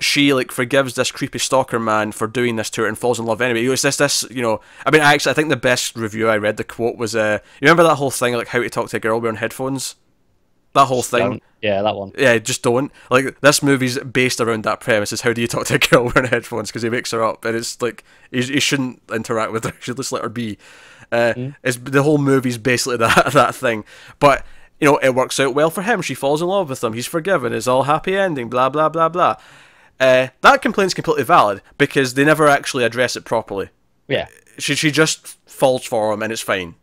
she like forgives this creepy stalker man for doing this to her and falls in love anyway. It was this. I mean, I think the best review I read, the quote was, you remember that whole thing like how to talk to a girl wearing headphones? That whole thing. Yeah, that one. Yeah, just don't. Like, this movie's based around that premise, is how do you talk to a girl wearing headphones, because he wakes her up, and it's like, he shouldn't interact with her, he should just let her be. It's the whole movie's basically that thing. But, it works out well for him, she falls in love with him, he's forgiven, it's all happy ending, blah, blah, blah, blah. That complaint's completely valid, because they never actually address it properly. Yeah. She just falls for him, and it's fine.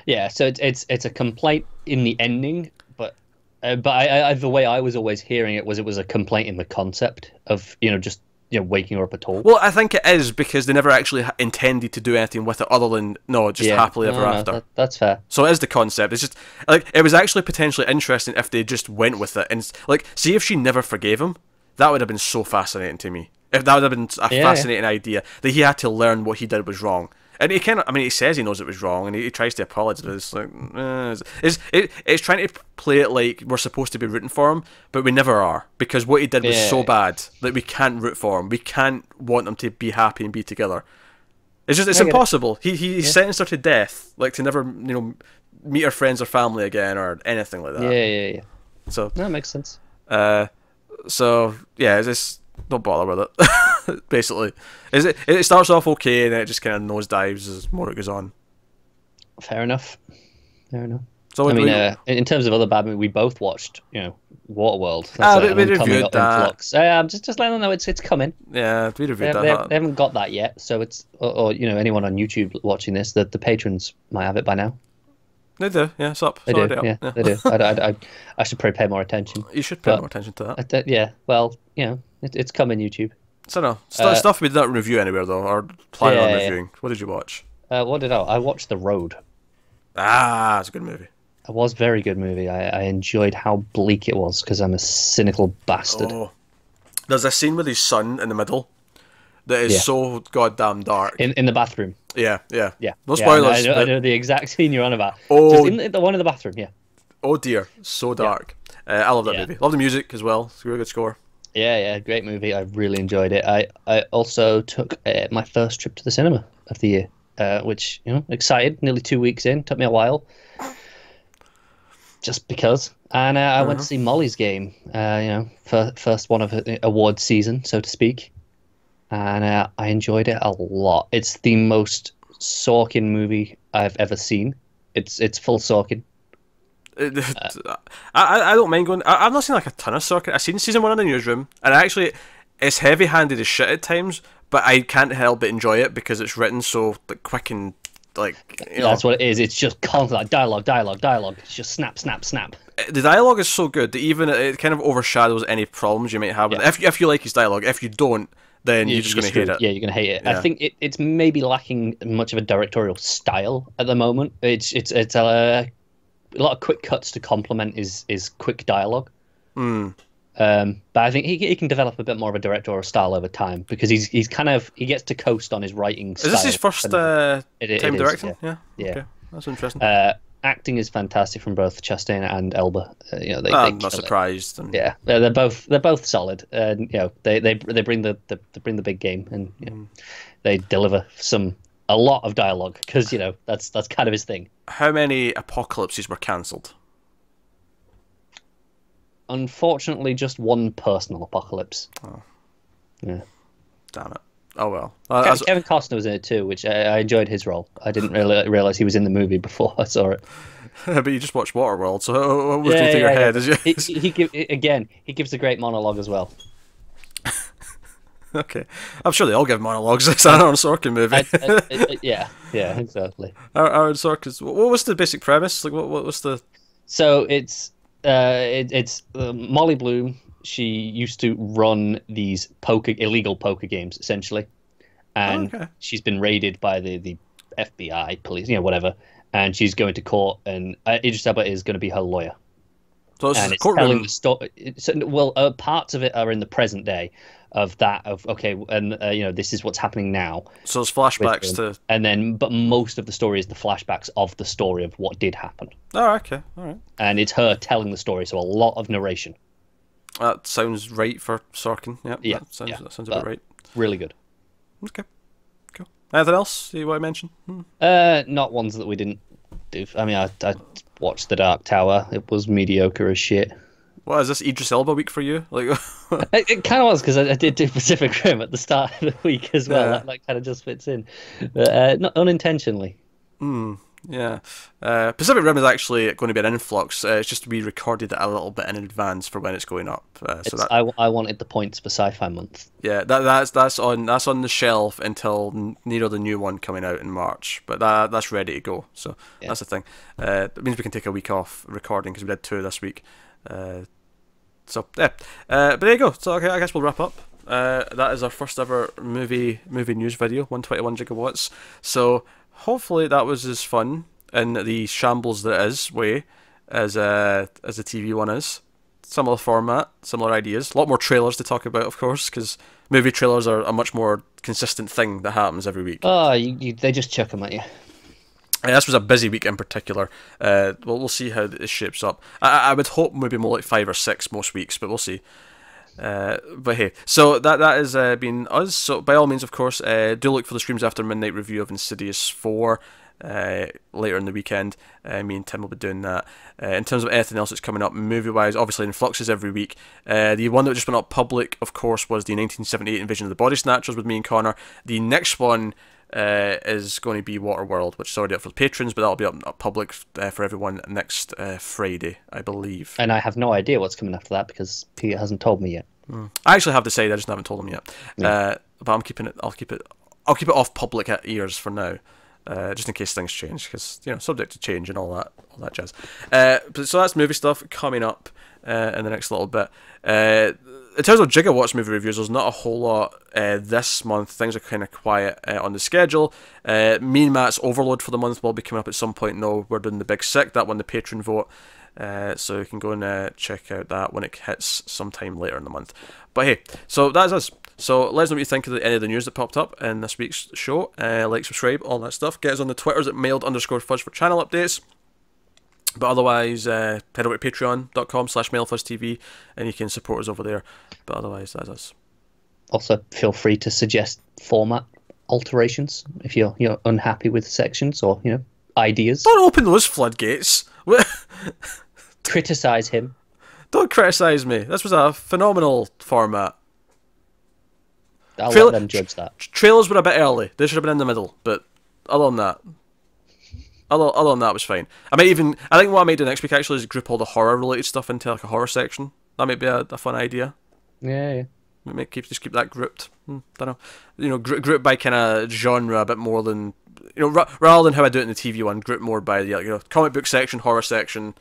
Yeah, so it's a complaint in the ending, but the way I was always hearing it was a complaint in the concept of just waking her up at all. Well, I think it is because they never actually intended to do anything with it other than happily ever after. That's fair. So it is the concept. It's just like it was actually potentially interesting if they just went with it and like see if she never forgave him. That would have been so fascinating to me. If that would have been a fascinating idea that he had to learn what he did was wrong. And he kind of, I mean, he says he knows it was wrong, and he tries to apologise. It's like, it's trying to play it like we're supposed to be rooting for him, but we never are, because what he did was so bad that we can't root for him. We can't want them to be happy and be together. It's impossible. He sentenced her to death, like to never, meet her friends or family again or anything like that. Yeah. So that makes sense. So yeah, just don't bother with it. Basically, it starts off okay and then it just kind of nosedives as more it goes on. Fair enough. So I mean, in terms of other bad movies, we both watched, Waterworld. We reviewed that. Just letting them know it's coming. Yeah, we reviewed that. They haven't got that yet, so it's or anyone on YouTube watching this, the patrons might have it by now. They do, yeah. It's up. They do, yeah. They do. I should probably pay more attention. You should pay more attention to that. Yeah, well, it's coming, YouTube. So no, stuff we didn't review anywhere though, or plan on reviewing. What did you watch? What did I watched The Road. Ah, it's a good movie. It was a very good movie. I enjoyed how bleak it was because I'm a cynical bastard. Oh. There's a scene with his son in the middle that is so goddamn dark. In the bathroom. Yeah. No spoilers. I know the exact scene you're on about. Oh, just in the one in the bathroom. Yeah. Oh dear, so dark. I love that movie. Love the music as well. It's a really good score. Yeah, great movie. I really enjoyed it. I also took my first trip to the cinema of the year, which excited. Nearly 2 weeks in, took me a while, just because. And I went to see Molly's Game. First one of the award season, so to speak. And I enjoyed it a lot. It's the most Sorkin movie I've ever seen. It's full Sorkin. I don't mind going. I've not seen like a ton of Sorkin. I've seen season 1 in the newsroom, and actually, it's heavy-handed as shit at times. But I can't help but enjoy it because it's written so quick and That's what it is. It's just constant dialogue. It's just snap. The dialogue is so good that even it kind of overshadows any problems you might have with it. If you like his dialogue, if you don't, then you're just going to hate it. Yeah, you're going to hate it. Yeah. I think it's maybe lacking much of a directorial style at the moment. It's a lot of quick cuts to complement his quick dialogue. But I think he can develop a bit more of a directorial style over time because he gets to coast on his writing style. Is this his first time directing? Yeah. Okay. That's interesting. Acting is fantastic from both Chastain and Elba. I'm not surprised. Yeah, they're both solid, and they bring the big game, and they deliver a lot of dialogue because that's kind of his thing. How many apocalypses were cancelled? Unfortunately, just one personal apocalypse. Oh. Yeah. Damn it. Oh well. Kevin Costner was in it too, which I enjoyed his role. I didn't really realize he was in the movie before I saw it. But you just watched Waterworld, so what was going through your head? He gives a great monologue as well. Okay, I'm sure they all give monologues. It's an Aaron Sorkin movie. Yeah, exactly. Aaron Sorkin's. What was the basic premise? Like, what was the? So it's Molly Bloom. She used to run these illegal poker games, essentially, and she's been raided by the FBI, police, whatever, and she's going to court, and Idris Elba is going to be her lawyer. So it's telling the story. Parts of it are in the present day of that this is what's happening now. So there's flashbacks to, but most of the story is the flashbacks of the story of what did happen. Oh, okay, all right. And it's her telling the story, so a lot of narration. That sounds right for Sorkin. Yeah, that sounds about right. Really good. Okay, cool. Anything else you want to mention? Not ones that we didn't do. I mean, I watched The Dark Tower. It was mediocre as shit. What is this, Idris Elba week for you? Like, it kind of was because I did do Pacific Rim at the start of the week as well. Yeah. That kind of just fits in, but not unintentionally. Yeah. Pacific Rim is actually going to be an influx. It's just we recorded it a little bit in advance for when it's going up. I wanted the points for Sci-Fi Month. Yeah, that's on the shelf until near the new one coming out in March. But that's ready to go. So that's the thing. It means we can take a week off recording because we did 2 this week. But there you go. So okay, I guess we'll wrap up. That is our first ever movie news video, 1.21 Jigowatts. So hopefully that was as fun in the shambles that it is way as the TV one is. similar format, similar ideas. A lot more trailers to talk about, of course, because movie trailers are a much more consistent thing that happens every week. Oh, they just chuck them at you. This was a busy week in particular. Well, we'll see how this shapes up. I would hope maybe more like 5 or 6 most weeks, but we'll see. But hey, so that has been us. So by all means, of course, do look for the Streams After Midnight review of Insidious 4 later in the weekend. Me and Tim will be doing that. In terms of anything else that's coming up movie-wise, obviously in Fluxes every week. The one that just went up public, of course, was the 1978 Invasion of the Body Snatchers with me and Connor. The next one is going to be Waterworld, which is already up for the patrons, but that'll be up public for everyone next Friday, I believe. And I have no idea what's coming after that because Peter hasn't told me yet. I actually have decided, I just haven't told him yet. Yeah. But I'll keep it off public ears for now, just in case things change, because subject to change and all that jazz. So that's movie stuff coming up in the next little bit. In terms of Gigawatts movie reviews, there's not a whole lot this month. Things are kind of quiet on the schedule. Me and Matt's Overload for the month will be coming up at some point now. We're doing The Big Sick, that won the patron vote. So you can go and check out that when it hits sometime later in the month. But hey, so that's us. So let us know what you think of any of the news that popped up in this week's show. Like, subscribe, all that stuff. Get us on the Twitters at mailed_fudge for channel updates. But otherwise, head over to patreon.com/mailfuzztv and you can support us over there. But otherwise, that's us. Also, feel free to suggest format alterations if you're unhappy with sections or ideas. Don't open those floodgates. Criticize him. Don't criticize me. This was a phenomenal format. I'll let them judge that. Trailers were a bit early. They should have been in the middle. But other than that, it was fine. I think what I might do next week actually is group all the horror related stuff into like a horror section. That might be a fun idea. Yeah. Just keep that grouped. Don't know. Group by kind of genre a bit more than rather than how I do it in the TV one. Group more by the comic book section, horror section,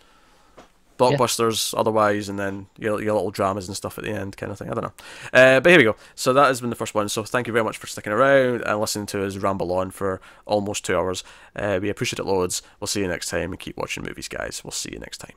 blockbusters otherwise, and then your little dramas and stuff at the end kind of thing. I don't know. But here we go. So that has been the first one. So thank you very much for sticking around and listening to us ramble on for almost 2 hours. We appreciate it loads. We'll see you next time and keep watching movies, guys. We'll see you next time.